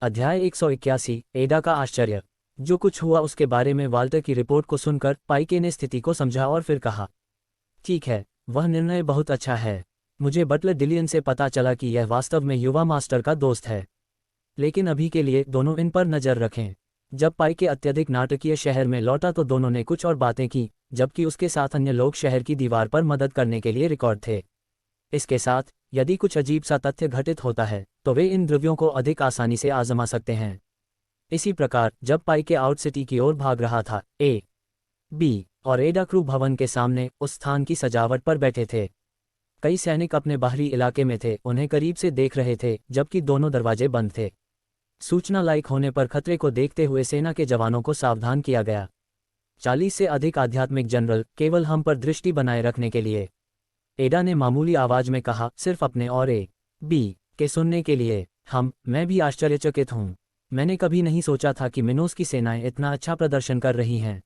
अध्याय 181 एडा का आश्चर्य। जो कुछ हुआ उसके बारे में वाल्टर की रिपोर्ट को सुनकर पाइके ने स्थिति को समझा और फिर कहा, ठीक है, वह निर्णय बहुत अच्छा है। मुझे बटलर डिलियन से पता चला कि यह वास्तव में युवा मास्टर का दोस्त है, लेकिन अभी के लिए दोनों इन पर नज़र रखें। जब पाइके अत्यधिक नाटकीय शहर में लौटा तो दोनों ने कुछ और बातें की, जबकि उसके साथ अन्य लोग शहर की दीवार पर मदद करने के लिए रिकॉर्ड थे। इसके साथ, यदि कुछ अजीब सा तथ्य घटित होता है तो वे इन द्रव्यों को अधिक आसानी से आजमा सकते हैं। इसी प्रकार जब पाइके आउट सिटी की ओर भाग रहा था, ए, बी और एडा क्रू भवन के सामने उस स्थान की सजावट पर बैठे थे। कई सैनिक अपने बाहरी इलाके में थे, उन्हें करीब से देख रहे थे जबकि दोनों दरवाजे बंद थे। सूचना लाइक होने पर खतरे को देखते हुए सेना के जवानों को सावधान किया गया। 40 से अधिक आध्यात्मिक जनरल केवल हम पर दृष्टि बनाए रखने के लिए, एडा ने मामूली आवाज में कहा, सिर्फ अपने और ए, बी के सुनने के लिए। मैं भी आश्चर्यचकित हूँ। मैंने कभी नहीं सोचा था कि मिनोस की सेनाएं इतना अच्छा प्रदर्शन कर रही हैं।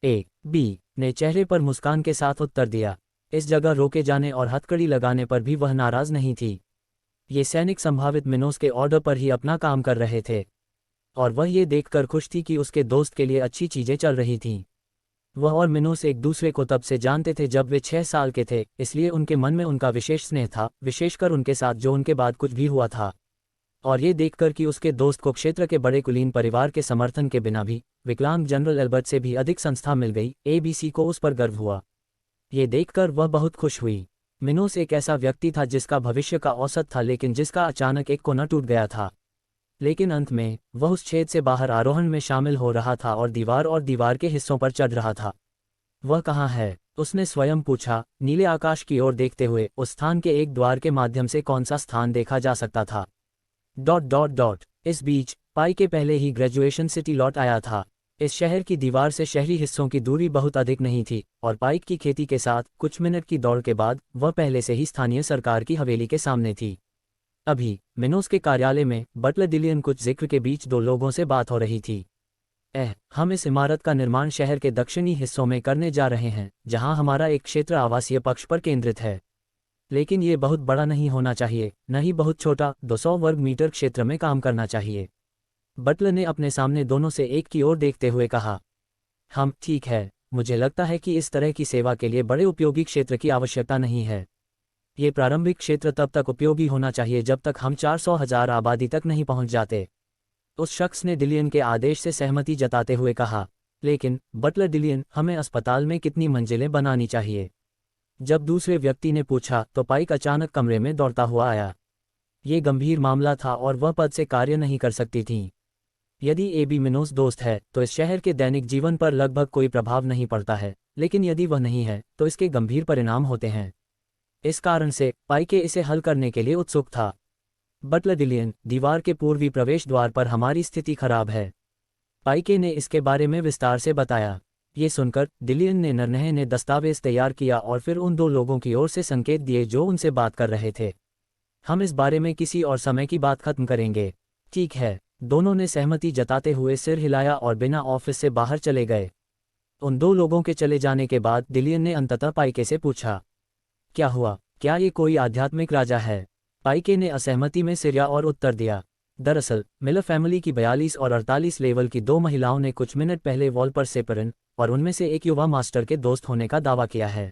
ए, बी ने चेहरे पर मुस्कान के साथ उत्तर दिया। इस जगह रोके जाने और हथकड़ी लगाने पर भी वह नाराज नहीं थी। ये सैनिक संभावित मिनोस के ऑर्डर पर ही अपना काम कर रहे थे, और वह ये देखकर खुश थी कि उसके दोस्त के लिए अच्छी चीजें चल रही थीं। वह और मिनोस एक दूसरे को तब से जानते थे जब वे 6 साल के थे, इसलिए उनके मन में उनका विशेष स्नेह था, विशेषकर उनके साथ जो उनके बाद कुछ भी हुआ था। और ये देखकर कि उसके दोस्त को क्षेत्र के बड़े कुलीन परिवार के समर्थन के बिना भी विकलांग जनरल एल्बर्ट से भी अधिक संस्था मिल गई, एबीसी को उस पर गर्व हुआ। ये देखकर वह बहुत खुश हुई। मिनोस एक ऐसा व्यक्ति था जिसका भविष्य का औसत था, लेकिन जिसका अचानक एक कोना टूट गया था। लेकिन अंत में वह उस छेद से बाहर आरोहण में शामिल हो रहा था और दीवार के हिस्सों पर चढ़ रहा था। वह कहाँ है? उसने स्वयं पूछा, नीले आकाश की ओर देखते हुए। उस स्थान के एक द्वार के माध्यम से कौन सा स्थान देखा जा सकता था? ... इस बीच पाइके पहले ही ग्रेजुएशन सिटी लौट आया था। इस शहर की दीवार से शहरी हिस्सों की दूरी बहुत अधिक नहीं थी, और पाइक की खेती के साथ कुछ मिनट की दौड़ के बाद वह पहले से ही स्थानीय सरकार की हवेली के सामने थी। अभी मिनोस के कार्यालय में बटलर डिलियन कुछ जिक्र के बीच दो लोगों से बात हो रही थी। हम इस इमारत का निर्माण शहर के दक्षिणी हिस्सों में करने जा रहे हैं, जहां हमारा एक क्षेत्र आवासीय पक्ष पर केंद्रित है। लेकिन ये बहुत बड़ा नहीं होना चाहिए, न ही बहुत छोटा। 200 वर्ग मीटर क्षेत्र में काम करना चाहिए। बटलर ने अपने सामने दोनों से एक की ओर देखते हुए कहा, ठीक है, मुझे लगता है कि इस तरह की सेवा के लिए बड़े उपयोगी क्षेत्र की आवश्यकता नहीं है। ये प्रारंभिक क्षेत्र तब तक उपयोगी होना चाहिए जब तक हम 400,000 आबादी तक नहीं पहुंच जाते। उस शख्स ने डिलियन के आदेश से सहमति जताते हुए कहा, लेकिन बटलर डिलियन, हमें अस्पताल में कितनी मंजिलें बनानी चाहिए? जब दूसरे व्यक्ति ने पूछा तो पाइक अचानक कमरे में दौड़ता हुआ आया। ये गंभीर मामला था और वह पद से कार्य नहीं कर सकती थी। यदि एबी मिनोस दोस्त है तो इस शहर के दैनिक जीवन पर लगभग कोई प्रभाव नहीं पड़ता है, लेकिन यदि वह नहीं है तो इसके गंभीर परिणाम होते हैं। इस कारण से पाइके इसे हल करने के लिए उत्सुक था। बटलर डिलियन, दीवार के पूर्वी प्रवेश द्वार पर हमारी स्थिति खराब है। पाइके ने इसके बारे में विस्तार से बताया। ये सुनकर डिलियन ने नरनहे ने दस्तावेज तैयार किया और फिर उन दो लोगों की ओर से संकेत दिए जो उनसे बात कर रहे थे। हम इस बारे में किसी और समय की बात खत्म करेंगे। ठीक है, दोनों ने सहमति जताते हुए सिर हिलाया और बिना ऑफिस से बाहर चले गए। उन दो लोगों के चले जाने के बाद डिलियन ने अंततः पाइके से पूछा, क्या हुआ? क्या ये कोई आध्यात्मिक राजा है? पाइके ने असहमति में सिर और उत्तर दिया, दरअसल मिलर फैमिली की 42 और 48 लेवल की 2 महिलाओं ने कुछ मिनट पहले वॉल पर सेपरन और उनमें से एक युवा मास्टर के दोस्त होने का दावा किया है।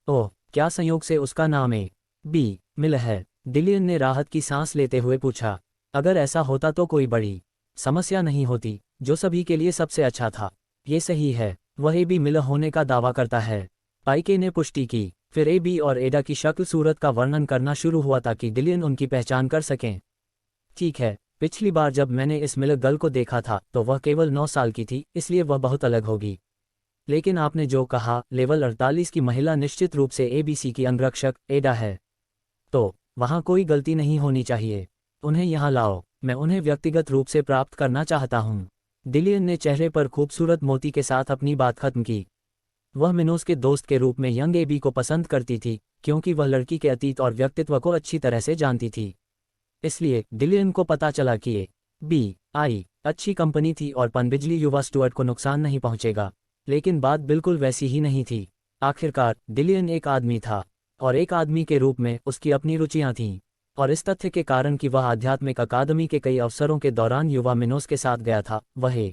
ओह, क्या संयोग से उसका नाम ए, बी मिलर है? डिलियन ने राहत की सांस लेते हुए पूछा। अगर ऐसा होता तो कोई बड़ी समस्या नहीं होती, जो सभी के लिए सबसे अच्छा था। ये सही है, वह ए बी मिलर होने का दावा करता है। पाइके ने पुष्टि की। फिर ए बी और एडा की शक्ल सूरत का वर्णन करना शुरू हुआ ताकि डिलियन उनकी पहचान कर सकें। ठीक है, पिछली बार जब मैंने इस मिलर गर्ल को देखा था तो वह केवल 9 साल की थी, इसलिए वह बहुत अलग होगी। लेकिन आपने जो कहा, लेवल 48 की महिला निश्चित रूप से एबीसी की अंगरक्षक एडा है। तो वहाँ कोई गलती नहीं होनी चाहिए। उन्हें यहाँ लाओ, मैं उन्हें व्यक्तिगत रूप से प्राप्त करना चाहता हूँ। डिलियन ने चेहरे पर खूबसूरत मोती के साथ अपनी बात खत्म की। वह मिनोस के दोस्त के रूप में यंग एबी को पसंद करती थी, क्योंकि वह लड़की के अतीत और व्यक्तित्व को अच्छी तरह से जानती थी। इसलिए डिलियन को पता चला कि ए बी आई अच्छी कंपनी थी और पनबिजली युवा स्टुअर्ट को नुकसान नहीं पहुंचेगा। लेकिन बात बिल्कुल वैसी ही नहीं थी। आखिरकार डिलियन एक आदमी था, और एक आदमी के रूप में उसकी अपनी रुचियां थीं। और इस तथ्य के कारण कि वह आध्यात्मिक अकादमी के कई अवसरों के दौरान युवा मिनोस के साथ गया था, वह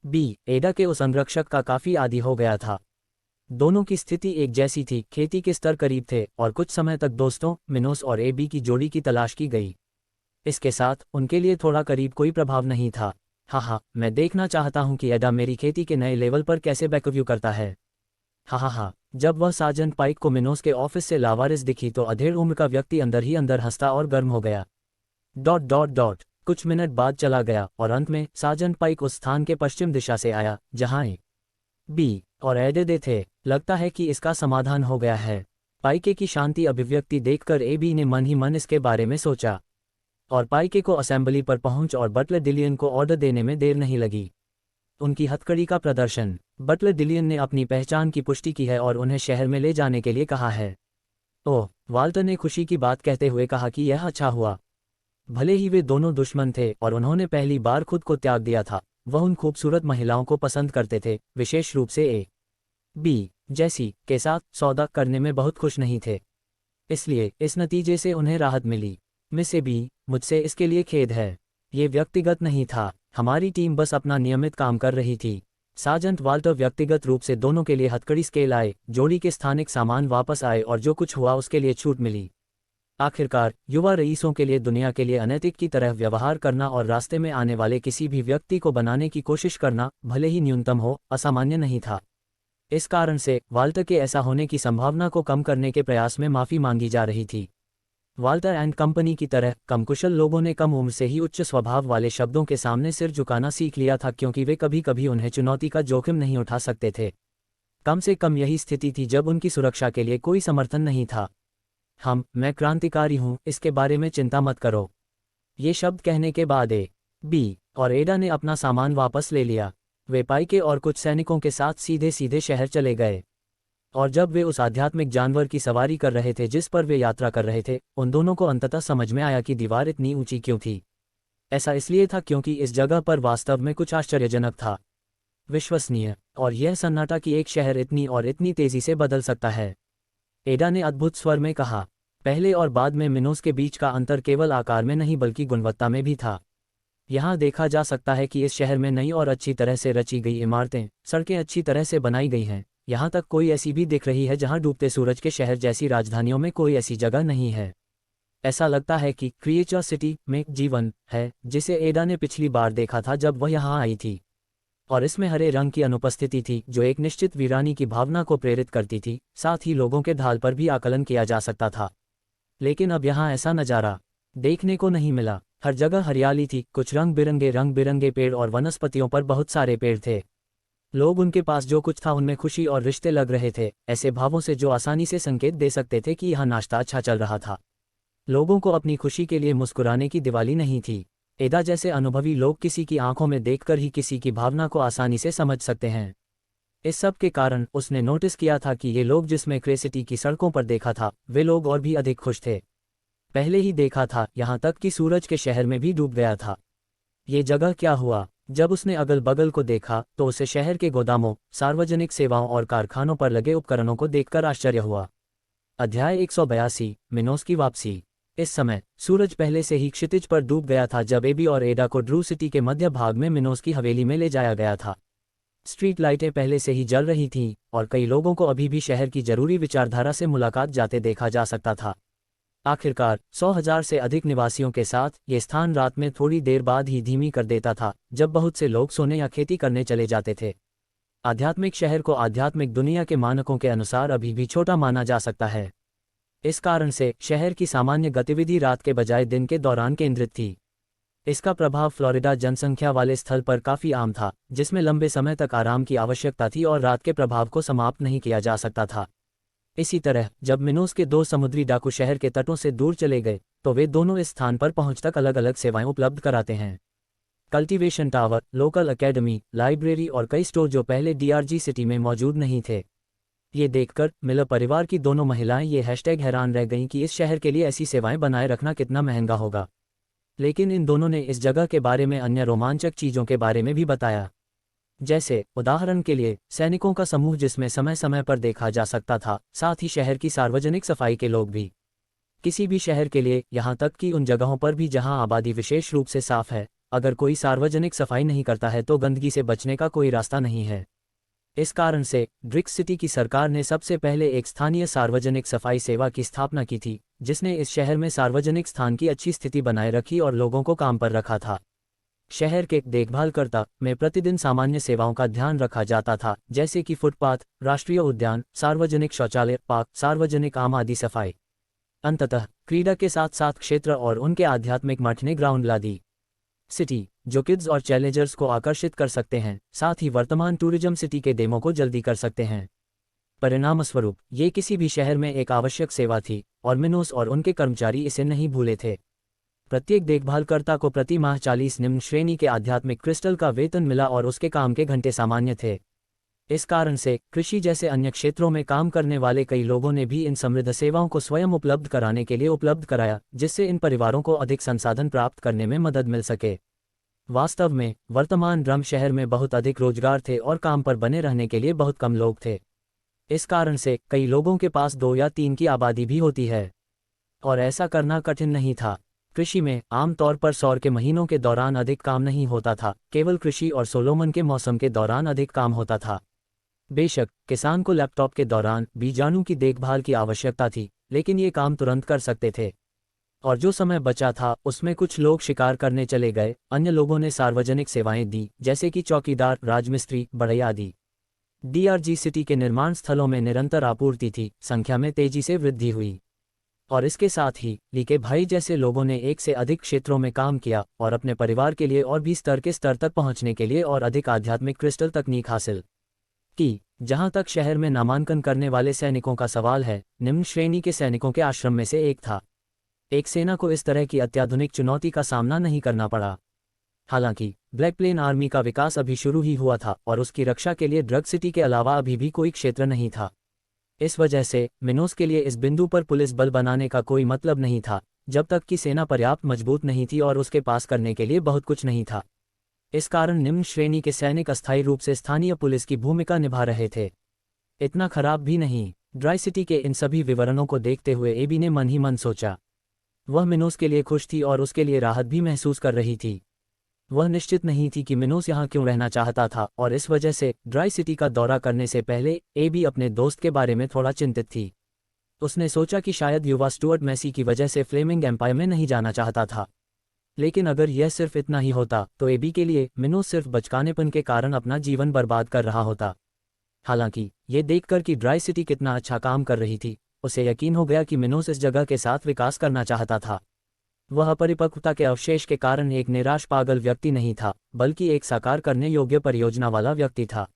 बी एडा के उस अंगरक्षक का काफी आदी हो गया था। दोनों की स्थिति एक जैसी थी, खेती के स्तर करीब थे और कुछ समय तक दोस्तों मिनोस और एबी की जोड़ी की तलाश की गई। इसके साथ उनके लिए थोड़ा करीब कोई प्रभाव नहीं था। हाँ, मैं देखना चाहता हूं कि एडा मेरी खेती के नए लेवल पर कैसे बैकव्यू करता है। हाँ। जब वह सार्जेंट पाइक को मिनोस के ऑफिस से लावारिस दिखी तो अधेड़ उम्र का व्यक्ति अंदर ही अंदर हंसता और गर्म हो गया। ... कुछ मिनट बाद चला गया और अंत में सार्जेंट पाइक उस स्थान के पश्चिम दिशा से आया जहां ए बी और एडे थे। लगता है कि इसका समाधान हो गया है। पाइके की शांति अभिव्यक्ति देखकर एबी ने मन ही मन इसके बारे में सोचा और पाइके को असेंबली पर पहुंच और बटलर डिलियन को ऑर्डर देने में देर नहीं लगी। उनकी हथकड़ी का प्रदर्शन। बटलर डिलियन ने अपनी पहचान की पुष्टि की है और उन्हें शहर में ले जाने के लिए कहा है। ओह, वाल्टर ने खुशी की बात कहते हुए कहा कि यह अच्छा हुआ। भले ही वे दोनों दुश्मन थे और उन्होंने पहली बार खुद को त्याग दिया था, वह उन खूबसूरत महिलाओं को पसंद करते थे, विशेष रूप से ए बी जैसी के साथ सौदा करने में बहुत खुश नहीं थे। इसलिए इस नतीजे से उन्हें राहत मिली। मिस ए बी, मुझसे इसके लिए खेद है। ये व्यक्तिगत नहीं था, हमारी टीम बस अपना नियमित काम कर रही थी। सार्जेंट वाल्टर व्यक्तिगत रूप से दोनों के लिए हथकड़ी स्केल आए, जोड़ी के स्थानिक सामान वापस आए और जो कुछ हुआ उसके लिए छूट मिली। आखिरकार युवा रईसों के लिए दुनिया के लिए अनैतिक की तरह व्यवहार करना और रास्ते में आने वाले किसी भी व्यक्ति को बनाने की कोशिश करना, भले ही न्यूनतम हो, असामान्य नहीं था। इस कारण से वाल्टर के ऐसा होने की संभावना को कम करने के प्रयास में माफी मांगी जा रही थी। वाल्टर एंड कंपनी की तरह कम कुशल लोगों ने कम उम्र से ही उच्च स्वभाव वाले शब्दों के सामने सिर झुकाना सीख लिया था, क्योंकि वे कभी कभी उन्हें चुनौती का जोखिम नहीं उठा सकते थे। कम से कम यही स्थिति थी जब उनकी सुरक्षा के लिए कोई समर्थन नहीं था। मैं क्रांतिकारी हूँ, इसके बारे में चिंता मत करो। ये शब्द कहने के बाद ए बी और एडा ने अपना सामान वापस ले लिया। वे पाइके और कुछ सैनिकों के साथ सीधे सीधे शहर चले गए और जब वे उस आध्यात्मिक जानवर की सवारी कर रहे थे जिस पर वे यात्रा कर रहे थे, उन दोनों को अंततः समझ में आया कि दीवार इतनी ऊंची क्यों थी। ऐसा इसलिए था क्योंकि इस जगह पर वास्तव में कुछ आश्चर्यजनक था, विश्वसनीय और यह सन्नाटा कि एक शहर इतनी और इतनी तेजी से बदल सकता है। एडा ने अद्भुत स्वर में कहा। पहले और बाद में मिनोस के बीच का अंतर केवल आकार में नहीं बल्कि गुणवत्ता में भी था। यहाँ देखा जा सकता है कि इस शहर में नई और अच्छी तरह से रची गई इमारतें, सड़कें अच्छी तरह से बनाई गई हैं। यहाँ तक कोई ऐसी भी दिख रही है जहाँ डूबते सूरज के शहर जैसी राजधानियों में कोई ऐसी जगह नहीं है। ऐसा लगता है कि क्रिएचर सिटी में जीवन है जिसे एडा ने पिछली बार देखा था जब वह यहाँ आई थी, और इसमें हरे रंग की अनुपस्थिति थी जो एक निश्चित वीरानी की भावना को प्रेरित करती थी। साथ ही लोगों के ढाल पर भी आकलन किया जा सकता था। लेकिन अब यहाँ ऐसा नज़ारा देखने को नहीं मिला। हर जगह हरियाली थी, कुछ रंग बिरंगे पेड़ और वनस्पतियों पर बहुत सारे पेड़ थे। लोग उनके पास जो कुछ था उनमें खुशी और रिश्ते लग रहे थे, ऐसे भावों से जो आसानी से संकेत दे सकते थे कि यहाँ नाश्ता अच्छा चल रहा था। लोगों को अपनी खुशी के लिए मुस्कुराने की दिवाली नहीं थी। एडा जैसे अनुभवी लोग किसी की आंखों में देखकर ही किसी की भावना को आसानी से समझ सकते हैं। इस सब के कारण उसने नोटिस किया था कि ये लोग जिसमें क्रेसिटी की सड़कों पर देखा था, वे लोग और भी अधिक खुश थे। पहले ही देखा था, यहाँ तक कि सूरज के शहर में भी डूब गया था। ये जगह क्या हुआ? जब उसने अगल बगल को देखा तो उसे शहर के गोदामों, सार्वजनिक सेवाओं और कारखानों पर लगे उपकरणों को देखकर आश्चर्य हुआ। अध्याय 182, मिनोस की वापसी। इस समय सूरज पहले से ही क्षितिज पर डूब गया था जब एबी और एडा को ड्रू सिटी के मध्य भाग में मिनोस की हवेली में ले जाया गया था। स्ट्रीट लाइटें पहले से ही जल रही थीं और कई लोगों को अभी भी शहर की जरूरी विचारधारा से मुलाकात जाते देखा जा सकता था। आखिरकार 100,000 से अधिक निवासियों के साथ ये स्थान रात में थोड़ी देर बाद ही धीमी कर देता था जब बहुत से लोग सोने या खेती करने चले जाते थे। आध्यात्मिक शहर को आध्यात्मिक दुनिया के मानकों के अनुसार अभी भी छोटा माना जा सकता है। इस कारण से शहर की सामान्य गतिविधि रात के बजाय दिन के दौरान केंद्रित थी। इसका प्रभाव फ्लोरिडा जनसंख्या वाले स्थल पर काफ़ी आम था, जिसमें लंबे समय तक आराम की आवश्यकता थी और रात के प्रभाव को समाप्त नहीं किया जा सकता था। इसी तरह जब मिनोस के दो समुद्री डाकू शहर के तटों से दूर चले गए तो वे दोनों इस स्थान पर पहुंच तक अलग अलग सेवाएं उपलब्ध कराते हैं। Cultivation tower, local academy, library और कई स्टोर जो पहले डीआरजी सिटी में मौजूद नहीं थे। ये देखकर मिलर परिवार की दोनों महिलाएं ये हैशटैग हैरान रह गईं कि इस शहर के लिए ऐसी सेवाएं बनाए रखना कितना महंगा होगा। लेकिन इन दोनों ने इस जगह के बारे में अन्य रोमांचक चीज़ों के बारे में भी बताया, जैसे उदाहरण के लिए सैनिकों का समूह जिसमें समय समय पर देखा जा सकता था, साथ ही शहर की सार्वजनिक सफाई के लोग भी। किसी भी शहर के लिए, यहाँ तक कि उन जगहों पर भी जहाँ आबादी विशेष रूप से साफ है, अगर कोई सार्वजनिक सफाई नहीं करता है तो गंदगी से बचने का कोई रास्ता नहीं है। इस कारण से ड्रिक सिटी की सरकार ने सबसे पहले एक स्थानीय सार्वजनिक सफाई सेवा की स्थापना की थी, जिसने इस शहर में सार्वजनिक स्थान की अच्छी स्थिति बनाए रखी और लोगों को काम पर रखा था। शहर के देखभालकर्ता में प्रतिदिन सामान्य सेवाओं का ध्यान रखा जाता था, जैसे कि फुटपाथ, राष्ट्रीय उद्यान, सार्वजनिक शौचालय, पार्क, सार्वजनिक आम आदि सफाई। अंततः क्रीड़ा के साथ साथ क्षेत्र और उनके आध्यात्मिक मठ ने ग्राउंड ला दी सिटी, जो किड्स और चैलेंजर्स को आकर्षित कर सकते हैं, साथ ही वर्तमान टूरिज्म सिटी के डेमो को जल्दी कर सकते हैं। परिणामस्वरूप ये किसी भी शहर में एक आवश्यक सेवा थी और मिनोस और उनके कर्मचारी इसे नहीं भूले थे। प्रत्येक देखभालकर्ता को प्रति माह 40 निम्न श्रेणी के आध्यात्मिक क्रिस्टल का वेतन मिला और उसके काम के घंटे सामान्य थे। इस कारण से कृषि जैसे अन्य क्षेत्रों में काम करने वाले कई लोगों ने भी इन समृद्ध सेवाओं को स्वयं उपलब्ध कराने के लिए उपलब्ध कराया, जिससे इन परिवारों को अधिक संसाधन प्राप्त करने में मदद मिल सके। वास्तव में वर्तमान ड्रम शहर में बहुत अधिक रोजगार थे और काम पर बने रहने के लिए बहुत कम लोग थे। इस कारण से कई लोगों के पास 2 या 3 की आबादी भी होती है, और ऐसा करना कठिन नहीं था। कृषि में आमतौर पर सौर के महीनों के दौरान अधिक काम नहीं होता था, केवल कृषि और सोलोमन के मौसम के दौरान अधिक काम होता था। बेशक किसान को लैपटॉप के दौरान बीजाणु की देखभाल की आवश्यकता थी, लेकिन ये काम तुरंत कर सकते थे। और जो समय बचा था उसमें कुछ लोग शिकार करने चले गए, अन्य लोगों ने सार्वजनिक सेवाएं दी, जैसे कि चौकीदार, राजमिस्त्री, बढ़ई आदि। डीआरजी सिटी के निर्माण स्थलों में निरंतर आपूर्ति थी, संख्या में तेजी से वृद्धि हुई। और इसके साथ ही ली के भाई जैसे लोगों ने एक से अधिक क्षेत्रों में काम किया और अपने परिवार के लिए और भी स्तर के स्तर तक पहुंचने के लिए और अधिक आध्यात्मिक क्रिस्टल तकनीक हासिल की। जहां तक शहर में नामांकन करने वाले सैनिकों का सवाल है, निम्न श्रेणी के सैनिकों के आश्रम में से एक था। एक सेना को इस तरह की अत्याधुनिक चुनौती का सामना नहीं करना पड़ा। हालांकि ब्लैक प्लेन आर्मी का विकास अभी शुरू ही हुआ था और उसकी रक्षा के लिए ड्रग सिटी के अलावा अभी भी कोई क्षेत्र नहीं था। इस वजह से मिनोस के लिए इस बिंदु पर पुलिस बल बनाने का कोई मतलब नहीं था, जब तक कि सेना पर्याप्त मजबूत नहीं थी और उसके पास करने के लिए बहुत कुछ नहीं था। इस कारण निम्न श्रेणी के सैनिक अस्थायी रूप से स्थानीय पुलिस की भूमिका निभा रहे थे। इतना खराब भी नहीं। ड्राई सिटी के इन सभी विवरणों को देखते हुए एबी ने मन ही मन सोचा। वह मिनोस के लिए खुश थी और उसके लिए राहत भी महसूस कर रही थी। वह निश्चित नहीं थी कि मिनोस यहाँ क्यों रहना चाहता था, और इस वजह से ड्राई सिटी का दौरा करने से पहले एबी अपने दोस्त के बारे में थोड़ा चिंतित थी। उसने सोचा कि शायद युवा स्टुअर्ट मैसी की वजह से फ्लेमिंग एम्पायर में नहीं जाना चाहता था। लेकिन अगर यह सिर्फ इतना ही होता तो एबी के लिए मिनोस सिर्फ बचकानेपन के कारण अपना जीवन बर्बाद कर रहा होता। हालांकि ये देखकर कि ड्राई सिटी कितना अच्छा काम कर रही थी, उसे यकीन हो गया कि मिनोस इस जगह के साथ विकास करना चाहता था। वह अपरिपक्वता के अवशेष के कारण एक निराश पागल व्यक्ति नहीं था, बल्कि एक साकार करने योग्य परियोजना वाला व्यक्ति था।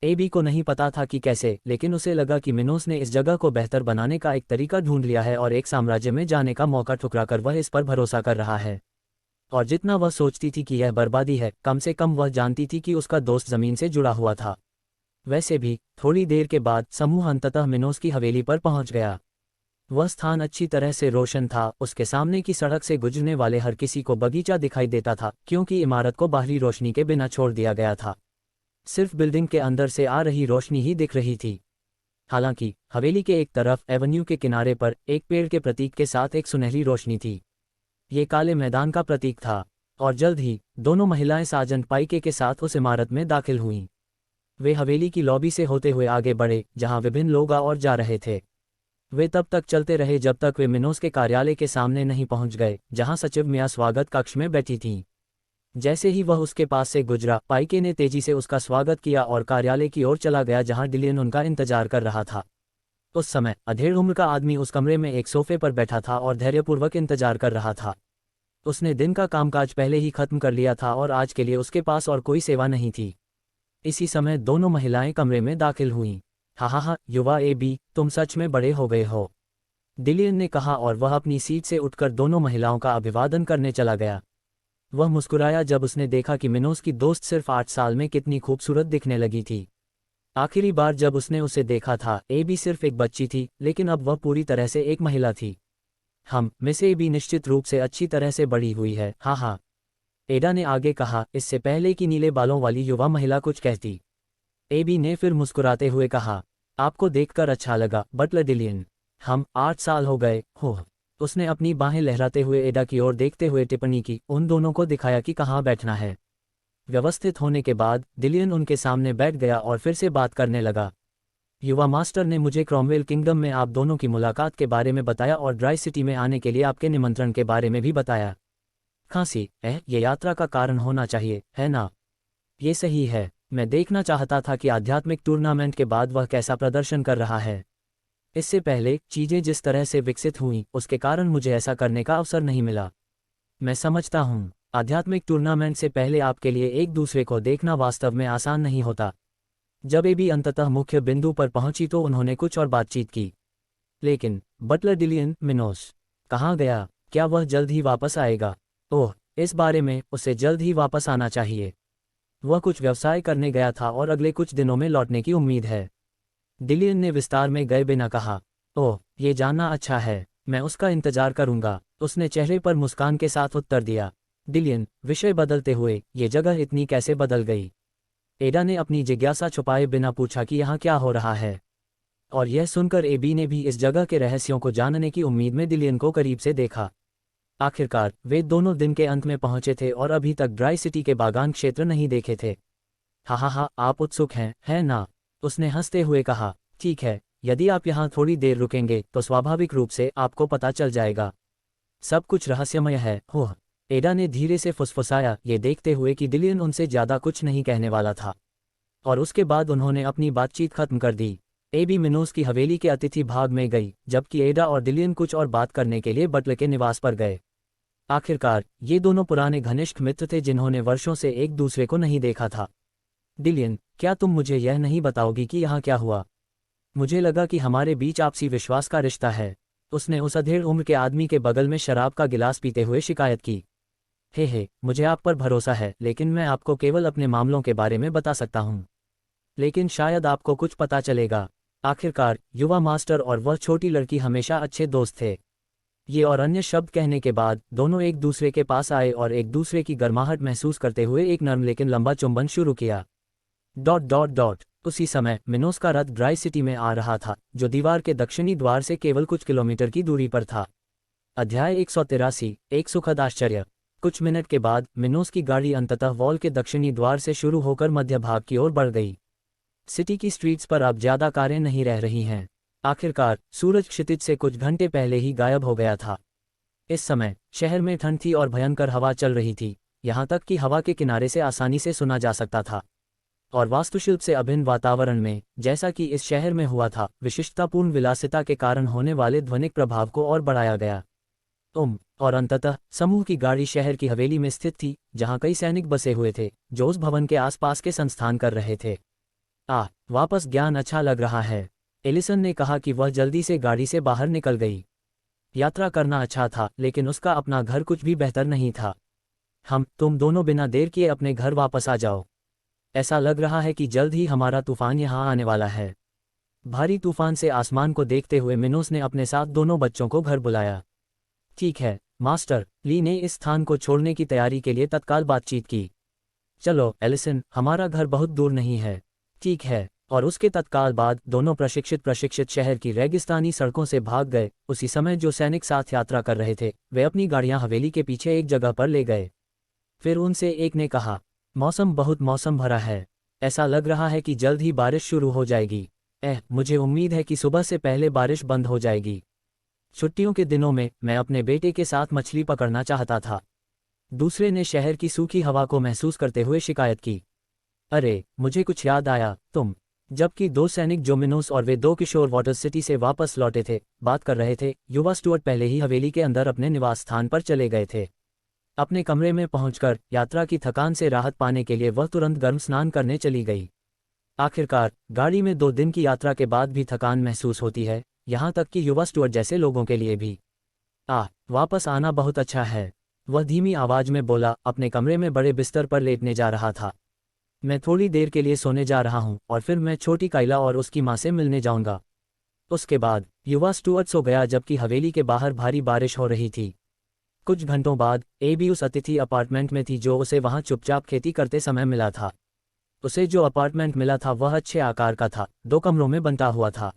एबी को नहीं पता था कि कैसे, लेकिन उसे लगा कि मिनोस ने इस जगह को बेहतर बनाने का एक तरीका ढूंढ लिया है और एक साम्राज्य में जाने का मौका ठुकराकर वह इस पर भरोसा कर रहा है। और जितना वह सोचती थी कि यह बर्बादी है, कम से कम वह जानती थी कि उसका दोस्त जमीन से जुड़ा हुआ था। वैसे भी थोड़ी देर के बाद समूह अंततः मिनोस की हवेली पर पहुंच गया। वह स्थान अच्छी तरह से रोशन था। उसके सामने की सड़क से गुजरने वाले हर किसी को बगीचा दिखाई देता था, क्योंकि इमारत को बाहरी रोशनी के बिना छोड़ दिया गया था। सिर्फ बिल्डिंग के अंदर से आ रही रोशनी ही दिख रही थी। हालांकि हवेली के एक तरफ एवेन्यू के किनारे पर एक पेड़ के प्रतीक के साथ एक सुनहरी रोशनी थी। ये काले मैदान का प्रतीक था। और जल्द ही दोनों महिलाएं साजन पाइके के साथ उस इमारत में दाखिल हुईं। वे हवेली की लॉबी से होते हुए आगे बढ़े, जहां विभिन्न लोग आ और जा रहे थे। वे तब तक चलते रहे जब तक वे मिनोस के कार्यालय के सामने नहीं पहुंच गए, जहां सचिव मिया स्वागत कक्ष में बैठी थीं। जैसे ही वह उसके पास से गुजरा, पाइके ने तेजी से उसका स्वागत किया और कार्यालय की ओर चला गया, जहां डिलियन उनका इंतजार कर रहा था। उस समय अधेड़ उम्र का आदमी उस कमरे में एक सोफे पर बैठा था और धैर्यपूर्वक इंतजार कर रहा था। उसने दिन का कामकाज पहले ही खत्म कर लिया था और आज के लिए उसके पास और कोई सेवा नहीं थी। इसी समय दोनों महिलाएं कमरे में दाखिल हुईं। हा, युवा एबी, तुम सच में बड़े हो गए हो, डिलियन ने कहा, और वह अपनी सीट से उठकर दोनों महिलाओं का अभिवादन करने चला गया। वह मुस्कुराया जब उसने देखा कि मिनोस की दोस्त सिर्फ 8 साल में कितनी खूबसूरत दिखने लगी थी। आखिरी बार जब उसने उसे देखा था, एबी सिर्फ एक बच्ची थी, लेकिन अब वह पूरी तरह से एक महिला थी। मिस एबी निश्चित रूप से अच्छी तरह से बड़ी हुई है। हाँ, एडा ने आगे कहा, इससे पहले कि नीले बालों वाली युवा महिला कुछ कहती। एबी ने फिर मुस्कुराते हुए कहा, आपको देखकर अच्छा लगा, बटलर डिलियन। 8 साल हो गए हो। उसने अपनी बाहें लहराते हुए एडा की ओर देखते हुए टिप्पणी की, उन दोनों को दिखाया कि कहाँ बैठना है। व्यवस्थित होने के बाद डिलियन उनके सामने बैठ गया और फिर से बात करने लगा। युवा मास्टर ने मुझे क्रॉमवेल किंगडम में आप दोनों की मुलाकात के बारे में बताया और ड्राई सिटी में आने के लिए आपके निमंत्रण के बारे में भी बताया। खांसी, ये यात्रा का कारण होना चाहिए, है ना? ये सही है। मैं देखना चाहता था कि आध्यात्मिक टूर्नामेंट के बाद वह कैसा प्रदर्शन कर रहा है। इससे पहले चीजें जिस तरह से विकसित हुईं, उसके कारण मुझे ऐसा करने का अवसर नहीं मिला। मैं समझता हूँ, आध्यात्मिक टूर्नामेंट से पहले आपके लिए एक दूसरे को देखना वास्तव में आसान नहीं होता। जब एबी अंततः मुख्य बिंदु पर पहुंची तो उन्होंने कुछ और बातचीत की। लेकिन बटलर डिलियन मिनोस कहाँ गया? क्या वह जल्द ही वापस आएगा? ओह, इस बारे में उसे जल्द ही वापस आना चाहिए। वह कुछ व्यवसाय करने गया था और अगले कुछ दिनों में लौटने की उम्मीद है। डिलियन ने विस्तार में गए बिना कहा। ओह, ये जानना अच्छा है। मैं उसका इंतजार करूंगा, उसने चेहरे पर मुस्कान के साथ उत्तर दिया। डिलियन, विषय बदलते हुए, ये जगह इतनी कैसे बदल गई? एडा ने अपनी जिज्ञासा छुपाए बिना पूछा कि यहाँ क्या हो रहा है। और यह सुनकर एबी ने भी इस जगह के रहस्यों को जानने की उम्मीद में डिलियन को करीब से देखा। आखिरकार वे दोनों दिन के अंत में पहुंचे थे और अभी तक ड्राई सिटी के बागान क्षेत्र नहीं देखे थे। हा, आप उत्सुक हैं, है ना? उसने हंसते हुए कहा। ठीक है, यदि आप यहाँ थोड़ी देर रुकेंगे तो स्वाभाविक रूप से आपको पता चल जाएगा। सब कुछ रहस्यमय है। होह, एडा ने धीरे से फुसफुसाया, ये देखते हुए कि डिलियन उनसे ज्यादा कुछ नहीं कहने वाला था। और उसके बाद उन्होंने अपनी बातचीत खत्म कर दी। एबी मिनोस की हवेली के अतिथि भाग में गई, जबकि एडा और डिलियन कुछ और बात करने के लिए बटलर के निवास पर गए। आखिरकार ये दोनों पुराने घनिष्ठ मित्र थे जिन्होंने वर्षों से एक दूसरे को नहीं देखा था। डिलियन, क्या तुम मुझे यह नहीं बताओगी कि यहाँ क्या हुआ? मुझे लगा कि हमारे बीच आपसी विश्वास का रिश्ता है। उसने उस अधेड़ उम्र के आदमी के बगल में शराब का गिलास पीते हुए शिकायत की। हे, मुझे आप पर भरोसा है, लेकिन मैं आपको केवल अपने मामलों के बारे में बता सकता हूँ। लेकिन शायद आपको कुछ पता चलेगा। आखिरकार युवा मास्टर और वह छोटी लड़की हमेशा अच्छे दोस्त थे। ये और अन्य शब्द कहने के बाद दोनों एक दूसरे के पास आए और एक दूसरे की गर्माहट महसूस करते हुए एक नर्म लेकिन लंबा चुंबन शुरू किया। ... उसी समय मिनोस का रथ ड्राई सिटी में आ रहा था, जो दीवार के दक्षिणी द्वार से केवल कुछ किलोमीटर की दूरी पर था। अध्याय 183, एक सुखद आश्चर्य। कुछ मिनट के बाद मिनोस की गाड़ी अंततः वॉल के दक्षिणी द्वार से शुरू होकर मध्य भाग की ओर बढ़ गई। सिटी की स्ट्रीट्स पर अब ज्यादा कारें नहीं रह रही हैं। आखिरकार सूरज क्षितिज से कुछ घंटे पहले ही गायब हो गया था। इस समय शहर में ठंड थी और भयंकर हवा चल रही थी, यहाँ तक कि हवा के किनारे से आसानी से सुना जा सकता था। और वास्तुशिल्प से अभिन्न वातावरण में, जैसा कि इस शहर में हुआ था, विशिष्टतापूर्ण विलासिता के कारण होने वाले ध्वनिक प्रभाव को और बढ़ाया गया। और अंततः समूह की गाड़ी शहर की हवेली में स्थित थी, जहां कई सैनिक बसे हुए थे जो उस भवन के आसपास के संस्थान कर रहे थे। वापस ज्ञान अच्छा लग रहा है, एलिसन ने कहा कि वह जल्दी से गाड़ी से बाहर निकल गई। यात्रा करना अच्छा था, लेकिन उसका अपना घर कुछ भी बेहतर नहीं था। तुम दोनों बिना देर किए अपने घर वापस आ जाओ। ऐसा लग रहा है कि जल्द ही हमारा तूफान यहाँ आने वाला है। भारी तूफान से आसमान को देखते हुए मिनोस ने अपने साथ दोनों बच्चों को घर बुलाया। ठीक है मास्टर, ली ने इस स्थान को छोड़ने की तैयारी के लिए तत्काल बातचीत की। चलो एलिसन, हमारा घर बहुत दूर नहीं है। ठीक है। और उसके तत्काल बाद दोनों प्रशिक्षित शहर की रेगिस्तानी सड़कों से भाग गए। उसी समय जो सैनिक साथ यात्रा कर रहे थे वे अपनी गाड़ियां हवेली के पीछे एक जगह पर ले गए। फिर उनसे एक ने कहा, मौसम बहुत मौसम भरा है, ऐसा लग रहा है कि जल्द ही बारिश शुरू हो जाएगी। मुझे उम्मीद है कि सुबह से पहले बारिश बंद हो जाएगी। छुट्टियों के दिनों में मैं अपने बेटे के साथ मछली पकड़ना चाहता था। दूसरे ने शहर की सूखी हवा को महसूस करते हुए शिकायत की। अरे, मुझे कुछ याद आया, तुम। जबकि दो सैनिक जो मिनोस और वे दो किशोर वाटर सिटी से वापस लौटे थे बात कर रहे थे, युवा स्टुअर्ट पहले ही हवेली के अंदर अपने निवास स्थान पर चले गए थे। अपने कमरे में पहुंचकर यात्रा की थकान से राहत पाने के लिए वह तुरंत गर्म स्नान करने चली गई। आखिरकार गाड़ी में 2 दिन की यात्रा के बाद भी थकान महसूस होती है, यहाँ तक कि युवा स्टुअर्ट जैसे लोगों के लिए भी। वापस आना बहुत अच्छा है, वह धीमी आवाज में बोला, अपने कमरे में बड़े बिस्तर पर लेटने जा रहा था। मैं थोड़ी देर के लिए सोने जा रहा हूँ और फिर मैं छोटी काइला और उसकी माँ से मिलने जाऊंगा। उसके बाद युवा स्टुअर्ट सो गया जबकि हवेली के बाहर भारी बारिश हो रही थी। कुछ घंटों बाद एबी उस अतिथि अपार्टमेंट में थी जो उसे वहां चुपचाप खेती करते समय मिला था। उसे जो अपार्टमेंट मिला था वह अच्छे आकार का था, 2 कमरों में बंटा हुआ था।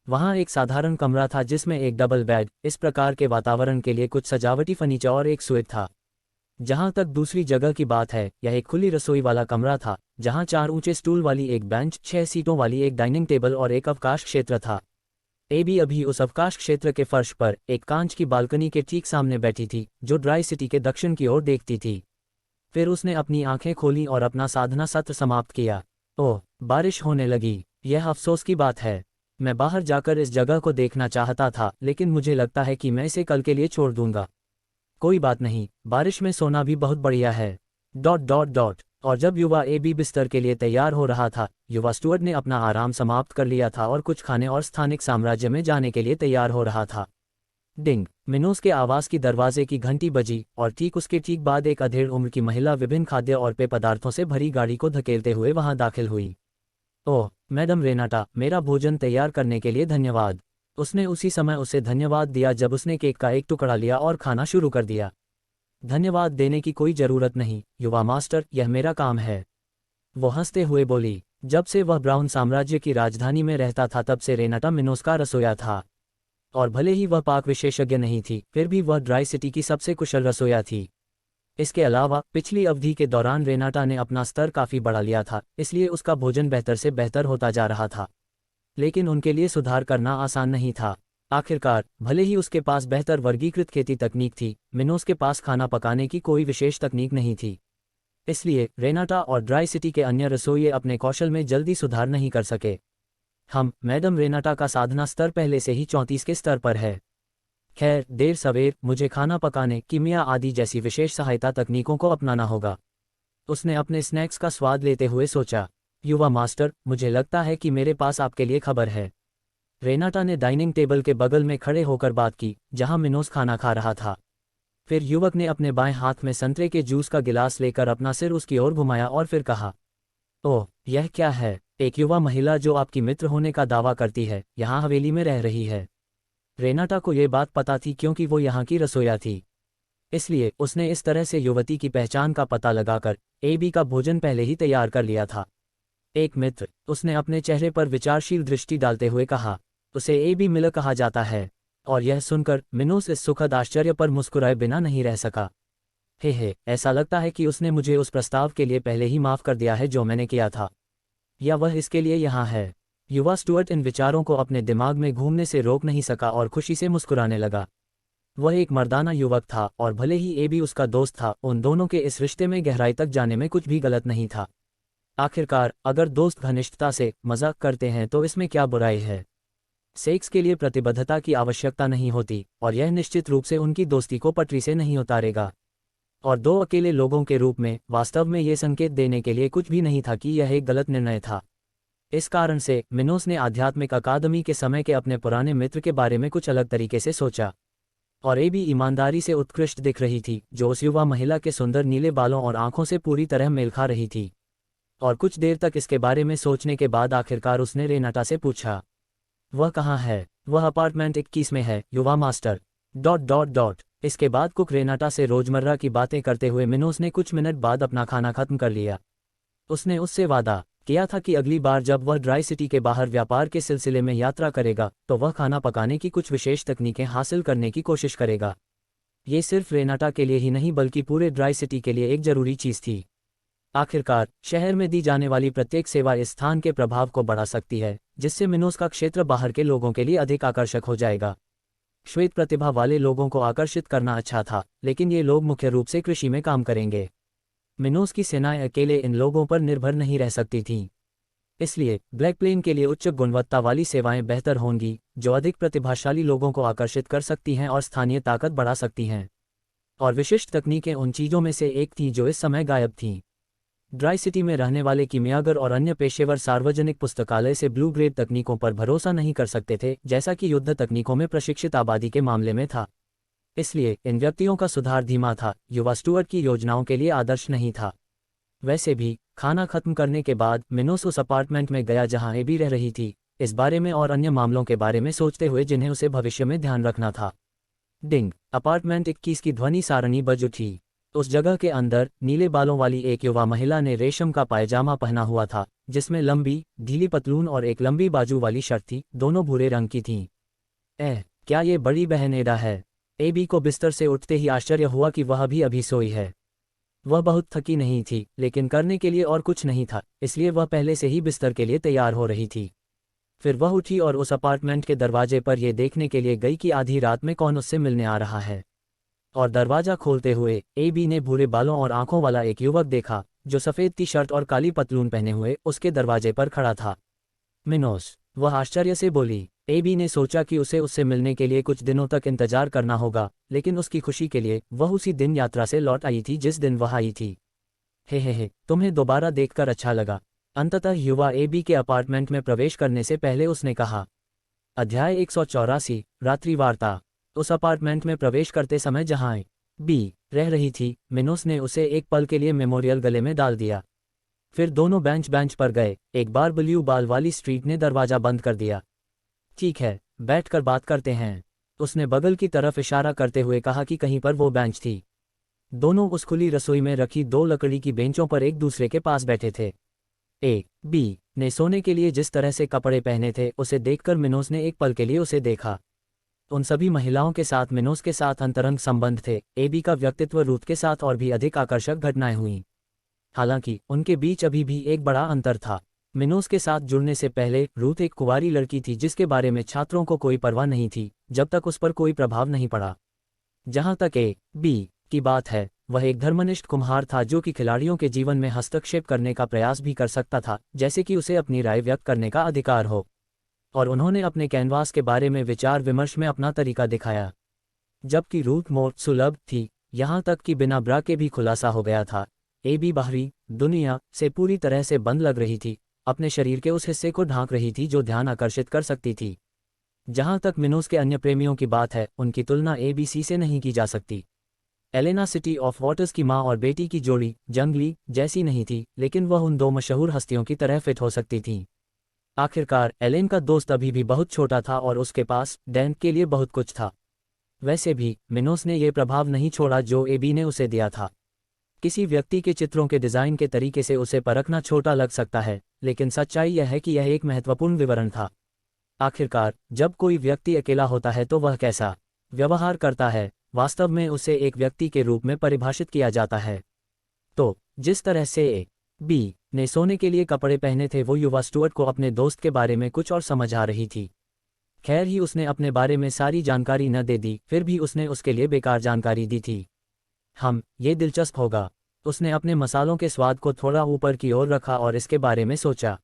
वहाँ एक साधारण कमरा था जिसमें एक डबल बेड, इस प्रकार के वातावरण के लिए कुछ सजावटी फर्नीचर और एक स्विच था। जहाँ तक दूसरी जगह की बात है, यह एक खुली रसोई वाला कमरा था, जहाँ 4 ऊंचे स्टूल वाली एक बेंच, 6 सीटों वाली एक डाइनिंग टेबल और एक अवकाश क्षेत्र था। एबी अभी उस अवकाश क्षेत्र के फर्श पर एक कांच की बालकनी के ठीक सामने बैठी थी, जो ड्राई सिटी के दक्षिण की ओर देखती थी। फिर उसने अपनी आंखें खोली और अपना साधना सत्र समाप्त किया। ओह, बारिश होने लगी। यह अफसोस की बात है। मैं बाहर जाकर इस जगह को देखना चाहता था, लेकिन मुझे लगता है कि मैं इसे कल के लिए छोड़ दूंगा। कोई बात नहीं, बारिश में सोना भी बहुत बढ़िया है। Dot dot dot. और जब युवा एबी बिस्तर के लिए तैयार हो रहा था, युवा स्टुअर्ट ने अपना आराम समाप्त कर लिया था और कुछ खाने और स्थानिक साम्राज्य में जाने के लिए तैयार हो रहा था। डिंग। मिनोस के आवास की दरवाजे की घंटी बजी और ठीक उसके ठीक बाद एक अधेड़ उम्र की महिला विभिन्न खाद्य और पेय पदार्थों से भरी गाड़ी को धकेलते हुए वहां दाखिल हुई। ओह, मैडम रेनाटा, मेरा भोजन तैयार करने के लिए धन्यवाद। उसने उसी समय उसे धन्यवाद दिया जब उसने केक का एक टुकड़ा लिया और खाना शुरू कर दिया। धन्यवाद देने की कोई जरूरत नहीं, युवा मास्टर, यह मेरा काम है। वो हंसते हुए बोली। जब से वह ब्राउन साम्राज्य की राजधानी में रहता था तब से रेनाटा मिनोस का रसोया था। और भले ही वह पाक विशेषज्ञ नहीं थी, फिर भी वह ड्राई सिटी की सबसे कुशल रसोया थी। इसके अलावा पिछली अवधि के दौरान रेनाटा ने अपना स्तर काफ़ी बढ़ा लिया था, इसलिए उसका भोजन बेहतर से बेहतर होता जा रहा था। लेकिन उनके लिए सुधार करना आसान नहीं था। आखिरकार, भले ही उसके पास बेहतर वर्गीकृत खेती तकनीक थी, मिनोस के पास खाना पकाने की कोई विशेष तकनीक नहीं थी। इसलिए रेनाटा और ड्राई सिटी के अन्य रसोइये अपने कौशल में जल्दी सुधार नहीं कर सके। मैडम रेनाटा का साधना स्तर पहले से ही 34 के स्तर पर है। खैर, देर सवेर मुझे खाना पकाने, कीमिया आदि जैसी विशेष सहायता तकनीकों को अपनाना होगा। उसने अपने स्नैक्स का स्वाद लेते हुए सोचा। युवा मास्टर, मुझे लगता है कि मेरे पास आपके लिए खबर है। रेनाटा ने डाइनिंग टेबल के बगल में खड़े होकर बात की, जहां मिनोस खाना खा रहा था। फिर युवक ने अपने बाएं हाथ में संतरे के जूस का गिलास लेकर अपना सिर उसकी ओर घुमाया और फिर कहा, ओह, यह क्या है? एक युवा महिला जो आपकी मित्र होने का दावा करती है, यहाँ हवेली में रह रही है। रेनाटा को यह बात पता थी क्योंकि वो यहाँ की रसोया थी। इसलिए उसने इस तरह से युवती की पहचान का पता लगाकर एबी का भोजन पहले ही तैयार कर लिया था। एक मित्र, उसने अपने चेहरे पर विचारशील दृष्टि डालते हुए कहा। उसे एबी मिलर कहा जाता है। और यह सुनकर मिनोस इस सुखद आश्चर्य पर मुस्कुराए बिना नहीं रह सका। हे, ऐसा लगता है कि उसने मुझे उस प्रस्ताव के लिए पहले ही माफ कर दिया है जो मैंने किया था। या वह इसके लिए यहाँ है। युवा स्टुअर्ट इन विचारों को अपने दिमाग में घूमने से रोक नहीं सका और खुशी से मुस्कुराने लगा। वह एक मर्दाना युवक था और भले ही एबी उसका दोस्त था, उन दोनों के इस रिश्ते में गहराई तक जाने में कुछ भी गलत नहीं था। आखिरकार, अगर दोस्त घनिष्ठता से मजाक करते हैं तो इसमें क्या बुराई है? सेक्स के लिए प्रतिबद्धता की आवश्यकता नहीं होती, और यह निश्चित रूप से उनकी दोस्ती को पटरी से नहीं उतारेगा। और दो अकेले लोगों के रूप में वास्तव में ये संकेत देने के लिए कुछ भी नहीं था कि यह एक गलत निर्णय था। इस कारण से मिनोस ने आध्यात्मिक अकादमी के समय के अपने पुराने मित्र के बारे में कुछ अलग तरीके से सोचा। और एबी ईमानदारी से उत्कृष्ट दिख रही थी, जो उस युवा महिला के सुंदर नीले बालों और आंखों से पूरी तरह मेल खा रही थी। और कुछ देर तक इसके बारे में सोचने के बाद आखिरकार उसने रेनाटा से पूछा, वह कहाँ है? वह अपार्टमेंट 21 में है, युवा मास्टर। Dot dot dot. इसके बाद कुक रेनाटा से रोजमर्रा की बातें करते हुए मिनोस ने कुछ मिनट बाद अपना खाना खत्म कर लिया। उसने उससे वादा किया था कि अगली बार जब वह ड्राई सिटी के बाहर व्यापार के सिलसिले में यात्रा करेगा तो वह खाना पकाने की कुछ विशेष तकनीकें हासिल करने की कोशिश करेगा। ये सिर्फ रेनाटा के लिए ही नहीं बल्कि पूरे ड्राई सिटी के लिए एक जरूरी चीज़ थी। आखिरकार, शहर में दी जाने वाली प्रत्येक सेवा इस स्थान के प्रभाव को बढ़ा सकती है, जिससे मिनोस का क्षेत्र बाहर के लोगों के लिए अधिक आकर्षक हो जाएगा। श्वेत प्रतिभा वाले लोगों को आकर्षित करना अच्छा था, लेकिन ये लोग मुख्य रूप से कृषि में काम करेंगे। मिनोस की सेनाएं अकेले इन लोगों पर निर्भर नहीं रह सकती थीं। इसलिए ब्लैक प्लेन के लिए उच्च गुणवत्ता वाली सेवाएं बेहतर होंगी, जो अधिक प्रतिभाशाली लोगों को आकर्षित कर सकती हैं और स्थानीय ताकत बढ़ा सकती हैं। और विशिष्ट तकनीकें उन चीज़ों में से एक थीं जो इस समय गायब थीं। ड्राई सिटी में रहने वाले कीमियागर और अन्य पेशेवर सार्वजनिक पुस्तकालय से ब्लू ग्रेड तकनीकों पर भरोसा नहीं कर सकते थे, जैसा कि युद्ध तकनीकों में प्रशिक्षित आबादी के मामले में था। इसलिए इन व्यक्तियों का सुधार धीमा था, युवा स्टुअर्ट की योजनाओं के लिए आदर्श नहीं था। वैसे भी खाना खत्म करने के बाद मिनोस उस अपार्टमेंट में गया जहां एबी रह रही थी, इस बारे में और अन्य मामलों के बारे में सोचते हुए जिन्हें उसे भविष्य में ध्यान रखना था। डिंग। अपार्टमेंट 21 की ध्वनि सारणी बज उठी। उस जगह के अंदर नीले बालों वाली एक युवा महिला ने रेशम का पायजामा पहना हुआ था, जिसमें लंबी ढीली पतलून और एक लंबी बाजू वाली शर्ट थी, दोनों भूरे रंग की थीं। क्या ये बड़ी बहन एडा है? एबी को बिस्तर से उठते ही आश्चर्य हुआ कि वह भी अभी सोई है। वह बहुत थकी नहीं थी, लेकिन करने के लिए और कुछ नहीं था, इसलिए वह पहले से ही बिस्तर के लिए तैयार हो रही थी। फिर वह उठी और उस अपार्टमेंट के दरवाजे पर यह देखने के लिए गई कि आधी रात में कौन उससे मिलने आ रहा है। और दरवाजा खोलते हुए एबी ने भूरे बालों और आंखों वाला एक युवक देखा, जो सफ़ेद टी शर्ट और काली पतलून पहने हुए उसके दरवाजे पर खड़ा था। मिनोस, वह आश्चर्य से बोली। एबी ने सोचा कि उसे उससे मिलने के लिए कुछ दिनों तक इंतजार करना होगा, लेकिन उसकी खुशी के लिए वह उसी दिन यात्रा से लौट आई थी जिस दिन वह आई थी। हे, तुम्हें दोबारा देखकर अच्छा लगा, अंततः युवा एबी के अपार्टमेंट में प्रवेश करने से पहले उसने कहा। अध्याय 184, रात्रि वार्ता। उस अपार्टमेंट में प्रवेश करते समय जहां बी रह रही थी, मिनोस ने उसे एक पल के लिए मेमोरियल गले में डाल दिया। फिर दोनों बेंच पर गए। एक बार ब्लू बाल वाली स्ट्रीट ने दरवाजा बंद कर दिया। ठीक है, बैठकर बात करते हैं, उसने बगल की तरफ इशारा करते हुए कहा कि कहीं पर वो बेंच थी। दोनों उस खुली रसोई में रखी दो लकड़ी की बेंचों पर एक दूसरे के पास बैठे थे। बी ने सोने के लिए जिस तरह से कपड़े पहने थे उसे देखकर मिनोस ने एक पल के लिए उसे देखा। उन सभी महिलाओं के साथ मिनोस के साथ अंतरंग संबंध थे। एबी का व्यक्तित्व रूथ के साथ और भी अधिक आकर्षक घटनाएं हुईं। हालांकि उनके बीच अभी भी एक बड़ा अंतर था। मिनोस के साथ जुड़ने से पहले रूथ एक कुंवारी लड़की थी जिसके बारे में छात्रों को कोई परवाह नहीं थी जब तक उस पर कोई प्रभाव नहीं पड़ा। जहां तक बी की बात है, वह एक धर्मनिष्ठ कुम्हार था जो कि खिलाड़ियों के जीवन में हस्तक्षेप करने का प्रयास भी कर सकता था, जैसे कि उसे अपनी राय व्यक्त करने का अधिकार हो। और उन्होंने अपने कैनवास के बारे में विचार विमर्श में अपना तरीका दिखाया। जबकि रूथ मोर सुलभ थी, यहाँ तक कि बिना ब्रा के भी खुलासा हो गया था। एबी बाहरी दुनिया से पूरी तरह से बंद लग रही थी, अपने शरीर के उस हिस्से को ढांक रही थी जो ध्यान आकर्षित कर सकती थी। जहां तक मिनोस के अन्य प्रेमियों की बात है, उनकी तुलना एबीसी से नहीं की जा सकती। एलेना सिटी ऑफ वाटर्स की माँ और बेटी की जोड़ी जंगली जैसी नहीं थी, लेकिन वह उन दो मशहूर हस्तियों की तरह फिट हो सकती थी। आखिरकार एलेन का दोस्त अभी भी बहुत छोटा था और उसके पास डैन के लिए बहुत कुछ था। वैसे भी मिनोस ने यह प्रभाव नहीं छोड़ा जो एबी ने उसे दिया था। किसी व्यक्ति के चित्रों के डिज़ाइन के तरीके से उसे परखना छोटा लग सकता है, लेकिन सच्चाई यह है कि यह एक महत्वपूर्ण विवरण था। आखिरकार जब कोई व्यक्ति अकेला होता है तो वह कैसा व्यवहार करता है, वास्तव में उसे एक व्यक्ति के रूप में परिभाषित किया जाता है। तो जिस तरह से बी ने सोने के लिए कपड़े पहने थे, वो युवा स्टुअर्ट को अपने दोस्त के बारे में कुछ और समझ आ रही थी। खैर ही उसने अपने बारे में सारी जानकारी न दे दी, फिर भी उसने उसके लिए बेकार जानकारी दी थी। ये दिलचस्प होगा। उसने अपने मसालों के स्वाद को थोड़ा ऊपर की ओर रखा और इसके बारे में सोचा।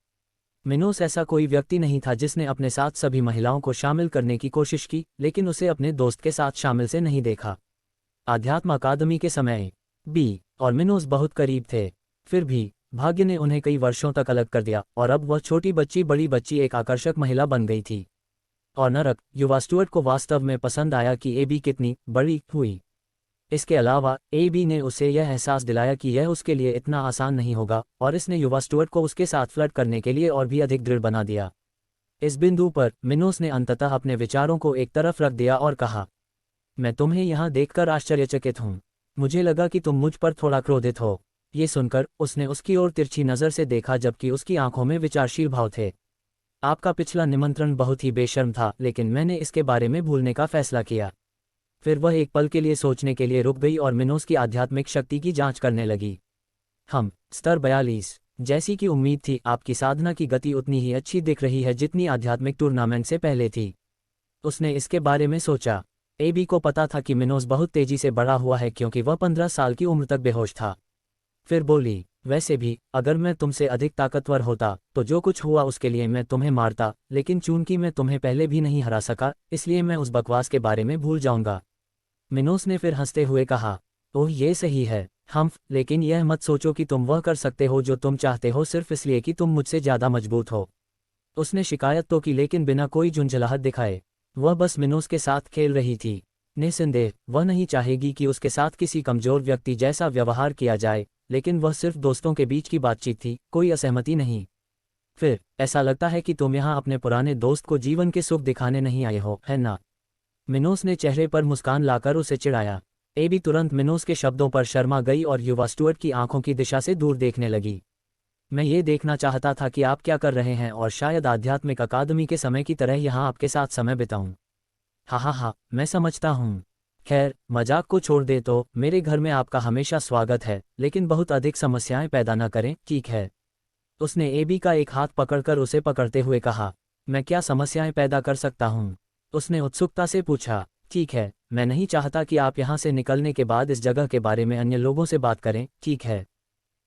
मिनोस ऐसा कोई व्यक्ति नहीं था जिसने अपने साथ सभी महिलाओं को शामिल करने की कोशिश की, लेकिन उसे अपने दोस्त के साथ शामिल से नहीं देखा। आध्यात्म अकादमी के समय बी और मिनोस बहुत करीब थे, फिर भी भाग्य ने उन्हें कई वर्षों तक अलग कर दिया और अब वह छोटी बच्ची बड़ी बच्ची एक आकर्षक महिला बन गई थी। और नरक युवा स्टुअर्ट को वास्तव में पसंद आया कि एबी कितनी बड़ी हुई। इसके अलावा एबी ने उसे यह एहसास दिलाया कि यह उसके लिए इतना आसान नहीं होगा, और इसने युवा स्टुअर्ट को उसके साथ फ्लर्ट करने के लिए और भी अधिक दृढ़ बना दिया। इस बिंदु पर मिनोस ने अंततः अपने विचारों को एक तरफ रख दिया और कहा, मैं तुम्हें यहाँ देखकर आश्चर्यचकित हूँ। मुझे लगा कि तुम मुझ पर थोड़ा क्रोधित हो। ये सुनकर उसने उसकी ओर तिरछी नज़र से देखा, जबकि उसकी आंखों में विचारशील भाव थे। आपका पिछला निमंत्रण बहुत ही बेशर्म था, लेकिन मैंने इसके बारे में भूलने का फैसला किया। फिर वह एक पल के लिए सोचने के लिए रुक गई और मिनोस की आध्यात्मिक शक्ति की जांच करने लगी। स्तर 42। जैसी कि उम्मीद थी, आपकी साधना की गति उतनी ही अच्छी दिख रही है जितनी आध्यात्मिक टूर्नामेंट से पहले थी। उसने इसके बारे में सोचा। एबी को पता था कि मिनोस बहुत तेजी से बड़ा हुआ है क्योंकि वह 15 साल की उम्र तक बेहोश था। फिर बोली, वैसे भी अगर मैं तुमसे अधिक ताकतवर होता तो जो कुछ हुआ उसके लिए मैं तुम्हें मारता, लेकिन चूंकि मैं तुम्हें पहले भी नहीं हरा सका, इसलिए मैं उस बकवास के बारे में भूल जाऊंगा। मिनोस ने फिर हंसते हुए कहा, ओह ये सही है लेकिन यह मत सोचो कि तुम वह कर सकते हो जो तुम चाहते हो सिर्फ इसलिए कि तुम मुझसे ज़्यादा मजबूत हो। उसने शिकायत तो की, लेकिन बिना कोई झुंझलाहट दिखाए। वह बस मिनोस के साथ खेल रही थी। निस्संदेह वह नहीं चाहेगी कि उसके साथ किसी कमजोर व्यक्ति जैसा व्यवहार किया जाए, लेकिन वह सिर्फ दोस्तों के बीच की बातचीत थी, कोई असहमति नहीं। फिर ऐसा लगता है कि तुम यहाँ अपने पुराने दोस्त को जीवन के सुख दिखाने नहीं आए हो, है ना? मिनोस ने चेहरे पर मुस्कान लाकर उसे चिढ़ाया। एबी तुरंत मिनोस के शब्दों पर शर्मा गई और युवा स्टुअर्ट की आंखों की दिशा से दूर देखने लगी। मैं ये देखना चाहता था कि आप क्या कर रहे हैं और शायद आध्यात्मिक अकादमी के समय की तरह यहाँ आपके साथ समय बिताऊं। हाँ हाँ हाँ, मैं समझता हूँ। खैर, मजाक को छोड़ दे तो मेरे घर में आपका हमेशा स्वागत है, लेकिन बहुत अधिक समस्याएं पैदा न करें, ठीक है? उसने एबी का एक हाथ पकड़कर उसे पकड़ते हुए कहा। मैं क्या समस्याएं पैदा कर सकता हूँ? उसने उत्सुकता से पूछा। ठीक है, मैं नहीं चाहता कि आप यहाँ से निकलने के बाद इस जगह के बारे में अन्य लोगों से बात करें, ठीक है?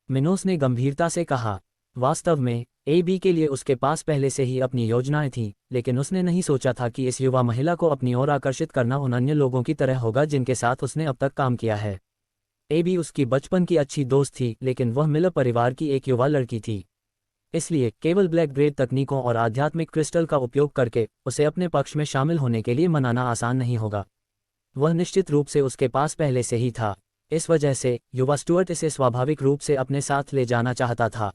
मिनोस ने गंभीरता से कहा। वास्तव में एबी के लिए उसके पास पहले से ही अपनी योजनाएं थीं, लेकिन उसने नहीं सोचा था कि इस युवा महिला को अपनी ओर आकर्षित करना उन अन्य लोगों की तरह होगा जिनके साथ उसने अब तक काम किया है। एबी उसकी बचपन की अच्छी दोस्त थी, लेकिन वह मिलर परिवार की एक युवा लड़की थी। इसलिए केवल ब्लैक ग्रेड तकनीकों और आध्यात्मिक क्रिस्टल का उपयोग करके उसे अपने पक्ष में शामिल होने के लिए मनाना आसान नहीं होगा। वह निश्चित रूप से उसके पास पहले से ही था। इस वजह से युवा स्टुअर्ट इसे स्वाभाविक रूप से अपने साथ ले जाना चाहता था।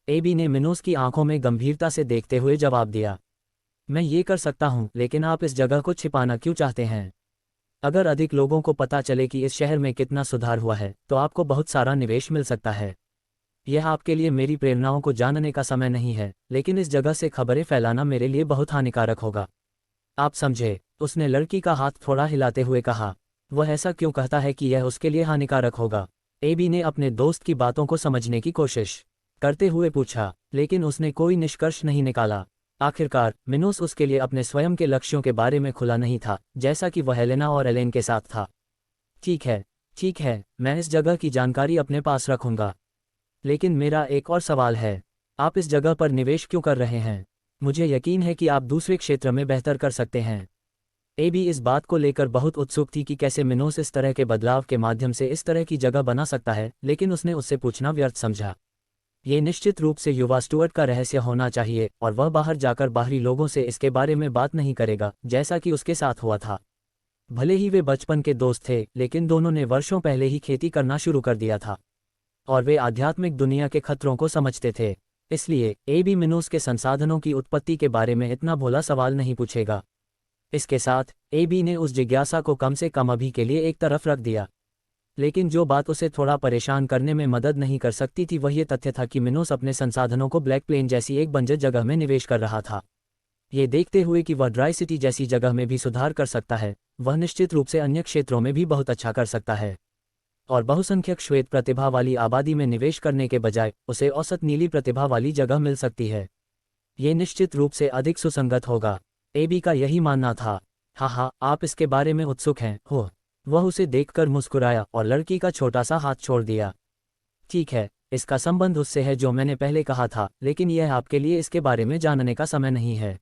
एबी ने मिनोस की आंखों में गंभीरता से देखते हुए जवाब दिया। मैं ये कर सकता हूँ, लेकिन आप इस जगह को छिपाना क्यों चाहते हैं? अगर अधिक लोगों को पता चले कि इस शहर में कितना सुधार हुआ है, तो आपको बहुत सारा निवेश मिल सकता है। यह आपके लिए मेरी प्रेरणाओं को जानने का समय नहीं है, लेकिन इस जगह से खबरें फैलाना मेरे लिए बहुत हानिकारक होगा। आप समझे? उसने लड़की का हाथ थोड़ा हिलाते हुए कहा। वह ऐसा क्यों कहता है कि यह उसके लिए हानिकारक होगा? एबी ने अपने दोस्त की बातों को समझने की कोशिश करते हुए पूछा, लेकिन उसने कोई निष्कर्ष नहीं निकाला। आखिरकार मिनोस उसके लिए अपने स्वयं के लक्ष्यों के बारे में खुला नहीं था, जैसा कि वह हेलेना और एलेन के साथ था। ठीक है, मैं इस जगह की जानकारी अपने पास रखूंगा। लेकिन मेरा एक और सवाल है, आप इस जगह पर निवेश क्यों कर रहे हैं? मुझे यकीन है कि आप दूसरे क्षेत्र में बेहतर कर सकते हैं। एबी इस बात को लेकर बहुत उत्सुक थी कि कैसे मिनोस इस तरह के बदलाव के माध्यम से इस तरह की जगह बना सकता है, लेकिन उसने उससे पूछना व्यर्थ समझा। ये निश्चित रूप से युवा स्टुअर्ट का रहस्य होना चाहिए और वह बाहर जाकर बाहरी लोगों से इसके बारे में बात नहीं करेगा, जैसा कि उसके साथ हुआ था। भले ही वे बचपन के दोस्त थे, लेकिन दोनों ने वर्षों पहले ही खेती करना शुरू कर दिया था और वे आध्यात्मिक दुनिया के खतरों को समझते थे। इसलिए एबी मिनोस के संसाधनों की उत्पत्ति के बारे में इतना भोला सवाल नहीं पूछेगा। इसके साथ एबी ने उस जिज्ञासा को कम से कम अभी के लिए एक तरफ रख दिया। लेकिन जो बात उसे थोड़ा परेशान करने में मदद नहीं कर सकती थी वह ये तथ्य था कि मिनोस अपने संसाधनों को ब्लैक प्लेन जैसी एक बंजर जगह में निवेश कर रहा था। ये देखते हुए कि वह ड्राई सिटी जैसी जगह में भी सुधार कर सकता है, वह निश्चित रूप से अन्य क्षेत्रों में भी बहुत अच्छा कर सकता है। और बहुसंख्यक श्वेत प्रतिभा वाली आबादी में निवेश करने के बजाय उसे औसत नीली प्रतिभा वाली जगह मिल सकती है। ये निश्चित रूप से अधिक सुसंगत होगा। एबी का यही मानना था। हाँ, आप इसके बारे में उत्सुक हैं, हो? वह उसे देखकर मुस्कुराया और लड़की का छोटा सा हाथ छोड़ दिया। ठीक है, इसका संबंध उससे है जो मैंने पहले कहा था, लेकिन यह आपके लिए इसके बारे में जानने का समय नहीं है।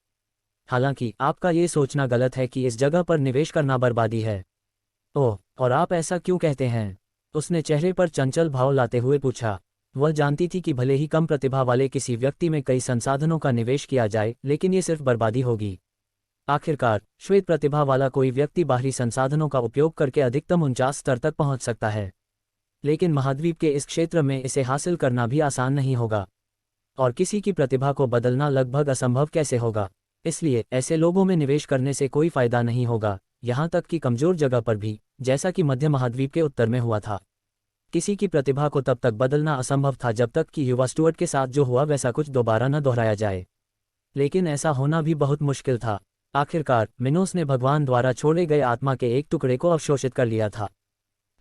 हालांकि आपका ये सोचना गलत है कि इस जगह पर निवेश करना बर्बादी है। ओह, और आप ऐसा क्यों कहते हैं? उसने चेहरे पर चंचल भाव लाते हुए पूछा। वह जानती थी कि भले ही कम प्रतिभा वाले किसी व्यक्ति में कई संसाधनों का निवेश किया जाए, लेकिन ये सिर्फ बर्बादी होगी। आखिरकार श्वेत प्रतिभा वाला कोई व्यक्ति बाहरी संसाधनों का उपयोग करके अधिकतम 49 स्तर तक पहुंच सकता है, लेकिन महाद्वीप के इस क्षेत्र में इसे हासिल करना भी आसान नहीं होगा। और किसी की प्रतिभा को बदलना लगभग असंभव कैसे होगा? इसलिए ऐसे लोगों में निवेश करने से कोई फायदा नहीं होगा, यहाँ तक कि कमजोर जगह पर भी, जैसा कि मध्य महाद्वीप के उत्तर में हुआ था। किसी की प्रतिभा को तब तक बदलना असंभव था जब तक कि युवा स्टुअर्ट के साथ जो हुआ वैसा कुछ दोबारा न दोहराया जाए। लेकिन ऐसा होना भी बहुत मुश्किल था। आखिरकार मिनोस ने भगवान द्वारा छोड़े गए आत्मा के एक टुकड़े को अवशोषित कर लिया था।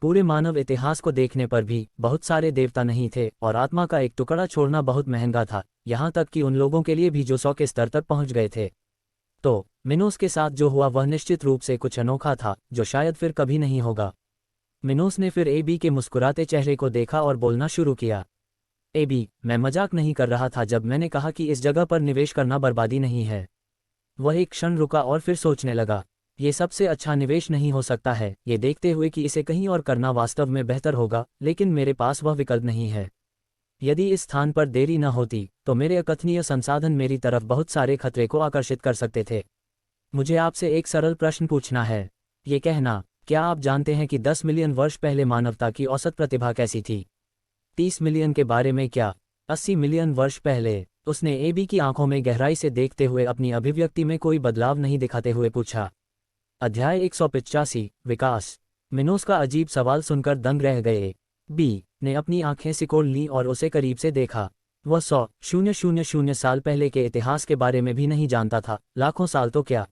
पूरे मानव इतिहास को देखने पर भी बहुत सारे देवता नहीं थे और आत्मा का एक टुकड़ा छोड़ना बहुत महंगा था, यहाँ तक कि उन लोगों के लिए भी जो 100 के स्तर तक पहुँच गए थे। तो मिनोस के साथ जो हुआ वह निश्चित रूप से कुछ अनोखा था, जो शायद फिर कभी नहीं होगा। मिनोस ने फिर एबी के मुस्कुराते चेहरे को देखा और बोलना शुरू किया। एबी, मैं मजाक नहीं कर रहा था जब मैंने कहा कि इस जगह पर निवेश करना बर्बादी नहीं है। वह एक क्षण रुका और फिर सोचने लगा। ये सबसे अच्छा निवेश नहीं हो सकता है, ये देखते हुए कि इसे कहीं और करना वास्तव में बेहतर होगा, लेकिन मेरे पास वह विकल्प नहीं है। यदि इस स्थान पर देरी न होती तो मेरे अकथनीय संसाधन मेरी तरफ बहुत सारे खतरे को आकर्षित कर सकते थे। मुझे आपसे एक सरल प्रश्न पूछना है। ये कहना, क्या आप जानते हैं कि 10 मिलियन वर्ष पहले मानवता की औसत प्रतिभा कैसी थी? 30 मिलियन के बारे में क्या? 80 मिलियन वर्ष पहले? उसने एबी की आंखों में गहराई से देखते हुए अपनी अभिव्यक्ति में कोई बदलाव नहीं दिखाते हुए पूछा। अध्याय 185, विकास। मिनोस का अजीब सवाल सुनकर दंग रह गए। बी ने अपनी आंखें सिकोड़ लीं और उसे करीब से देखा। वह 100,000 साल पहले के इतिहास के बारे में भी नहीं जानता था, लाखों साल तो क्या।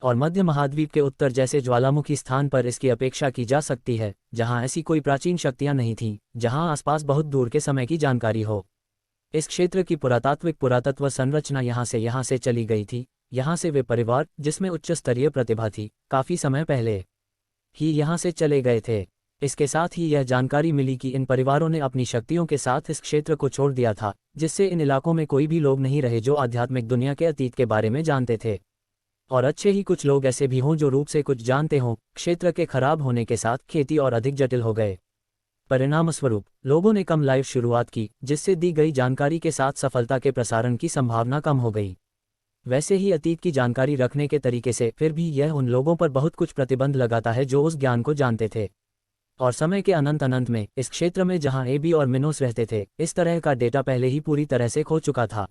और मध्य महाद्वीप के उत्तर जैसे ज्वालामुखी स्थान पर इसकी अपेक्षा की जा सकती है, जहां ऐसी कोई प्राचीन शक्तियां नहीं थीं, जहां आसपास बहुत दूर के समय की जानकारी हो। इस क्षेत्र की पुरातत्व संरचना यहाँ से चली गई थी। यहाँ से वे परिवार, जिसमें उच्च स्तरीय प्रतिभा थी, काफी समय पहले ही यहाँ से चले गए थे। इसके साथ ही यह जानकारी मिली कि इन परिवारों ने अपनी शक्तियों के साथ इस क्षेत्र को छोड़ दिया था, जिससे इन इलाकों में कोई भी लोग नहीं रहे जो आध्यात्मिक दुनिया के अतीत के बारे में जानते थे। और अच्छे ही कुछ लोग ऐसे भी हों जो रूप से कुछ जानते हों। क्षेत्र के खराब होने के साथ खेती और अधिक जटिल हो गए। परिणामस्वरूप लोगों ने कम लाइव शुरुआत की, जिससे दी गई जानकारी के साथ सफलता के प्रसारण की संभावना कम हो गई। वैसे ही अतीत की जानकारी रखने के तरीके से फिर भी यह उन लोगों पर बहुत कुछ प्रतिबंध लगाता है जो उस ज्ञान को जानते थे। और समय के अनंत में इस क्षेत्र में जहां एबी और मिनोस रहते थे, इस तरह का डेटा पहले ही पूरी तरह से खो चुका था।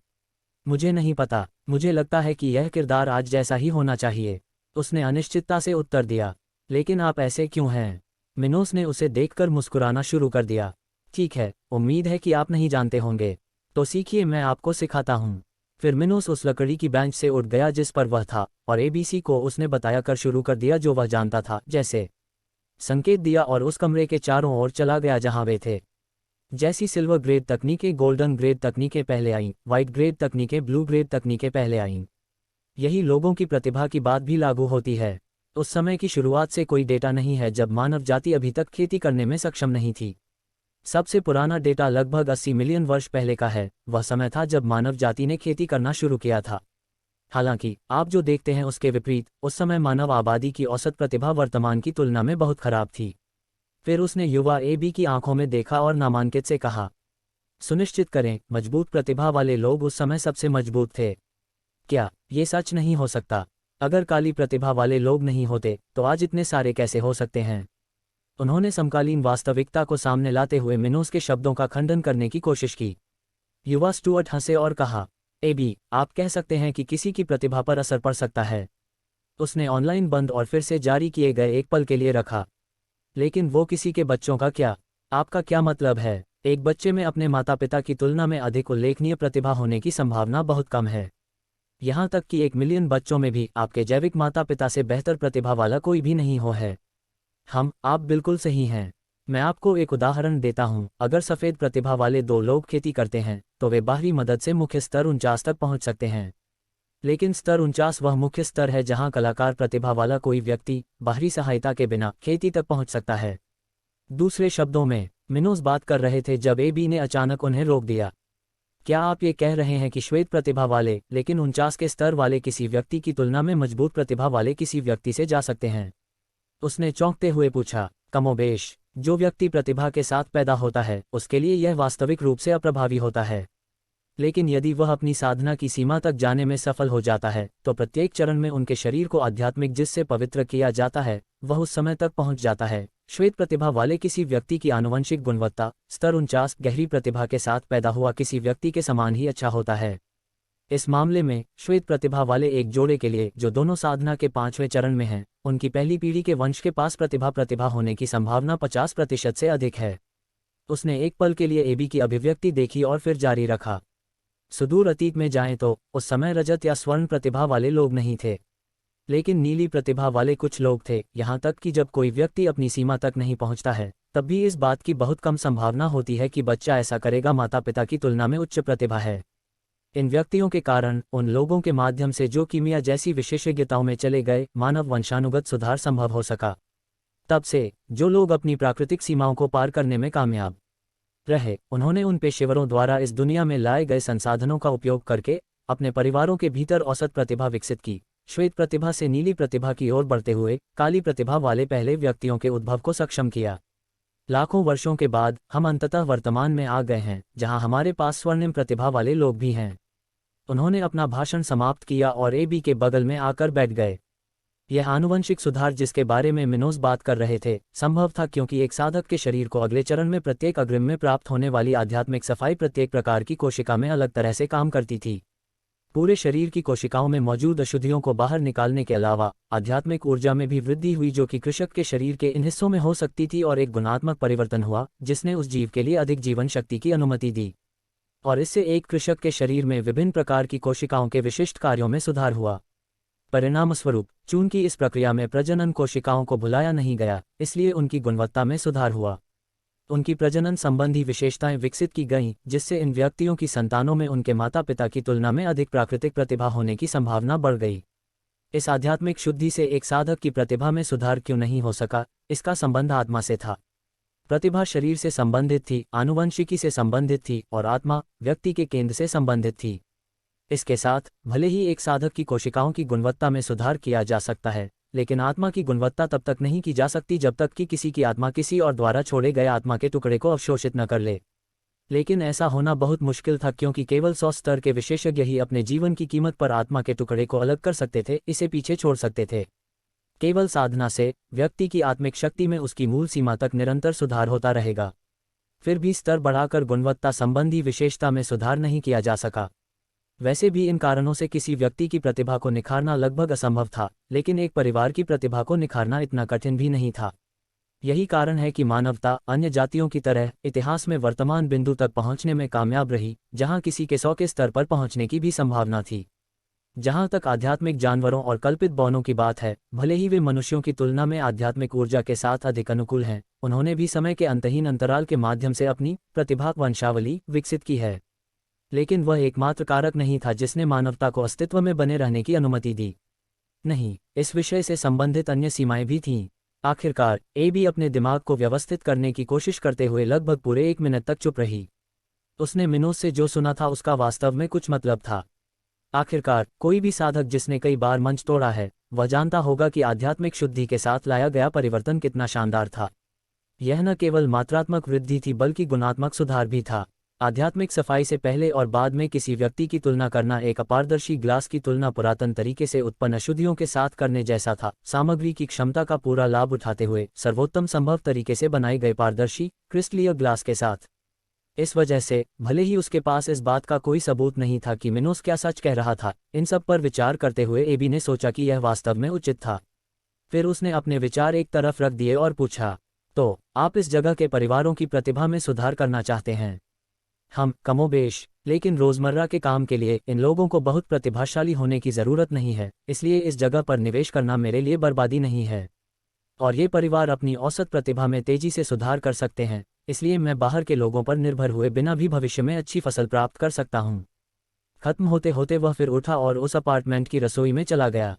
मुझे नहीं पता, मुझे लगता है कि यह किरदार आज जैसा ही होना चाहिए, उसने अनिश्चितता से उत्तर दिया। लेकिन आप ऐसे क्यों हैं? मिनोस ने उसे देखकर मुस्कुराना शुरू कर दिया। ठीक है, उम्मीद है कि आप नहीं जानते होंगे, तो सीखिए, मैं आपको सिखाता हूँ। फिर मिनोस उस लकड़ी की बेंच से उठ गया जिस पर वह था, और एबीसी को उसने बताया कर शुरू कर दिया जो वह जानता था, जैसे संकेत दिया, और उस कमरे के चारों ओर चला गया जहां वे थे। जैसी सिल्वर ग्रेड तकनीकें गोल्डन ग्रेड तकनीकें पहले आईं, वाइट ग्रेड तकनीकें ब्लू ग्रेड तकनीकें पहले आईं। यही लोगों की प्रतिभा की बात भी लागू होती है। उस समय की शुरुआत से कोई डेटा नहीं है जब मानव जाति अभी तक खेती करने में सक्षम नहीं थी। सबसे पुराना डेटा लगभग 80 मिलियन वर्ष पहले का है। वह समय था जब मानव जाति ने खेती करना शुरू किया था। हालांकि आप जो देखते हैं उसके विपरीत, उस समय मानव आबादी की औसत प्रतिभा वर्तमान की तुलना में बहुत खराब थी। फिर उसने युवा एबी की आंखों में देखा और नामांकित से कहा, सुनिश्चित करें, मजबूत प्रतिभा वाले लोग उस समय सबसे मजबूत थे। क्या ये सच नहीं हो सकता? अगर काली प्रतिभा वाले लोग नहीं होते तो आज इतने सारे कैसे हो सकते हैं? उन्होंने समकालीन वास्तविकता को सामने लाते हुए मिनोस के शब्दों का खंडन करने की कोशिश की। युवा स्टुअर्ट हंसे और कहा, एबी, आप कह सकते हैं कि किसी की प्रतिभा पर असर पड़ सकता है। उसने ऑनलाइन बंद और फिर से जारी किए गए एक पल के लिए रखा। लेकिन वो किसी के बच्चों का क्या? आपका क्या मतलब है? एक बच्चे में अपने माता पिता की तुलना में अधिक उल्लेखनीय प्रतिभा होने की संभावना बहुत कम है। यहाँ तक कि 1 मिलियन बच्चों में भी आपके जैविक माता पिता से बेहतर प्रतिभा वाला कोई भी नहीं हो है। आप बिल्कुल सही हैं। मैं आपको एक उदाहरण देता हूँ। अगर सफ़ेद प्रतिभा वाले 2 लोग खेती करते हैं तो वे बाहरी मदद से मुख्य स्तर 49 तक पहुँच सकते हैं। लेकिन स्तर 49 वह मुख्य स्तर है जहाँ कलाकार प्रतिभा वाला कोई व्यक्ति बाहरी सहायता के बिना खेती तक पहुँच सकता है। दूसरे शब्दों में, मिनोस बात कर रहे थे जब एबी ने अचानक उन्हें रोक दिया। क्या आप ये कह रहे हैं कि श्वेत प्रतिभा वाले लेकिन 49 के स्तर वाले किसी व्यक्ति की तुलना में मजबूत प्रतिभा वाले किसी व्यक्ति से जा सकते हैं? उसने चौंकते हुए पूछा। कमोबेश, जो व्यक्ति प्रतिभा के साथ पैदा होता है उसके लिए यह वास्तविक रूप से अप्रभावी होता है। लेकिन यदि वह अपनी साधना की सीमा तक जाने में सफल हो जाता है तो प्रत्येक चरण में उनके शरीर को आध्यात्मिक जिससे पवित्र किया जाता है वह उस समय तक पहुंच जाता है। श्वेत प्रतिभा वाले किसी व्यक्ति की आनुवंशिक गुणवत्ता स्तर 49 गहरी प्रतिभा के साथ पैदा हुआ किसी व्यक्ति के समान ही अच्छा होता है। इस मामले में श्वेत प्रतिभा वाले एक जोड़े के लिए जो दोनों साधना के 5वें चरण में हैं, उनकी पहली पीढ़ी के वंश के पास प्रतिभा होने की संभावना 50% से अधिक है। उसने एक पल के लिए एबी की अभिव्यक्ति देखी और फिर जारी रखा। सुदूर अतीत में जाएं तो उस समय रजत या स्वर्ण प्रतिभा वाले लोग नहीं थे, लेकिन नीली प्रतिभा वाले कुछ लोग थे। यहाँ तक कि जब कोई व्यक्ति अपनी सीमा तक नहीं पहुँचता है तब भी इस बात की बहुत कम संभावना होती है कि बच्चा ऐसा करेगा। माता पिता की तुलना में उच्च प्रतिभा है। इन व्यक्तियों के कारण उन लोगों के माध्यम से जो कीमिया जैसी विशेषज्ञताओं में चले गए, मानव वंशानुगत सुधार संभव हो सका। तब से जो लोग अपनी प्राकृतिक सीमाओं को पार करने में कामयाब रहे, उन्होंने उन पेशेवरों द्वारा इस दुनिया में लाए गए संसाधनों का उपयोग करके अपने परिवारों के भीतर औसत प्रतिभा विकसित की। श्वेत प्रतिभा से नीली प्रतिभा की ओर बढ़ते हुए काली प्रतिभा वाले पहले व्यक्तियों के उद्भव को सक्षम किया। लाखों वर्षों के बाद हम अंततः वर्तमान में आ गए हैं जहां हमारे पास स्वर्णिम प्रतिभा वाले लोग भी हैं। उन्होंने अपना भाषण समाप्त किया और एबी के बगल में आकर बैठ गए। यह आनुवंशिक सुधार जिसके बारे में मिनोस बात कर रहे थे संभव था क्योंकि एक साधक के शरीर को अगले चरण में प्रत्येक अग्रिम में प्राप्त होने वाली आध्यात्मिक सफाई प्रत्येक प्रकार की कोशिका में अलग तरह से काम करती थी। पूरे शरीर की कोशिकाओं में मौजूद अशुद्धियों को बाहर निकालने के अलावा आध्यात्मिक ऊर्जा में भी वृद्धि हुई जो कि कृषक के शरीर के इन हिस्सों में हो सकती थी, और एक गुणात्मक परिवर्तन हुआ जिसने उस जीव के लिए अधिक जीवन शक्ति की अनुमति दी। और इससे एक कृषक के शरीर में विभिन्न प्रकार की कोशिकाओं के विशिष्ट कार्यों में सुधार हुआ। परिणामस्वरूप चूंकि इस प्रक्रिया में प्रजनन कोशिकाओं को भुलाया नहीं गया, इसलिए उनकी गुणवत्ता में सुधार हुआ। उनकी प्रजनन संबंधी विशेषताएं विकसित की गईं, जिससे इन व्यक्तियों की संतानों में उनके माता पिता की तुलना में अधिक प्राकृतिक प्रतिभा होने की संभावना बढ़ गई। इस आध्यात्मिक शुद्धि से एक साधक की प्रतिभा में सुधार क्यों नहीं हो सका? इसका संबंध आत्मा से था। प्रतिभा शरीर से संबंधित थी, आनुवंशिकी से संबंधित थी, और आत्मा व्यक्ति के केंद्र से संबंधित थी। इसके साथ भले ही एक साधक की कोशिकाओं की गुणवत्ता में सुधार किया जा सकता है, लेकिन आत्मा की गुणवत्ता तब तक नहीं की जा सकती जब तक कि किसी की आत्मा किसी और द्वारा छोड़े गए आत्मा के टुकड़े को अवशोषित न कर ले। लेकिन ऐसा होना बहुत मुश्किल था, क्योंकि केवल 100 स्तर के विशेषज्ञ ही अपने जीवन की कीमत पर आत्मा के टुकड़े को अलग कर सकते थे, इसे पीछे छोड़ सकते थे। केवल साधना से व्यक्ति की आत्मिक शक्ति में उसकी मूल सीमा तक निरंतर सुधार होता रहेगा। फिर भी स्तर बढ़ाकर गुणवत्ता संबंधी विशेषता में सुधार नहीं किया जा सका। वैसे भी इन कारणों से किसी व्यक्ति की प्रतिभा को निखारना लगभग असंभव था, लेकिन एक परिवार की प्रतिभा को निखारना इतना कठिन भी नहीं था। यही कारण है कि मानवता अन्य जातियों की तरह इतिहास में वर्तमान बिंदु तक पहुंचने में कामयाब रही, जहां किसी के 100 के स्तर पर पहुंचने की भी संभावना थी। जहां तक आध्यात्मिक जानवरों और कल्पित बौनों की बात है, भले ही वे मनुष्यों की तुलना में आध्यात्मिक ऊर्जा के साथ अधिक अनुकूल हैं, उन्होंने भी समय के अंतहीन अंतराल के माध्यम से अपनी प्रतिभा वंशावली विकसित की है। लेकिन वह एकमात्र कारक नहीं था जिसने मानवता को अस्तित्व में बने रहने की अनुमति दी। नहीं, इस विषय से संबंधित अन्य सीमाएं भी थीं। आखिरकार एबी अपने दिमाग को व्यवस्थित करने की कोशिश करते हुए लगभग पूरे 1 मिनट तक चुप रही। उसने मिनोस से जो सुना था उसका वास्तव में कुछ मतलब था। आखिरकार कोई भी साधक जिसने कई बार मंच तोड़ा है, वह जानता होगा कि आध्यात्मिक शुद्धि के साथ लाया गया परिवर्तन कितना शानदार था। यह न केवल मात्रात्मक वृद्धि थी बल्कि गुणात्मक सुधार भी था। आध्यात्मिक सफाई से पहले और बाद में किसी व्यक्ति की तुलना करना एक अपारदर्शी ग्लास की तुलना पुरातन तरीके से उत्पन्न अशुद्धियों के साथ करने जैसा था, सामग्री की क्षमता का पूरा लाभ उठाते हुए सर्वोत्तम संभव तरीके से बनाए गए पारदर्शी क्रिस्टलीय ग्लास के साथ। इस वजह से भले ही उसके पास इस बात का कोई सबूत नहीं था कि मिनोस क्या सच कह रहा था, इन सब पर विचार करते हुए एबी ने सोचा कि यह वास्तव में उचित था। फिर उसने अपने विचार एक तरफ रख दिए और पूछा, तो आप इस जगह के परिवारों की प्रतिभा में सुधार करना चाहते हैं? हम कमोबेश, लेकिन रोजमर्रा के काम के लिए इन लोगों को बहुत प्रतिभाशाली होने की जरूरत नहीं है, इसलिए इस जगह पर निवेश करना मेरे लिए बर्बादी नहीं है। और ये परिवार अपनी औसत प्रतिभा में तेजी से सुधार कर सकते हैं, इसलिए मैं बाहर के लोगों पर निर्भर हुए बिना भी भविष्य में अच्छी फसल प्राप्त कर सकता हूँ। खत्म होते होते वह फिर उठा और उस अपार्टमेंट की रसोई में चला गया।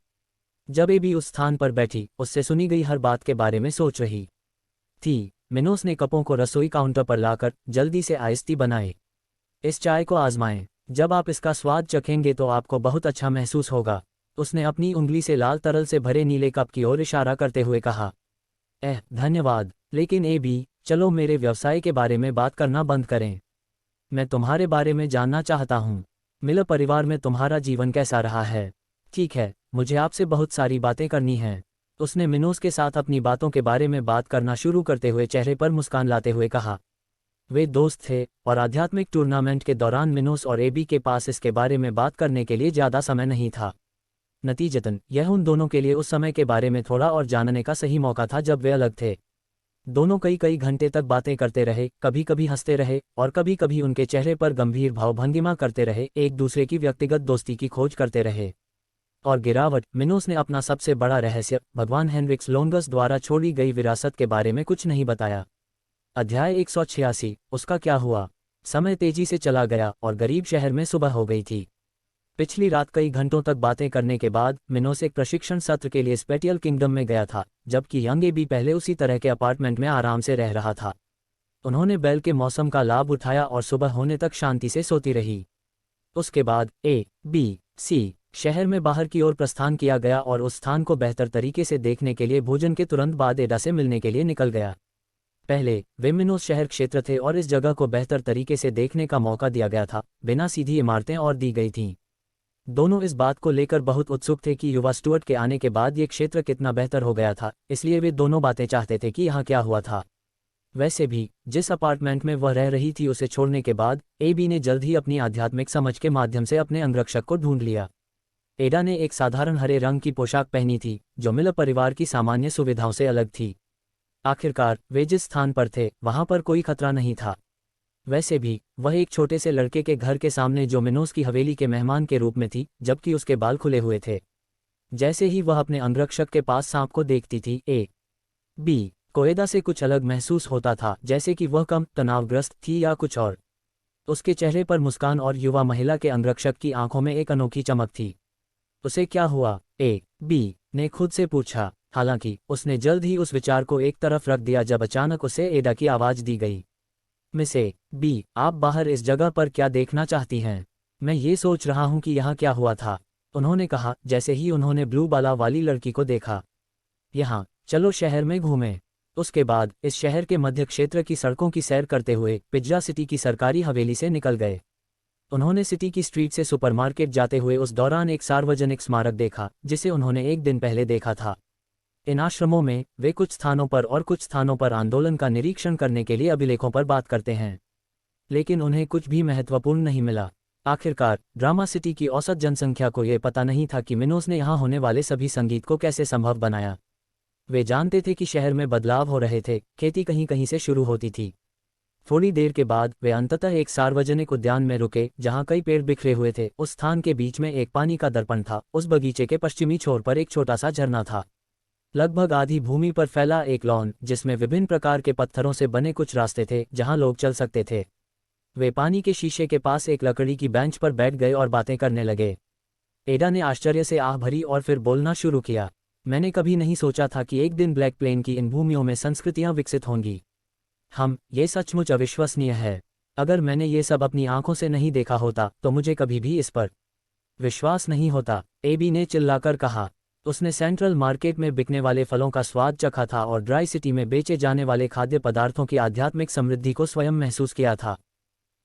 जब एबी उस स्थान पर बैठी, उससे सुनी गई हर बात के बारे में सोच रही थी। मिनोस ने कपों को रसोई काउंटर पर लाकर जल्दी से आइस्ती बनाए। इस चाय को आजमाएं, जब आप इसका स्वाद चखेंगे तो आपको बहुत अच्छा महसूस होगा। उसने अपनी उंगली से लाल तरल से भरे नीले कप की ओर इशारा करते हुए कहा। धन्यवाद, लेकिन एबी, चलो मेरे व्यवसाय के बारे में बात करना बंद करें। मैं तुम्हारे बारे में जानना चाहता हूँ। मिलर परिवार में तुम्हारा जीवन कैसा रहा है? ठीक है, मुझे आपसे बहुत सारी बातें करनी हैं। उसने मिनोस के साथ अपनी बातों के बारे में बात करना शुरू करते हुए चेहरे पर मुस्कान लाते हुए कहा। वे दोस्त थे और आध्यात्मिक टूर्नामेंट के दौरान मिनोस और एबी के पास इसके बारे में बात करने के लिए ज़्यादा समय नहीं था। नतीजतन यह उन दोनों के लिए उस समय के बारे में थोड़ा और जानने का सही मौका था जब वे अलग थे। दोनों कई घंटे तक बातें करते रहे, कभी कभी हंसते रहे और कभी कभी उनके चेहरे पर गंभीर भावभंगिमा करते रहे, एक दूसरे की व्यक्तिगत दोस्ती की खोज करते रहे। और गिरावट, मिनोस ने अपना सबसे बड़ा रहस्य, भगवान हेनरिक्स लोंगस द्वारा छोड़ी गई विरासत के बारे में कुछ नहीं बताया। अध्याय 186, उसका क्या हुआ? समय तेजी से चला गया और गरीब शहर में सुबह हो गई थी। पिछली रात कई घंटों तक बातें करने के बाद मिनोस एक प्रशिक्षण सत्र के लिए स्पेटियल किंगडम में गया था, जबकि यंग एबी पहले उसी तरह के अपार्टमेंट में आराम से रह रहा था। उन्होंने बैल के मौसम का लाभ उठाया और सुबह होने तक शांति से सोती रही। उसके बाद ABC शहर में बाहर की ओर प्रस्थान किया गया और उस स्थान को बेहतर तरीके से देखने के लिए भोजन के तुरंत बाद एडा से मिलने के लिए निकल गया। पहले वे मिनोस शहर क्षेत्र थे और इस जगह को बेहतर तरीके से देखने का मौका दिया गया था, बिना सीधी इमारतें और दी गई थीं। दोनों इस बात को लेकर बहुत उत्सुक थे कि युवा स्टुअर्ट के आने के बाद ये क्षेत्र कितना बेहतर हो गया था, इसलिए वे दोनों बातें चाहते थे कि यहाँ क्या हुआ था। वैसे भी जिस अपार्टमेंट में वह रह रही थी उसे छोड़ने के बाद एबी ने जल्द ही अपनी आध्यात्मिक समझ के माध्यम से अपने अंगरक्षक को ढूंढ लिया। एडा ने एक साधारण हरे रंग की पोशाक पहनी थी जो मिलर परिवार की सामान्य सुविधाओं से अलग थी। आखिरकार वे जिस स्थान पर थे वहां पर कोई खतरा नहीं था। वैसे भी वह एक छोटे से लड़के के घर के सामने जो मिनोस की हवेली के मेहमान के रूप में थी, जबकि उसके बाल खुले हुए थे। जैसे ही वह अपने अंगरक्षक के पास सांप को देखती थी, ए बी कोएदा से कुछ अलग महसूस होता था, जैसे कि वह कम तनावग्रस्त थी या कुछ और। उसके चेहरे पर मुस्कान और युवा महिला के अंगरक्षक की आंखों में एक अनोखी चमक थी। उसे क्या हुआ? ए बी ने खुद से पूछा। हालांकि उसने जल्द ही उस विचार को एक तरफ रख दिया जब अचानक उसे एडा की आवाज दी गई। मिस ए बी, आप बाहर इस जगह पर क्या देखना चाहती हैं? मैं ये सोच रहा हूं कि यहाँ क्या हुआ था, उन्होंने कहा जैसे ही उन्होंने ब्लू बाला वाली लड़की को देखा। यहाँ चलो शहर में घूमें। उसके बाद इस शहर के मध्य क्षेत्र की सड़कों की सैर करते हुए पिज्जा सिटी की सरकारी हवेली से निकल गए। उन्होंने सिटी की स्ट्रीट से सुपरमार्केट जाते हुए उस दौरान एक सार्वजनिक स्मारक देखा जिसे उन्होंने एक दिन पहले देखा था। इन आश्रमों में वे कुछ स्थानों पर और कुछ स्थानों पर आंदोलन का निरीक्षण करने के लिए अभिलेखों पर बात करते हैं, लेकिन उन्हें कुछ भी महत्वपूर्ण नहीं मिला। आखिरकार ड्रामा सिटी की औसत जनसंख्या को यह पता नहीं था कि मिनोस ने यहाँ होने वाले सभी संगीत को कैसे संभव बनाया। वे जानते थे कि शहर में बदलाव हो रहे थे, खेती कहीं कहीं से शुरू होती थी। थोड़ी देर के बाद वे अंततः एक सार्वजनिक उद्यान में रुके जहां कई पेड़ बिखरे हुए थे। उस स्थान के बीच में एक पानी का दर्पण था। उस बगीचे के पश्चिमी छोर पर एक छोटा सा झरना था, लगभग आधी भूमि पर फैला एक लॉन जिसमें विभिन्न प्रकार के पत्थरों से बने कुछ रास्ते थे जहां लोग चल सकते थे। वे पानी के शीशे के पास एक लकड़ी की बेंच पर बैठ गए और बातें करने लगे। एडा ने आश्चर्य से आह भरी और फिर बोलना शुरू किया। मैंने कभी नहीं सोचा था कि एक दिन ब्लैक प्लेन की इन भूमियों में संस्कृतियां विकसित होंगी। ये सचमुच अविश्वसनीय है। अगर मैंने ये सब अपनी आंखों से नहीं देखा होता तो मुझे कभी भी इस पर विश्वास नहीं होता, एबी ने चिल्लाकर कहा। उसने सेंट्रल मार्केट में बिकने वाले फलों का स्वाद चखा था और ड्राई सिटी में बेचे जाने वाले खाद्य पदार्थों की आध्यात्मिक समृद्धि को स्वयं महसूस किया था।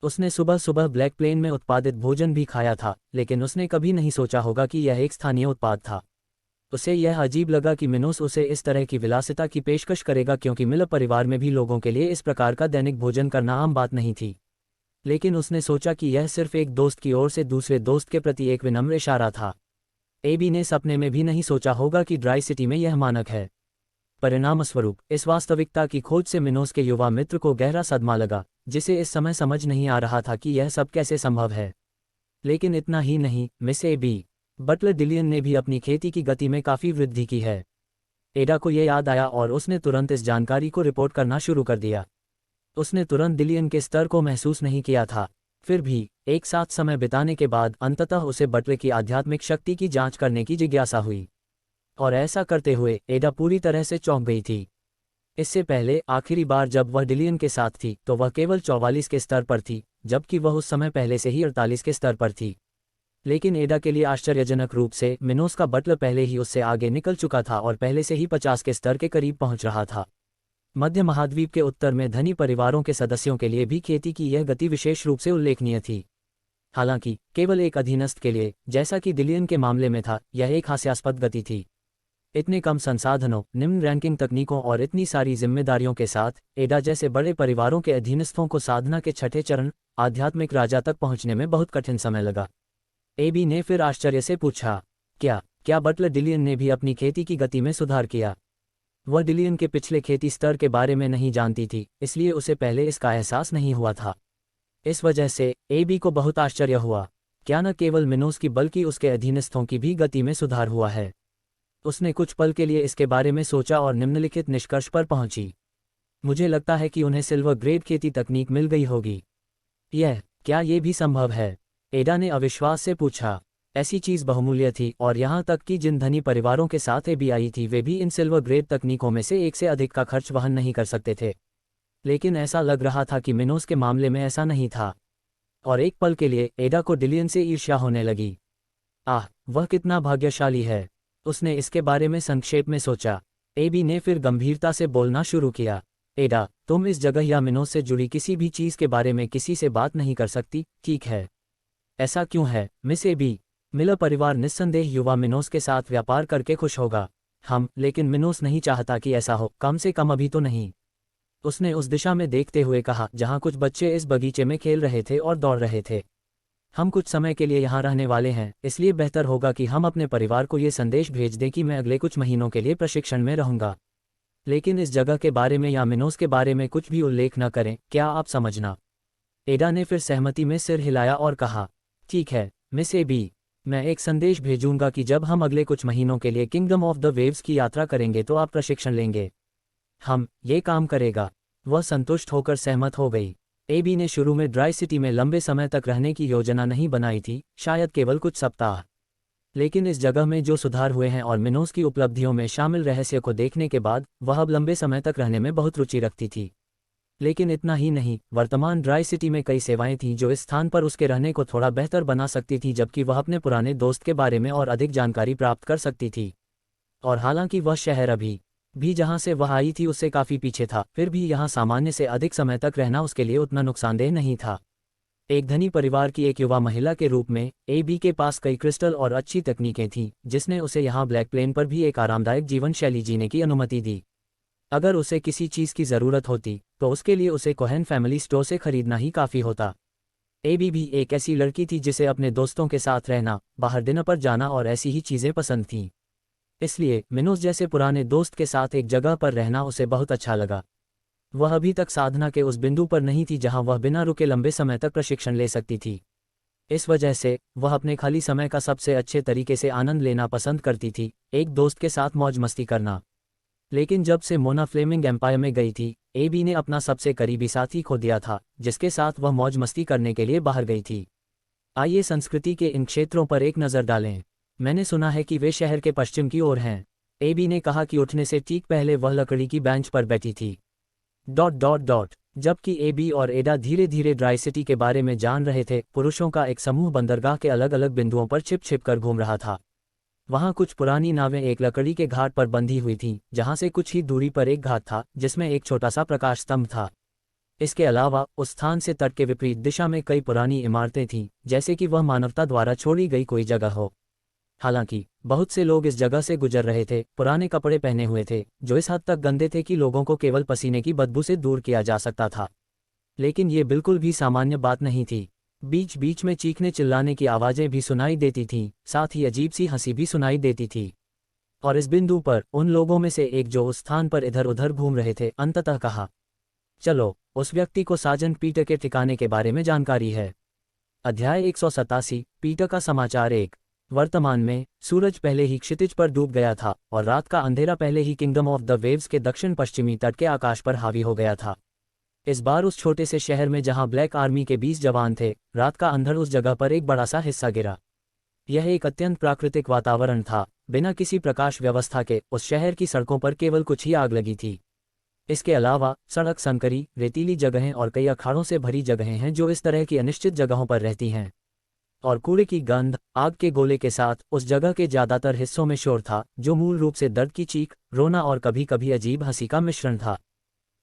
उसने सुबह सुबह ब्लैक प्लेन में उत्पादित भोजन भी खाया था, लेकिन उसने कभी नहीं सोचा होगा कि यह एक स्थानीय उत्पाद था। उसे यह अजीब लगा कि मिनोस उसे इस तरह की विलासिता की पेशकश करेगा, क्योंकि मिलर परिवार में भी लोगों के लिए इस प्रकार का दैनिक भोजन करना आम बात नहीं थी। लेकिन उसने सोचा कि यह सिर्फ एक दोस्त की ओर से दूसरे दोस्त के प्रति एक विनम्र इशारा था। एबी ने सपने में भी नहीं सोचा होगा कि ड्राई सिटी में यह मानक है। परिणामस्वरूप इस वास्तविकता की खोज से मिनोस के युवा मित्र को गहरा सदमा लगा, जिसे इस समय समझ नहीं आ रहा था कि यह सब कैसे संभव है। लेकिन इतना ही नहीं, मिस एबी बटलर डिलियन ने भी अपनी खेती की गति में काफ़ी वृद्धि की है। एडा को यह याद आया और उसने तुरंत इस जानकारी को रिपोर्ट करना शुरू कर दिया। उसने तुरंत डिलियन के स्तर को महसूस नहीं किया था, फिर भी एक साथ समय बिताने के बाद अंततः उसे बटलर की आध्यात्मिक शक्ति की जांच करने की जिज्ञासा हुई। और ऐसा करते हुए एडा पूरी तरह से चौंक गई थी। इससे पहले आखिरी बार जब वह डिलियन के साथ थी तो वह केवल 44 के स्तर पर थी, जबकि वह उस समय पहले से ही 48 के स्तर पर थी। लेकिन एडा के लिए आश्चर्यजनक रूप से मिनोस का बटलर पहले ही उससे आगे निकल चुका था और पहले से ही 50 के स्तर के करीब पहुंच रहा था। मध्य महाद्वीप के उत्तर में धनी परिवारों के सदस्यों के लिए भी खेती की यह गति विशेष रूप से उल्लेखनीय थी। हालांकि केवल एक अधीनस्थ के लिए, जैसा कि डिलियन के मामले में था, यह एक हास्यास्पद गति थी। इतने कम संसाधनों, निम्न रैंकिंग तकनीकों और इतनी सारी जिम्मेदारियों के साथ एडा जैसे बड़े परिवारों के अधीनस्थों को साधना के छठे चरण आध्यात्मिक राजा तक पहुंचने में बहुत कठिन समय लगा। एबी ने फिर आश्चर्य से पूछा, क्या बटलर डिलियन ने भी अपनी खेती की गति में सुधार किया? वह डिलियन के पिछले खेती स्तर के बारे में नहीं जानती थी, इसलिए उसे पहले इसका एहसास नहीं हुआ था। इस वजह से एबी को बहुत आश्चर्य हुआ। क्या न केवल मिनोस की बल्कि उसके अधीनस्थों की भी गति में सुधार हुआ है? उसने कुछ पल के लिए इसके बारे में सोचा और निम्नलिखित निष्कर्ष पर पहुंची। मुझे लगता है कि उन्हें सिल्वर ग्रेड खेती तकनीक मिल गई होगी। क्या ये भी संभव है? एडा ने अविश्वास से पूछा। ऐसी चीज़ बहुमूल्य थी, और यहाँ तक कि जिन धनी परिवारों के साथ एबी आई थी वे भी इन सिल्वर ग्रेड तकनीकों में से एक से अधिक का खर्च वहन नहीं कर सकते थे। लेकिन ऐसा लग रहा था कि मिनोस के मामले में ऐसा नहीं था, और एक पल के लिए एडा को डिलियन से ईर्ष्या होने लगी। वह कितना भाग्यशाली है। उसने इसके बारे में संक्षेप में सोचा। एबी ने फिर गंभीरता से बोलना शुरू किया। एडा, तुम इस जगह या मिनोस से जुड़ी किसी भी चीज़ के बारे में किसी से बात नहीं कर सकती, ठीक है? ऐसा क्यों है, मिस एबी? मिलर परिवार निस्संदेह युवा मिनोस के साथ व्यापार करके खुश होगा। लेकिन मिनोस नहीं चाहता कि ऐसा हो, कम से कम अभी तो नहीं। उसने उस दिशा में देखते हुए कहा जहाँ कुछ बच्चे इस बगीचे में खेल रहे थे और दौड़ रहे थे। हम कुछ समय के लिए यहाँ रहने वाले हैं, इसलिए बेहतर होगा कि हम अपने परिवार को ये संदेश भेज दें कि मैं अगले कुछ महीनों के लिए प्रशिक्षण में रहूंगा। लेकिन इस जगह के बारे में या मिनोस के बारे में कुछ भी उल्लेख न करें, क्या आप समझना? एडा ने फिर सहमति में सिर हिलाया और कहा, ठीक है मिस एबी, मैं एक संदेश भेजूंगा कि जब हम अगले कुछ महीनों के लिए किंगडम ऑफ द वेव्स की यात्रा करेंगे तो आप प्रशिक्षण लेंगे। ये काम करेगा। वह संतुष्ट होकर सहमत हो गई। एबी ने शुरू में ड्राई सिटी में लंबे समय तक रहने की योजना नहीं बनाई थी, शायद केवल कुछ सप्ताह। लेकिन इस जगह में जो सुधार हुए हैं और मिनोस की उपलब्धियों में शामिल रहस्य को देखने के बाद वह अब लंबे समय तक रहने में बहुत रुचि रखती थी। लेकिन इतना ही नहीं, वर्तमान ड्राई सिटी में कई सेवाएं थीं जो इस स्थान पर उसके रहने को थोड़ा बेहतर बना सकती थी, जबकि वह अपने पुराने दोस्त के बारे में और अधिक जानकारी प्राप्त कर सकती थी। और हालांकि वह शहर अभी भी जहां से वह आई थी उससे काफ़ी पीछे था, फिर भी यहाँ सामान्य से अधिक समय तक रहना उसके लिए उतना नुकसानदेह नहीं था। एक धनी परिवार की एक युवा महिला के रूप में एबी के पास कई क्रिस्टल और अच्छी तकनीकें थीं, जिसने उसे यहाँ ब्लैक प्लेन पर भी एक आरामदायक जीवन शैली जीने की अनुमति दी। अगर उसे किसी चीज़ की ज़रूरत होती तो उसके लिए उसे कोहेन फैमिली स्टोर से खरीदना ही काफ़ी होता। एबी भी एक ऐसी लड़की थी जिसे अपने दोस्तों के साथ रहना, बाहर डिनर पर जाना और ऐसी ही चीज़ें पसंद थीं। इसलिए मिनोस जैसे पुराने दोस्त के साथ एक जगह पर रहना उसे बहुत अच्छा लगा। वह अभी तक साधना के उस बिंदु पर नहीं थी जहां वह बिना रुके लंबे समय तक प्रशिक्षण ले सकती थी। इस वजह से वह अपने खाली समय का सबसे अच्छे तरीके से आनंद लेना पसंद करती थी, एक दोस्त के साथ मौज मस्ती करना। लेकिन जब से मोना फ्लेमिंग एम्पायर में गई थी, एबी ने अपना सबसे करीबी साथी खो दिया था, जिसके साथ वह मौज मस्ती करने के लिए बाहर गई थी। आइए संस्कृति के इन क्षेत्रों पर एक नज़र डालें। मैंने सुना है कि वे शहर के पश्चिम की ओर हैं। एबी ने कहा कि उठने से ठीक पहले वह लकड़ी की बेंच पर बैठी थी। जबकि एबी और एडा धीरे धीरे ड्राई सिटी के बारे में जान रहे थे, पुरुषों का एक समूह बंदरगाह के अलग अलग बिंदुओं पर छिप छिप कर घूम रहा था। वहां कुछ पुरानी नावें एक लकड़ी के घाट पर बंधी हुई थीं, जहां से कुछ ही दूरी पर एक घाट था जिसमें एक छोटा सा प्रकाश स्तंभ था। इसके अलावा उस स्थान से तट के विपरीत दिशा में कई पुरानी इमारतें थीं, जैसे कि वह मानवता द्वारा छोड़ी गई कोई जगह हो। हालांकि बहुत से लोग इस जगह से गुजर रहे थे, पुराने कपड़े पहने हुए थे जो इस हद तक गंदे थे कि लोगों को केवल पसीने की बदबू से दूर किया जा सकता था। लेकिन ये बिल्कुल भी सामान्य बात नहीं थी। बीच बीच में चीखने चिल्लाने की आवाज़ें भी सुनाई देती थीं, साथ ही अजीब सी हंसी भी सुनाई देती थी। और इस बिंदु पर उन लोगों में से एक जो उस स्थान पर इधर उधर घूम रहे थे अंततः कहा, चलो उस व्यक्ति को सार्जेंट पीटर के ठिकाने के बारे में जानकारी है। अध्याय 187 पीटर का समाचार 1। वर्तमान में सूरज पहले ही क्षितिज पर डूब गया था और रात का अंधेरा पहले ही किंगडम ऑफ द वेव्स के दक्षिण पश्चिमी तट के आकाश पर हावी हो गया था। इस बार उस छोटे से शहर में जहां ब्लैक आर्मी के 20 जवान थे, रात का अंधड़ उस जगह पर एक बड़ा सा हिस्सा गिरा। यह एक अत्यंत प्राकृतिक वातावरण था। बिना किसी प्रकाश व्यवस्था के उस शहर की सड़कों पर केवल कुछ ही आग लगी थी। इसके अलावा सड़क संकरी, रेतीली जगहें और कई अखाड़ों से भरी जगहें हैं जो इस तरह की अनिश्चित जगहों पर रहती हैं। और कूड़े की गंध, आग के गोले के साथ उस जगह के ज्यादातर हिस्सों में शोर था, जो मूल रूप से दर्द की चीख, रोना और कभी कभी अजीब हंसी का मिश्रण था।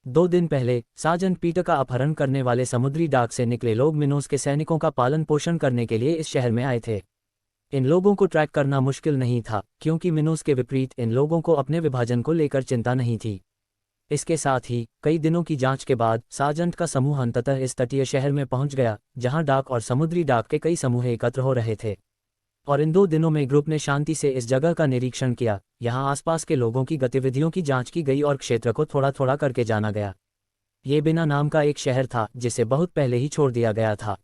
2 दिन पहले सार्जेंट पीटर का अपहरण करने वाले समुद्री डाक से निकले लोग मिनोस के सैनिकों का पालन पोषण करने के लिए इस शहर में आए थे। इन लोगों को ट्रैक करना मुश्किल नहीं था, क्योंकि मिनोस के विपरीत इन लोगों को अपने विभाजन को लेकर चिंता नहीं थी। इसके साथ ही कई दिनों की जांच के बाद सार्जेंट का समूह अंततः इस तटीय शहर में पहुंच गया, जहां डाक और समुद्री डाक के कई समूह एकत्र हो रहे थे। और इन 2 दिनों में ग्रुप ने शांति से इस जगह का निरीक्षण किया। यहां आसपास के लोगों की गतिविधियों की जांच की गई और क्षेत्र को थोड़ा थोड़ा करके जाना गया। ये बिना नाम का एक शहर था जिसे बहुत पहले ही छोड़ दिया गया था।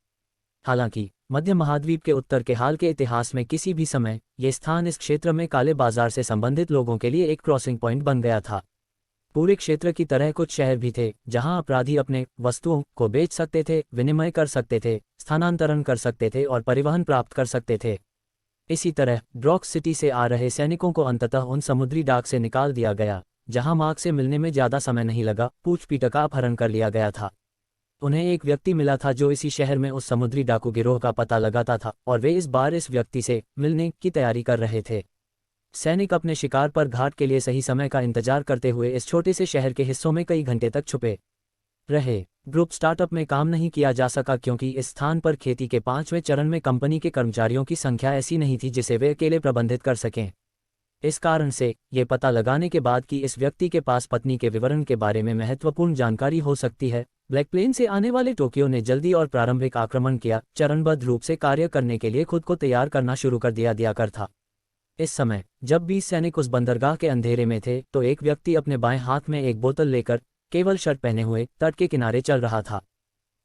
हालांकि मध्य महाद्वीप के उत्तर के हाल के इतिहास में किसी भी समय ये स्थान इस क्षेत्र में काले बाजार से संबंधित लोगों के लिए एक क्रॉसिंग पॉइंट बन गया था। पूरे क्षेत्र की तरह कुछ शहर भी थे जहां अपराधी अपने वस्तुओं को बेच सकते थे, विनिमय कर सकते थे, स्थानांतरण कर सकते थे और परिवहन प्राप्त कर सकते थे। इसी तरह ड्रॉक सिटी से आ रहे सैनिकों को अंततः उन समुद्री डाक से निकाल दिया गया, जहां मार्क से मिलने में ज़्यादा समय नहीं लगा। पूछ पीटर का अपहरण कर लिया गया था। उन्हें एक व्यक्ति मिला था जो इसी शहर में उस समुद्री डाकू गिरोह का पता लगाता था, और वे इस बार इस व्यक्ति से मिलने की तैयारी कर रहे थे। सैनिक अपने शिकार पर घाट के लिए सही समय का इंतजार करते हुए इस छोटे से शहर के हिस्सों में कई घंटे तक छुपे रहे। ग्रुप स्टार्टअप में काम नहीं किया जा सका क्योंकि इस स्थान पर खेती के 5वें चरण में कंपनी के कर्मचारियों की संख्या ऐसी नहीं थी जिसे वे अकेले प्रबंधित कर सकें। इस कारण से ये पता लगाने के बाद कि इस व्यक्ति के पास पत्नी के विवरण के बारे में महत्वपूर्ण जानकारी हो सकती है, ब्लैक प्लेन से आने वाले टोक्यो ने जल्दी और प्रारंभिक आक्रमण किया, चरणबद्ध रूप से कार्य करने के लिए खुद को तैयार करना शुरू कर दिया कर था। इस समय जब 20 सैनिक उस बंदरगाह के अंधेरे में थे तो एक व्यक्ति अपने बाएं हाथ में एक बोतल लेकर, केवल शर्ट पहने हुए, तट के किनारे चल रहा था।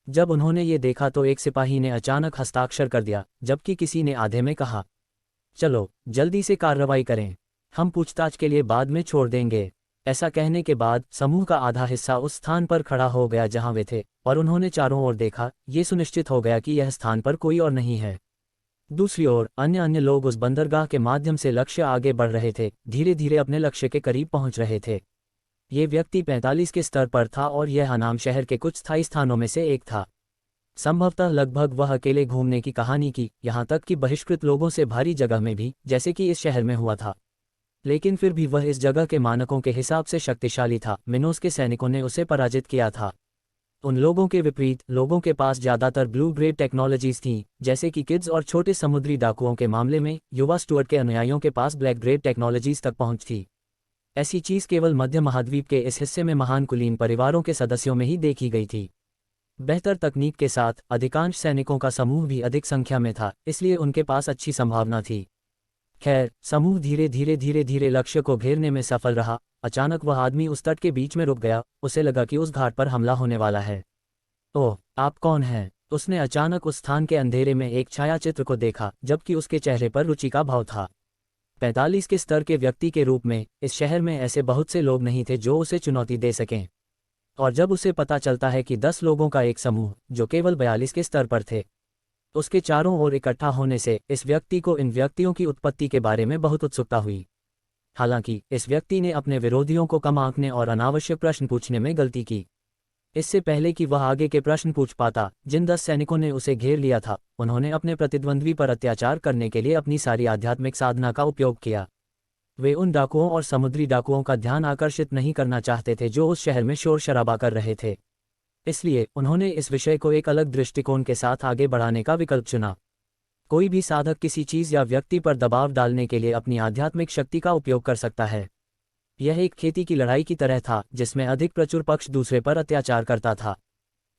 जब उन्होंने ये देखा तो एक सिपाही ने अचानक हस्ताक्षर कर दिया, जबकि किसी ने आधे में कहा, चलो जल्दी से कार्रवाई करें, हम पूछताछ के लिए बाद में छोड़ देंगे। ऐसा कहने के बाद समूह का आधा हिस्सा उस स्थान पर खड़ा हो गया जहां वे थे, और उन्होंने चारों ओर देखा। ये सुनिश्चित हो गया कि यह स्थान पर कोई और नहीं है। दूसरी ओर अन्य लोग उस बंदरगाह के माध्यम से लक्ष्य आगे बढ़ रहे थे, धीरे धीरे अपने लक्ष्य के करीब पहुंच रहे थे। ये व्यक्ति 45 के स्तर पर था और यह हनाम शहर के कुछ स्थायी स्थानों में से एक था। संभवतः लगभग वह अकेले घूमने की कहानी की, यहाँ तक कि बहिष्कृत लोगों से भारी जगह में भी, जैसे कि इस शहर में हुआ था। लेकिन फिर भी वह इस जगह के मानकों के हिसाब से शक्तिशाली था। मिनोस के सैनिकों ने उसे पराजित किया था। उन लोगों के विपरीत लोगों के पास ज़्यादातर ब्लू ग्रेड टेक्नोलॉजीज थीं, जैसे कि किड्स और छोटे समुद्री डाकुओं के मामले में युवा स्टुअर्ट के अनुयायियों के पास ब्लैक ग्रेड टेक्नोलॉजीज तक पहुंच थी। ऐसी चीज़ केवल मध्य महाद्वीप के इस हिस्से में महान कुलीन परिवारों के सदस्यों में ही देखी गई थी। बेहतर तकनीक के साथ अधिकांश सैनिकों का समूह भी अधिक संख्या में था, इसलिए उनके पास अच्छी संभावना थी। खैर, समूह धीरे धीरे लक्ष्य को घेरने में सफल रहा। अचानक वह आदमी उस तट के बीच में रुक गया। उसे लगा कि उस घाट पर हमला होने वाला है। ओह, आप कौन हैं? उसने अचानक उस स्थान के अंधेरे में एक छायाचित्र को देखा, जबकि उसके चेहरे पर रुचि का भाव था। 45 के स्तर के व्यक्ति के रूप में इस शहर में ऐसे बहुत से लोग नहीं थे जो उसे चुनौती दे सकें। और जब उसे पता चलता है कि 10 लोगों का एक समूह, जो केवल 42 के स्तर पर थे, उसके चारों ओर इकट्ठा होने से इस व्यक्ति को इन व्यक्तियों की उत्पत्ति के बारे में बहुत उत्सुकता हुई। हालांकि इस व्यक्ति ने अपने विरोधियों को कम आंकने और अनावश्यक प्रश्न पूछने में गलती की। इससे पहले कि वह आगे के प्रश्न पूछ पाता, जिन 10 सैनिकों ने उसे घेर लिया था, उन्होंने अपने प्रतिद्वंद्वी पर अत्याचार करने के लिए अपनी सारी आध्यात्मिक साधना का उपयोग किया। वे उन डाकुओं और समुद्री डाकुओं का ध्यान आकर्षित नहीं करना चाहते थे जो उस शहर में शोर शराबा कर रहे थे। इसलिए उन्होंने इस विषय को एक अलग दृष्टिकोण के साथ आगे बढ़ाने का विकल्प चुना। कोई भी साधक किसी चीज़ या व्यक्ति पर दबाव डालने के लिए अपनी आध्यात्मिक शक्ति का उपयोग कर सकता है। यह एक खेती की लड़ाई की तरह था, जिसमें अधिक प्रचुर पक्ष दूसरे पर अत्याचार करता था।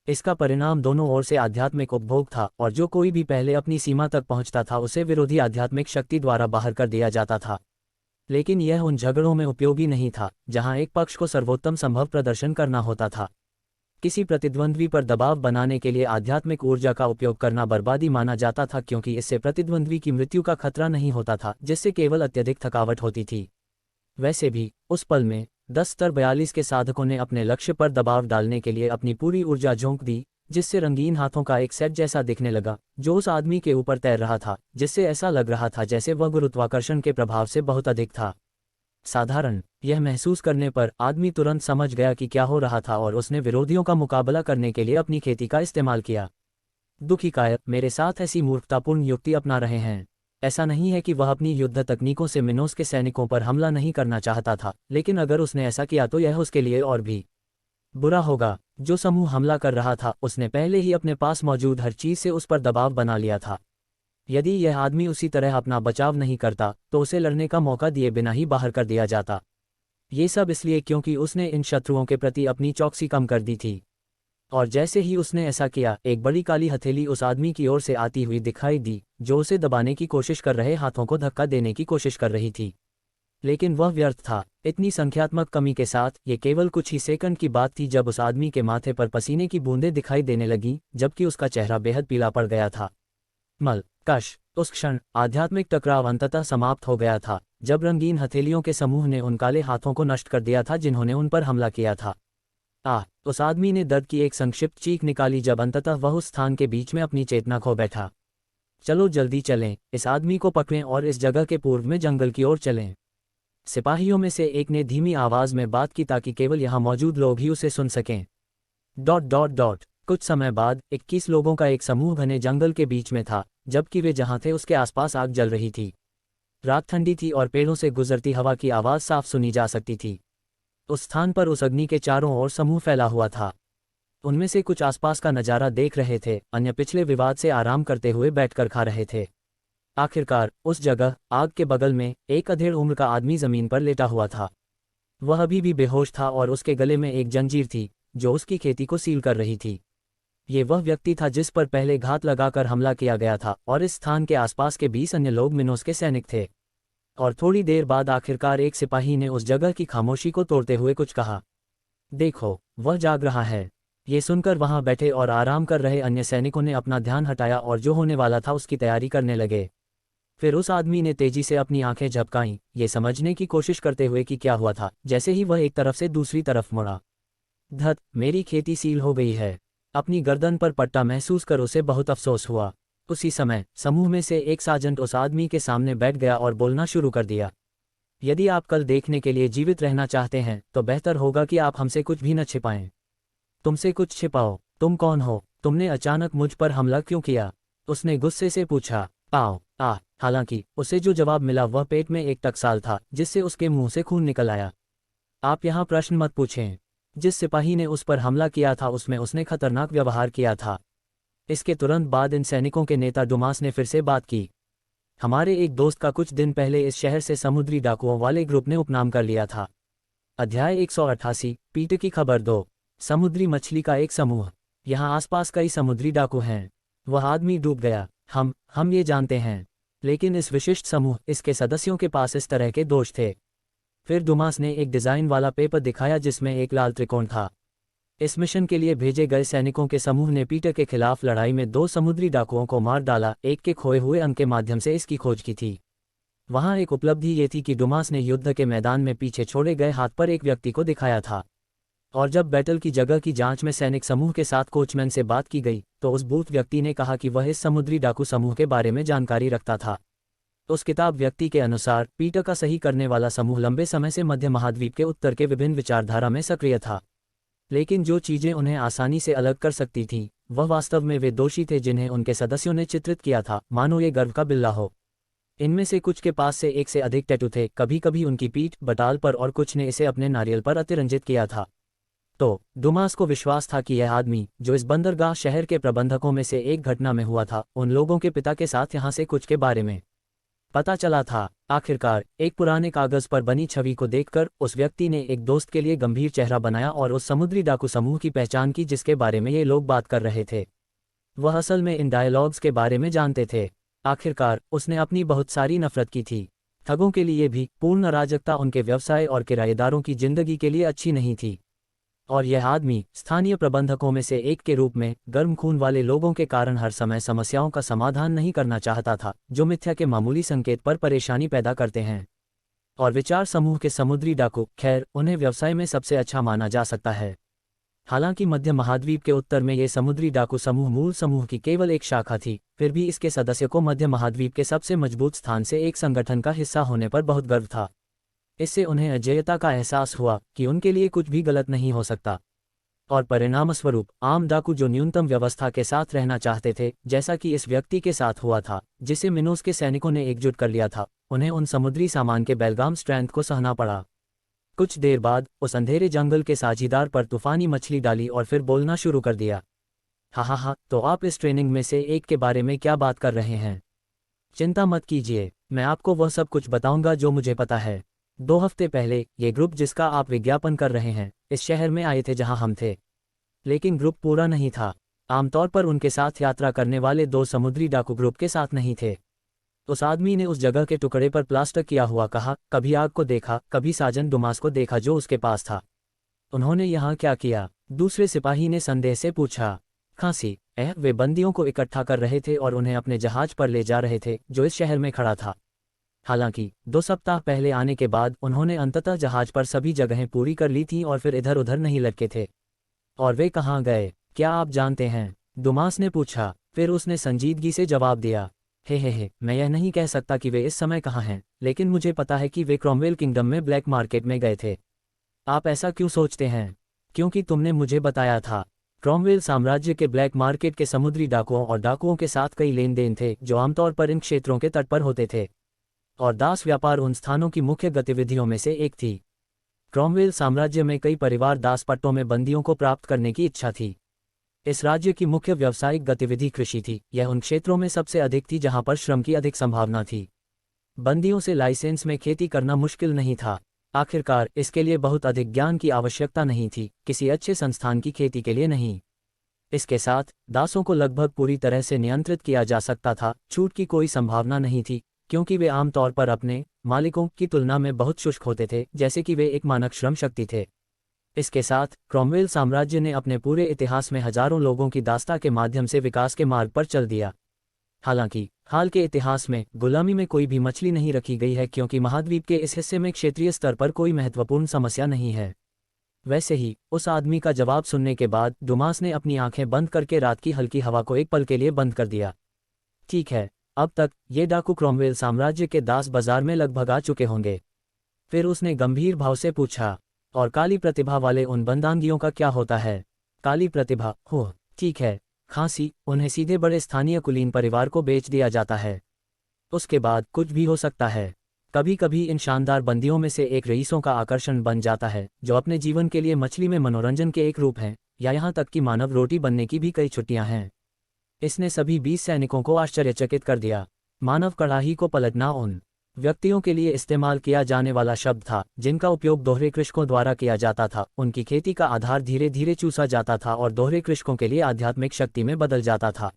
इसका परिणाम दोनों ओर से आध्यात्मिक उपभोग था, और जो कोई भी पहले अपनी सीमा तक पहुंचता था उसे विरोधी आध्यात्मिक शक्ति द्वारा बाहर कर दिया जाता था। लेकिन यह उन झगड़ों में उपयोगी नहीं था जहां एक पक्ष को सर्वोत्तम संभव प्रदर्शन करना होता था। किसी प्रतिद्वंद्वी पर दबाव बनाने के लिए आध्यात्मिक ऊर्जा का उपयोग करना बर्बादी माना जाता था, क्योंकि इससे प्रतिद्वंद्वी की मृत्यु का खतरा नहीं होता था, जिससे केवल अत्यधिक थकावट होती थी। वैसे भी उस पल में 10 स्तर 42 के साधकों ने अपने लक्ष्य पर दबाव डालने के लिए अपनी पूरी ऊर्जा झोंक दी, जिससे रंगीन हाथों का एक सेट जैसा दिखने लगा जो उस आदमी के ऊपर तैर रहा था, जिससे ऐसा लग रहा था जैसे वह गुरुत्वाकर्षण के प्रभाव से बहुत अधिक था। साधारण यह महसूस करने पर आदमी तुरंत समझ गया कि क्या हो रहा था, और उसने विरोधियों का मुकाबला करने के लिए अपनी खेती का इस्तेमाल किया। दुखी कायर मेरे साथ ऐसी मूर्खतापूर्ण युक्ति अपना रहे हैं। ऐसा नहीं है कि वह अपनी युद्ध तकनीकों से मिनोस के सैनिकों पर हमला नहीं करना चाहता था, लेकिन अगर उसने ऐसा किया तो यह उसके लिए और भी बुरा होगा। जो समूह हमला कर रहा था उसने पहले ही अपने पास मौजूद हर चीज़ से उस पर दबाव बना लिया था। यदि यह आदमी उसी तरह अपना बचाव नहीं करता तो उसे लड़ने का मौका दिए बिना ही बाहर कर दिया जाता। ये सब इसलिए क्योंकि उसने इन शत्रुओं के प्रति अपनी चौकसी कम कर दी थी। और जैसे ही उसने ऐसा किया, एक बड़ी काली हथेली उस आदमी की ओर से आती हुई दिखाई दी, जो उसे दबाने की कोशिश कर रहे हाथों को धक्का देने की कोशिश कर रही थी। लेकिन वह व्यर्थ था। इतनी संख्यात्मक कमी के साथ ये केवल कुछ ही सेकंड की बात थी जब उस आदमी के माथे पर पसीने की बूंदें दिखाई देने लगीं, जबकि उसका चेहरा बेहद पीला पड़ गया था। कश उस क्षण आध्यात्मिक टकराव अंततः समाप्त हो गया था, जब रंगीन हथेलियों के समूह ने उन काले हाथों को नष्ट कर दिया था जिन्होंने उन पर हमला किया था। उस आदमी ने दर्द की एक संक्षिप्त चीख निकाली जब अंततः वह उस स्थान के बीच में अपनी चेतना खो बैठा। चलो जल्दी चलें, इस आदमी को पकड़ें और इस जगह के पूर्व में जंगल की ओर चलें। सिपाहियों में से एक ने धीमी आवाज में बात की ताकि केवल यहाँ मौजूद लोग ही उसे सुन सकें। ... कुछ समय बाद 21 लोगों का एक समूह घने जंगल के बीच में था, जबकि वे जहाँ थे उसके आसपास आग जल रही थी। रात ठंडी थी और पेड़ों से गुजरती हवा की आवाज़ साफ सुनी जा सकती थी। उस स्थान पर उस अग्नि के चारों ओर समूह फैला हुआ था। उनमें से कुछ आसपास का नज़ारा देख रहे थे, अन्य पिछले विवाद से आराम करते हुए बैठकर खा रहे थे। आखिरकार उस जगह आग के बगल में एक अधेड़ उम्र का आदमी जमीन पर लेटा हुआ था। वह अभी भी बेहोश था और उसके गले में एक जंजीर थी जो उसकी खेती को सील कर रही थी। ये वह व्यक्ति था जिस पर पहले घात लगाकर हमला किया गया था, और इस स्थान के आसपास के 20 अन्य लोग मिनोस के सैनिक थे। और थोड़ी देर बाद आखिरकार एक सिपाही ने उस जगह की खामोशी को तोड़ते हुए कुछ कहा। देखो, वह जाग रहा है। ये सुनकर वहां बैठे और आराम कर रहे अन्य सैनिकों ने अपना ध्यान हटाया और जो होने वाला था उसकी तैयारी करने लगे। फिर उस आदमी ने तेजी से अपनी आंखें झपकाईं, ये समझने की कोशिश करते हुए कि क्या हुआ था। जैसे ही वह एक तरफ से दूसरी तरफ मुड़ा, धत, मेरी खेती सील हो गई है। अपनी गर्दन पर पट्टा महसूस कर उसे बहुत अफसोस हुआ। उसी समय समूह में से एक सार्जेंट उस आदमी के सामने बैठ गया और बोलना शुरू कर दिया। यदि आप कल देखने के लिए जीवित रहना चाहते हैं तो बेहतर होगा कि आप हमसे कुछ भी न छिपाएं। तुमसे कुछ छिपाओ। तुम कौन हो? तुमने अचानक मुझ पर हमला क्यों किया? उसने गुस्से से पूछा। आओ आ। हालांकि उसे जो जवाब मिला वह पेट में एक टकसाल था जिससे उसके मुंह से खून निकल आया। आप यहाँ प्रश्न मत पूछें। जिस सिपाही ने उस पर हमला किया था उसमें उसने खतरनाक व्यवहार किया था। इसके तुरंत बाद इन सैनिकों के नेता डुमास ने फिर से बात की। हमारे एक दोस्त का कुछ दिन पहले इस शहर से समुद्री डाकुओं वाले ग्रुप ने उपनाम कर लिया था। अध्याय 188, पीठ की खबर 2। समुद्री मछली का एक समूह। यहाँ आसपास कई समुद्री डाकू हैं। वह आदमी डूब गया। हम ये जानते हैं, लेकिन इस विशिष्ट समूह इसके सदस्यों के पास इस तरह के दोष थे। फिर डुमास ने एक डिज़ाइन वाला पेपर दिखाया जिसमें एक लाल त्रिकोण था। इस मिशन के लिए भेजे गए सैनिकों के समूह ने पीटर के खिलाफ लड़ाई में 2 समुद्री डाकुओं को मार डाला। एक के खोए हुए अंक के माध्यम से इसकी खोज की थी। वहां एक उपलब्धि ये थी कि डुमास ने युद्ध के मैदान में पीछे छोड़े गए हाथ पर एक व्यक्ति को दिखाया था। और जब बैटल की जगह की जांच में सैनिक समूह के साथ कोचमैन से बात की गई तो उस बूथ व्यक्ति ने कहा कि वह इस समुद्री डाकू समूह के बारे में जानकारी रखता था। उस किताब व्यक्ति के अनुसार पीटर का सही करने वाला समूह लंबे समय से मध्य महाद्वीप के उत्तर के विभिन्न विचारधारा में सक्रिय था। लेकिन जो चीजें उन्हें आसानी से अलग कर सकती थीं, वह वास्तव में वे दोषी थे जिन्हें उनके सदस्यों ने चित्रित किया था, मानो ये गर्व का बिल्ला हो। इनमें से कुछ के पास से एक से अधिक टैटू थे, कभी कभी उनकी पीठ, बटाल पर, और कुछ ने इसे अपने नारियल पर अतिरंजित किया था। तो डुमास को विश्वास था कि यह आदमी, जो इस बंदरगाह शहर के प्रबंधकों में से एक घटना में हुआ था, उन लोगों के पिता के साथ यहाँ से कुछ के बारे में पता चला था। आखिरकार एक पुराने कागज पर बनी छवि को देखकर उस व्यक्ति ने एक दोस्त के लिए गंभीर चेहरा बनाया और उस समुद्री डाकू समूह की पहचान की जिसके बारे में ये लोग बात कर रहे थे। वह असल में इन डायलॉग्स के बारे में जानते थे। आखिरकार उसने अपनी बहुत सारी नफरत की थी। ठगों के लिए भी। पूर्ण अराजकता उनके व्यवसाय और किराएदारों की जिंदगी के लिए अच्छी नहीं थी। और यह आदमी स्थानीय प्रबंधकों में से एक के रूप में गर्म खून वाले लोगों के कारण हर समय समस्याओं का समाधान नहीं करना चाहता था, जो मिथ्या के मामूली संकेत पर परेशानी पैदा करते हैं। और विचार समूह के समुद्री डाकू, खैर, उन्हें व्यवसाय में सबसे अच्छा माना जा सकता है। हालांकि मध्य महाद्वीप के उत्तर में ये समुद्री डाकू समूह मूल समूह की केवल एक शाखा थी, फिर भी इसके सदस्य को मध्य महाद्वीप के सबसे मजबूत स्थान से एक संगठन का हिस्सा होने पर बहुत गर्व था। इससे उन्हें अजेयता का एहसास हुआ कि उनके लिए कुछ भी गलत नहीं हो सकता। और परिणामस्वरूप आम डाकू जो न्यूनतम व्यवस्था के साथ रहना चाहते थे, जैसा कि इस व्यक्ति के साथ हुआ था जिसे मिनोस के सैनिकों ने एकजुट कर लिया था, उन्हें उन समुद्री सामान के बेलगाम स्ट्रेंथ को सहना पड़ा। कुछ देर बाद उस अंधेरे जंगल के साझीदार पर तूफानी मछली डाली और फिर बोलना शुरू कर दिया। हा, तो आप इस ट्रेनिंग में से एक के बारे में क्या बात कर रहे हैं? चिंता मत कीजिए, मैं आपको वह सब कुछ बताऊंगा जो मुझे पता है। 2 हफ्ते पहले ये ग्रुप जिसका आप विज्ञापन कर रहे हैं इस शहर में आए थे जहां हम थे। लेकिन ग्रुप पूरा नहीं था। आमतौर पर उनके साथ यात्रा करने वाले 2 समुद्री डाकू ग्रुप के साथ नहीं थे। उस आदमी ने उस जगह के टुकड़े पर प्लास्टर किया हुआ कहा, कभी आग को देखा, कभी साजन डुमास को देखा जो उसके पास था। उन्होंने यहाँ क्या किया? दूसरे सिपाही ने संदेह से पूछा। खांसी। वे बंदियों को इकट्ठा कर रहे थे और उन्हें अपने जहाज पर ले जा रहे थे जो इस शहर में खड़ा था। हालांकि 2 सप्ताह पहले आने के बाद उन्होंने अंततः जहाज पर सभी जगहें पूरी कर ली थीं और फिर इधर उधर नहीं लटके थे। और वे कहाँ गए, क्या आप जानते हैं? डुमास ने पूछा। फिर उसने संजीदगी से जवाब दिया, हे, मैं यह नहीं कह सकता कि वे इस समय कहाँ हैं, लेकिन मुझे पता है कि वे क्रॉमवेल किंगडम में ब्लैक मार्केट में गए थे। आप ऐसा क्यों सोचते हैं? क्योंकि तुमने मुझे बताया था। क्रॉमवेल साम्राज्य के ब्लैक मार्केट के समुद्री डाकुओं और डाकुओं के साथ कई लेन देन थे जो आमतौर पर इन क्षेत्रों के तट पर होते थे, और दास व्यापार उन स्थानों की मुख्य गतिविधियों में से एक थी। क्रॉमवेल साम्राज्य में कई परिवार दास पट्टों में बंदियों को प्राप्त करने की इच्छा थी। इस राज्य की मुख्य व्यावसायिक गतिविधि कृषि थी। यह उन क्षेत्रों में सबसे अधिक थी जहां पर श्रम की अधिक संभावना थी। बंदियों से लाइसेंस में खेती करना मुश्किल नहीं था। आखिरकार इसके लिए बहुत अधिक ज्ञान की आवश्यकता नहीं थी, किसी अच्छे संस्थान की खेती के लिए नहीं। इसके साथ दासों को लगभग पूरी तरह से नियंत्रित किया जा सकता था। छूट की कोई संभावना नहीं थी, क्योंकि वे आमतौर पर अपने मालिकों की तुलना में बहुत शुष्क होते थे, जैसे कि वे एक मानक श्रम शक्ति थे। इसके साथ क्रॉमवेल साम्राज्य ने अपने पूरे इतिहास में हजारों लोगों की दासता के माध्यम से विकास के मार्ग पर चल दिया। हालांकि हाल के इतिहास में गुलामी में कोई भी मछली नहीं रखी गई है, क्योंकि महाद्वीप के इस हिस्से में क्षेत्रीय स्तर पर कोई महत्वपूर्ण समस्या नहीं है। वैसे ही उस आदमी का जवाब सुनने के बाद डुमास ने अपनी आंखें बंद करके रात की हल्की हवा को एक पल के लिए बंद कर दिया। ठीक है, अब तक ये डाकू क्रॉमवेल साम्राज्य के दास बाजार में लगभग आ चुके होंगे। फिर उसने गंभीर भाव से पूछा, और काली प्रतिभा वाले उन बंदांगियों का क्या होता है? काली प्रतिभा, हो ठीक है, खांसी, उन्हें सीधे बड़े स्थानीय कुलीन परिवार को बेच दिया जाता है। उसके बाद कुछ भी हो सकता है। कभी कभी इन शानदार बंदियों में से एक रईसों का आकर्षण बन जाता है, जो अपने जीवन के लिए मछली में मनोरंजन के एक रूप हैं, या यहाँ तक कि मानव रोटी बनने की भी कई छुट्टियां हैं। इसने सभी 20 सैनिकों को आश्चर्यचकित कर दिया। मानव कड़ाही को पलटना उन व्यक्तियों के लिए इस्तेमाल किया जाने वाला शब्द था जिनका उपयोग दोहरे कृषकों द्वारा किया जाता था। उनकी खेती का आधार धीरे धीरे चूसा जाता था और दोहरे कृषकों के लिए आध्यात्मिक शक्ति में बदल जाता था।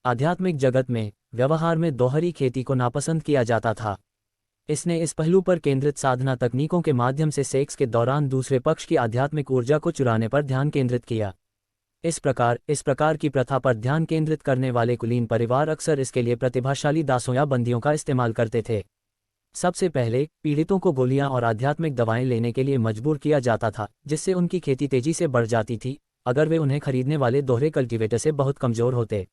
आध्यात्मिक जगत में व्यवहार में दोहरी खेती को नापसंद किया जाता था। इसने इस पहलू पर केंद्रित साधना तकनीकों के माध्यम से सेक्स के दौरान दूसरे पक्ष की आध्यात्मिक ऊर्जा को चुराने पर ध्यान केंद्रित किया। इस प्रकार की प्रथा पर ध्यान केंद्रित करने वाले कुलीन परिवार अक्सर इसके लिए प्रतिभाशाली दासों या बंदियों का इस्तेमाल करते थे। सबसे पहले पीड़ितों को गोलियां और आध्यात्मिक दवाएं लेने के लिए मजबूर किया जाता था, जिससे उनकी खेती तेजी से बढ़ जाती थी, अगर वे उन्हें खरीदने वाले दोहरे कल्टीवेटर से बहुत कमजोर होते।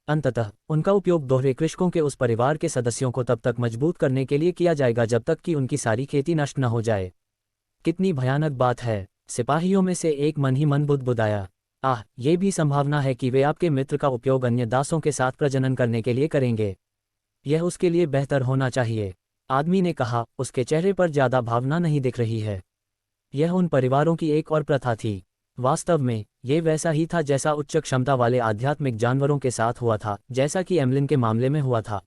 अंततः उनका उपयोग दोहरे कृषकों के उस परिवार के सदस्यों को तब तक मजबूत करने के लिए किया जाएगा जब तक कि उनकी सारी खेती नष्ट न हो जाए। कितनी भयानक बात है! सिपाहियों में से एक मन ही मन बुदबुदाया। ये भी संभावना है कि वे आपके मित्र का उपयोग अन्य दासों के साथ प्रजनन करने के लिए करेंगे। यह उसके लिए बेहतर होना चाहिए, आदमी ने कहा। उसके चेहरे पर ज्यादा भावना नहीं दिख रही है। यह उन परिवारों की एक और प्रथा थी। वास्तव में ये वैसा ही था जैसा उच्च क्षमता वाले आध्यात्मिक जानवरों के साथ हुआ था, जैसा कि एमलिन के मामले में हुआ था।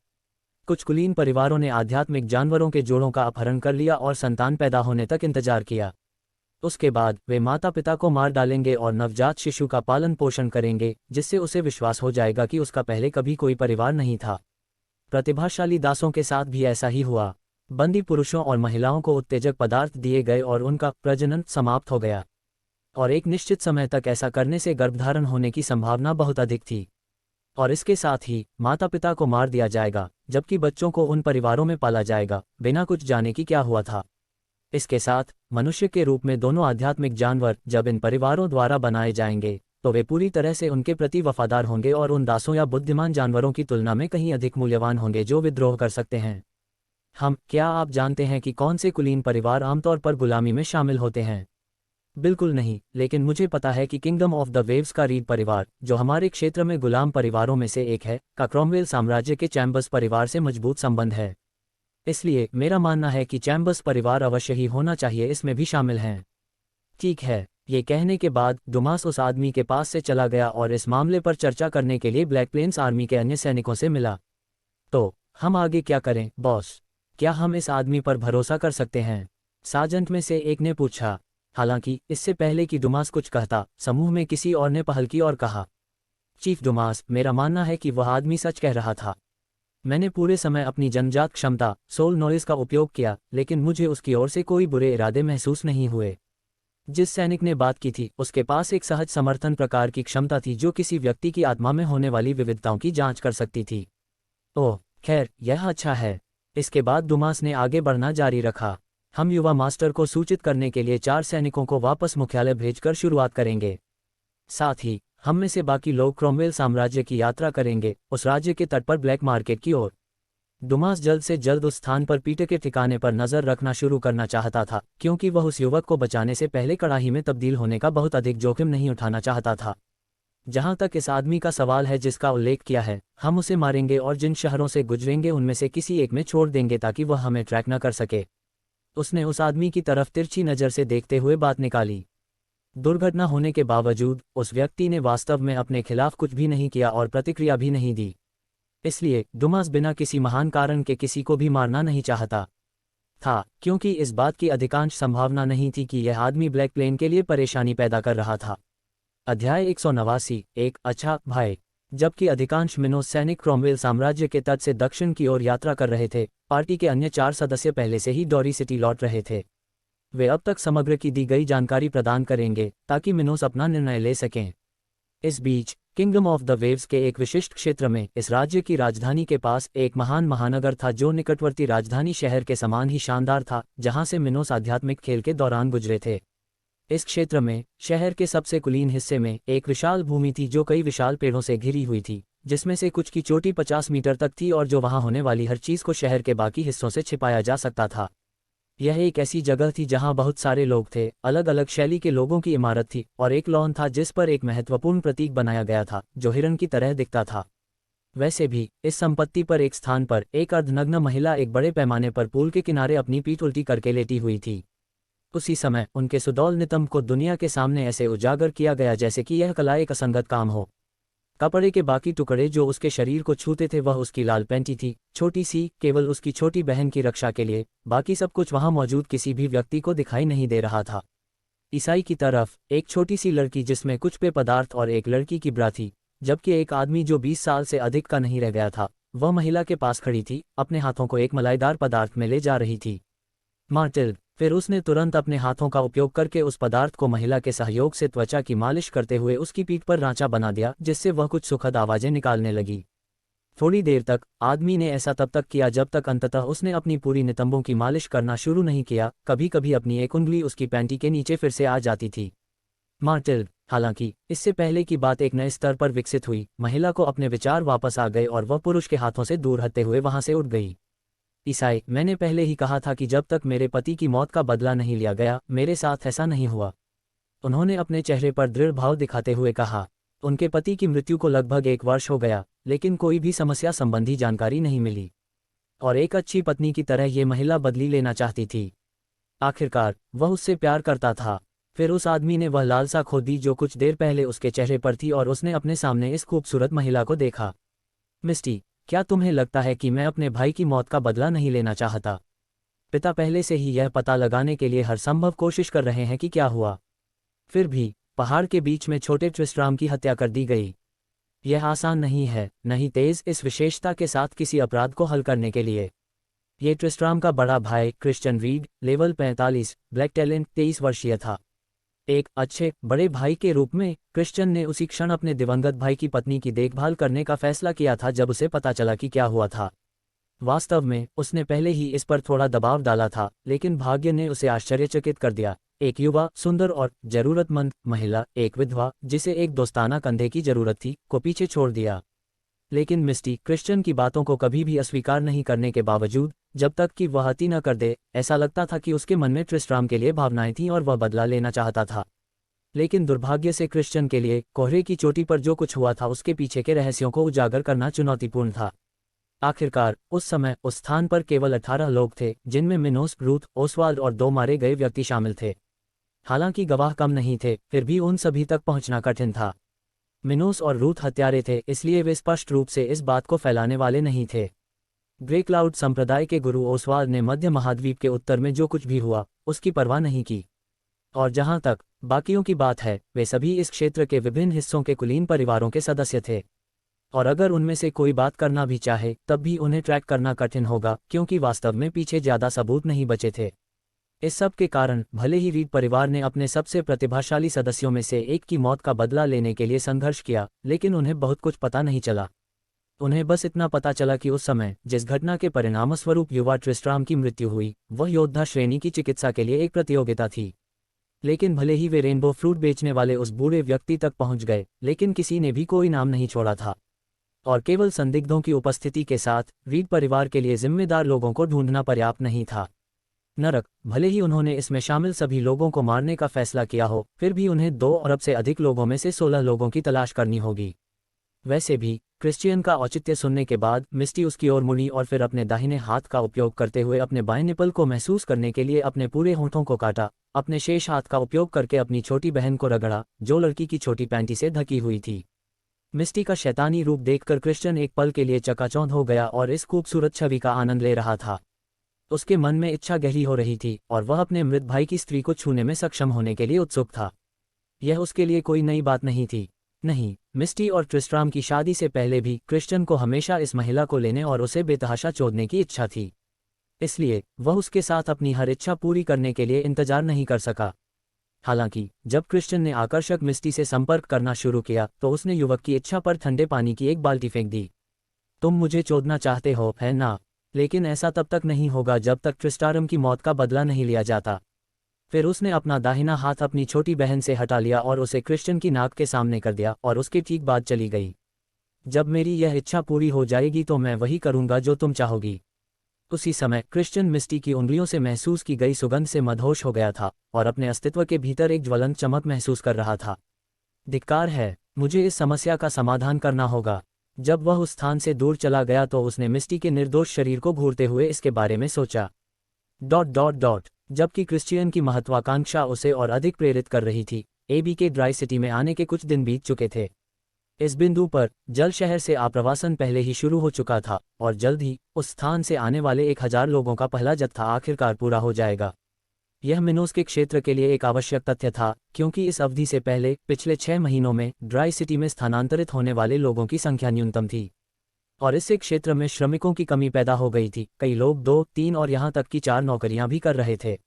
कुछ कुलीन परिवारों ने आध्यात्मिक जानवरों के जोड़ों का अपहरण कर लिया और संतान पैदा होने तक इंतजार किया। उसके बाद वे माता पिता को मार डालेंगे और नवजात शिशु का पालन पोषण करेंगे, जिससे उसे विश्वास हो जाएगा कि उसका पहले कभी कोई परिवार नहीं था। प्रतिभाशाली दासों के साथ भी ऐसा ही हुआ। बंदी पुरुषों और महिलाओं को उत्तेजक पदार्थ दिए गए और उनका प्रजनन समाप्त हो गया, और एक निश्चित समय तक ऐसा करने से गर्भधारण होने की संभावना बहुत अधिक थी। और इसके साथ ही माता पिता को मार दिया जाएगा, जबकि बच्चों को उन परिवारों में पाला जाएगा, बिना कुछ जाने कि क्या हुआ था। इसके साथ मनुष्य के रूप में दोनों आध्यात्मिक जानवर जब इन परिवारों द्वारा बनाए जाएंगे, तो वे पूरी तरह से उनके प्रति वफादार होंगे और उन दासों या बुद्धिमान जानवरों की तुलना में कहीं अधिक मूल्यवान होंगे जो विद्रोह कर सकते हैं। क्या आप जानते हैं कि कौन से कुलीन परिवार आमतौर पर गुलामी में शामिल होते हैं? बिल्कुल नहीं, लेकिन मुझे पता है कि किंगडम ऑफ द वेव्स का रीड परिवार, जो हमारे क्षेत्र में गुलाम परिवारों में से एक है, का क्रॉमवेल साम्राज्य के चैम्बर्स परिवार से मजबूत संबंध है। इसलिए मेरा मानना है कि चैम्बर्स परिवार अवश्य ही होना चाहिए इसमें भी शामिल हैं। ठीक है, ये कहने के बाद डुमास उस आदमी के पास से चला गया और इस मामले पर चर्चा करने के लिए ब्लैक प्लेन्स आर्मी के अन्य सैनिकों से मिला। तो हम आगे क्या करें, बॉस? क्या हम इस आदमी पर भरोसा कर सकते हैं? सार्जेंट में से एक ने पूछा। हालांकि इससे पहले कि डुमास कुछ कहता, समूह में किसी और ने पहल की और कहा, चीफ डुमास, मेरा मानना है कि वह आदमी सच कह रहा था। मैंने पूरे समय अपनी जन्मजात क्षमता सोल नॉइज का उपयोग किया, लेकिन मुझे उसकी ओर से कोई बुरे इरादे महसूस नहीं हुए। जिस सैनिक ने बात की थी उसके पास एक सहज समर्थन प्रकार की क्षमता थी जो किसी व्यक्ति की आत्मा में होने वाली विविधताओं की जांच कर सकती थी। ओह खैर, यह अच्छा है। इसके बाद डुमास ने आगे बढ़ना जारी रखा। हम युवा मास्टर को सूचित करने के लिए 4 सैनिकों को वापस मुख्यालय भेजकर शुरुआत करेंगे। साथ ही हम में से बाकी लोग क्रॉमवेल साम्राज्य की यात्रा करेंगे, उस राज्य के तट पर ब्लैक मार्केट की ओर। डुमास जल्द से जल्द उस स्थान पर पीटर के ठिकाने पर नजर रखना शुरू करना चाहता था, क्योंकि वह उस युवक को बचाने से पहले कड़ाही में तब्दील होने का बहुत अधिक जोखिम नहीं उठाना चाहता था। जहां तक इस आदमी का सवाल है जिसका उल्लेख किया है, हम उसे मारेंगे और जिन शहरों से गुजरेंगे उनमें से किसी एक में छोड़ देंगे ताकि वह हमें ट्रैक न कर सके। उसने उस आदमी की तरफ तिरछी नज़र से देखते हुए बात निकाली। दुर्घटना होने के बावजूद उस व्यक्ति ने वास्तव में अपने खिलाफ कुछ भी नहीं किया और प्रतिक्रिया भी नहीं दी। इसलिए डुमास बिना किसी महान कारण के किसी को भी मारना नहीं चाहता था, क्योंकि इस बात की अधिकांश संभावना नहीं थी कि यह आदमी ब्लैक प्लेन के लिए परेशानी पैदा कर रहा था। अध्याय 189। एक अच्छा भाई। जबकि अधिकांश मिनोस सैनिक क्रोमवेल साम्राज्य के तट से दक्षिण की ओर यात्रा कर रहे थे, पार्टी के अन्य 4 सदस्य पहले से ही डॉरी सिटी लौट रहे थे। वे अब तक समग्र की दी गई जानकारी प्रदान करेंगे ताकि मिनोस अपना निर्णय ले सकें। इस बीच किंगडम ऑफ द वेव्स के एक विशिष्ट क्षेत्र में इस राज्य की राजधानी के पास एक महान महानगर था जो निकटवर्ती राजधानी शहर के समान ही शानदार था, जहां से मिनोस आध्यात्मिक खेल के दौरान गुजरे थे। इस क्षेत्र में शहर के सबसे कुलीन हिस्से में एक विशाल भूमि थी जो कई विशाल पेड़ों से घिरी हुई थी, जिसमें से कुछ की चोटी 50 मीटर तक थी और जो वहां होने वाली हर चीज को शहर के बाकी हिस्सों से छिपाया जा सकता था। यह एक ऐसी जगह थी जहां बहुत सारे लोग थे, अलग अलग शैली के लोगों की इमारत थी और एक लॉन था जिस पर एक महत्वपूर्ण प्रतीक बनाया गया था जो हिरन की तरह दिखता था। वैसे भी इस संपत्ति पर एक स्थान पर एक अर्धनग्न महिला एक बड़े पैमाने पर पूल के किनारे अपनी पीठ उल्टी करके लेटी हुई थी। उसी समय उनके सुडौल नितंब को दुनिया के सामने ऐसे उजागर किया गया जैसे कि यह कला एक असंगत काम हो। कपड़े के बाकी टुकड़े जो उसके शरीर को छूते थे वह उसकी लाल पैंटी थी, छोटी सी, केवल उसकी छोटी बहन की रक्षा के लिए। बाकी सब कुछ वहां मौजूद किसी भी व्यक्ति को दिखाई नहीं दे रहा था। ईसाई की तरफ एक छोटी सी लड़की जिसमें कुछ पेय पदार्थ और एक लड़की की ब्रा थी, जबकि एक आदमी जो 20 साल से अधिक का नहीं रह गया था वह महिला के पास खड़ी थी, अपने हाथों को एक मलाईदार पदार्थ में ले जा रही थी। मार्टिल्ड। फिर उसने तुरंत अपने हाथों का उपयोग करके उस पदार्थ को महिला के सहयोग से त्वचा की मालिश करते हुए उसकी पीठ पर रांचा बना दिया, जिससे वह कुछ सुखद आवाजें निकालने लगी। थोड़ी देर तक आदमी ने ऐसा तब तक किया जब तक अंततः उसने अपनी पूरी नितंबों की मालिश करना शुरू नहीं किया। कभी कभी अपनी एक उंगली उसकी पैंटी के नीचे फिर से आ जाती थी। मार्टिल्ड। हालांकि इससे पहले की बात एक नए स्तर पर विकसित हुई, महिला को अपने विचार वापस आ गए और वह पुरुष के हाथों से दूर हटते हुए वहां से उठ गई। ईसाई, मैंने पहले ही कहा था कि जब तक मेरे पति की मौत का बदला नहीं लिया गया मेरे साथ ऐसा नहीं हुआ। उन्होंने अपने चेहरे पर दृढ़ भाव दिखाते हुए कहा। उनके पति की मृत्यु को लगभग 1 वर्ष हो गया, लेकिन कोई भी समस्या संबंधी जानकारी नहीं मिली और एक अच्छी पत्नी की तरह ये महिला बदली लेना चाहती थी। आखिरकार वह उससे प्यार करता था। फिर उस आदमी ने वह लालसा खो दी जो कुछ देर पहले उसके चेहरे पर थी और उसने अपने सामने इस खूबसूरत महिला को देखा। मिस्टी, क्या तुम्हें लगता है कि मैं अपने भाई की मौत का बदला नहीं लेना चाहता? पिता पहले से ही यह पता लगाने के लिए हर संभव कोशिश कर रहे हैं कि क्या हुआ। फिर भी पहाड़ के बीच में छोटे ट्रिस्ट्राम की हत्या कर दी गई। यह आसान नहीं है, नहीं तेज इस विशेषता के साथ किसी अपराध को हल करने के लिए। ये ट्रिस्ट्राम का बड़ा भाई Christian read, level 45, black talent, 23 वर्षीय था। एक अच्छे बड़े भाई के रूप में क्रिश्चियन ने उसी क्षण अपने दिवंगत भाई की पत्नी की देखभाल करने का फैसला किया था जब उसे पता चला कि क्या हुआ था। वास्तव में उसने पहले ही इस पर थोड़ा दबाव डाला था, लेकिन भाग्य ने उसे आश्चर्यचकित कर दिया। एक युवा, सुंदर और जरूरतमंद महिला, एक विधवा जिसे एक दोस्ताना कंधे की जरूरत थी, को पीछे छोड़ दिया। लेकिन मिस्टी क्रिश्चियन की बातों को कभी भी अस्वीकार नहीं करने के बावजूद, जब तक कि वह हत्या न कर दे, ऐसा लगता था कि उसके मन में ट्रिस्ट्राम के लिए भावनाएं थीं और वह बदला लेना चाहता था। लेकिन दुर्भाग्य से क्रिश्चियन के लिए कोहरे की चोटी पर जो कुछ हुआ था उसके पीछे के रहस्यों को उजागर करना चुनौतीपूर्ण था। आखिरकार उस समय उस स्थान पर केवल 18 लोग थे, जिनमें मिनोस, रूथ, ओसवाल्ड और 2 मारे गए व्यक्ति शामिल थे। हालांकि गवाह कम नहीं थे, फिर भी उन सभी तक पहुंचना कठिन था। मिनोस और रूथ हत्यारे थे, इसलिए वे स्पष्ट रूप से इस बात को फैलाने वाले नहीं थे। ग्रे क्लाउड संप्रदाय के गुरु ओसवाल्ड ने मध्य महाद्वीप के उत्तर में जो कुछ भी हुआ उसकी परवाह नहीं की। और जहां तक बाकियों की बात है, वे सभी इस क्षेत्र के विभिन्न हिस्सों के कुलीन परिवारों के सदस्य थे। और अगर उनमें से कोई बात करना भी चाहे तब भी उन्हें ट्रैक करना कठिन होगा, क्योंकि वास्तव में पीछे ज्यादा सबूत नहीं बचे थे। इस सब के कारण भले ही रीड परिवार ने अपने सबसे प्रतिभाशाली सदस्यों में से एक की मौत का बदला लेने के लिए संघर्ष किया, लेकिन उन्हें बहुत कुछ पता नहीं चला। उन्हें बस इतना पता चला कि उस समय जिस घटना के परिणामस्वरूप युवा ट्रिस्ट्राम की मृत्यु हुई वह योद्धा श्रेणी की चिकित्सा के लिए एक प्रतियोगिता थी। लेकिन भले ही वे रेनबो फ्रूट बेचने वाले उस बूढ़े व्यक्ति तक पहुंच गए, लेकिन किसी ने भी कोई नाम नहीं छोड़ा था। और केवल संदिग्धों की उपस्थिति के साथ रीड परिवार के लिए जिम्मेदार लोगों को ढूंढना पर्याप्त नहीं था। नरक, भले ही उन्होंने इसमें शामिल सभी लोगों को मारने का फैसला किया हो, फिर भी उन्हें 2 अरब से अधिक लोगों में से 16 लोगों की तलाश करनी होगी। वैसे भी क्रिश्चियन का औचित्य सुनने के बाद मिस्टी उसकी ओर मुड़ी और फिर अपने दाहिने हाथ का उपयोग करते हुए अपने बाएं निपल को महसूस करने के लिए अपने पूरे होंठों को काटा, अपने शेष हाथ का उपयोग करके अपनी छोटी बहन को रगड़ा जो लड़की की छोटी पैंटी से ढकी हुई थी। मिस्टी का शैतानी रूप देखकर क्रिश्चियन एक पल के लिए चकाचौंध हो गया और इस खूबसूरत छवि का आनंद ले रहा था। उसके मन में इच्छा गहरी हो रही थी और वह अपने मृत भाई की स्त्री को छूने में सक्षम होने के लिए उत्सुक था। यह उसके लिए कोई नई बात नहीं थी। नहीं, मिस्टी और ट्रिस्ट्राम की शादी से पहले भी क्रिश्चियन को हमेशा इस महिला को लेने और उसे बेतहाशा चोदने की इच्छा थी। इसलिए वह उसके साथ अपनी हर इच्छा पूरी करने के लिए इंतजार नहीं कर सका। हालांकि जब क्रिश्चियन ने आकर्षक मिस्टी से संपर्क करना शुरू किया तो उसने युवक की इच्छा पर ठंडे पानी की एक बाल्टी फेंक दी। तुम मुझे चोदना चाहते हो, है ना? लेकिन ऐसा तब तक नहीं होगा जब तक ट्रिस्टारम की मौत का बदला नहीं लिया जाता। फिर उसने अपना दाहिना हाथ अपनी छोटी बहन से हटा लिया और उसे क्रिश्चियन की नाक के सामने कर दिया और उसके ठीक बाद चली गई। जब मेरी यह इच्छा पूरी हो जाएगी तो मैं वही करूंगा जो तुम चाहोगी। उसी समय क्रिश्चियन मिस्टी की उंगलियों से महसूस की गई सुगंध से मदहोश हो गया था और अपने अस्तित्व के भीतर एक ज्वलंत चमक महसूस कर रहा था। धिक्कार है, मुझे इस समस्या का समाधान करना होगा। जब वह उस स्थान से दूर चला गया तो उसने मिस्टी के निर्दोष शरीर को घूरते हुए इसके बारे में सोचा। जबकि क्रिश्चियन की महत्वाकांक्षा उसे और अधिक प्रेरित कर रही थी, एबी के ड्राई सिटी में आने के कुछ दिन बीत चुके थे। इस बिंदु पर जल शहर से आप्रवासन पहले ही शुरू हो चुका था और जल्द ही उस स्थान से आने वाले 1000 लोगों का पहला जत्था आखिरकार पूरा हो जाएगा। यह मिनोस के क्षेत्र के लिए एक आवश्यक तथ्य था क्योंकि इस अवधि से पहले पिछले 6 महीनों में ड्राई सिटी में स्थानांतरित होने वाले लोगों की संख्या न्यूनतम थी और इससे क्षेत्र में श्रमिकों की कमी पैदा हो गई थी। कई लोग 2, 3 और यहाँ तक कि 4 नौकरियां भी कर रहे थे।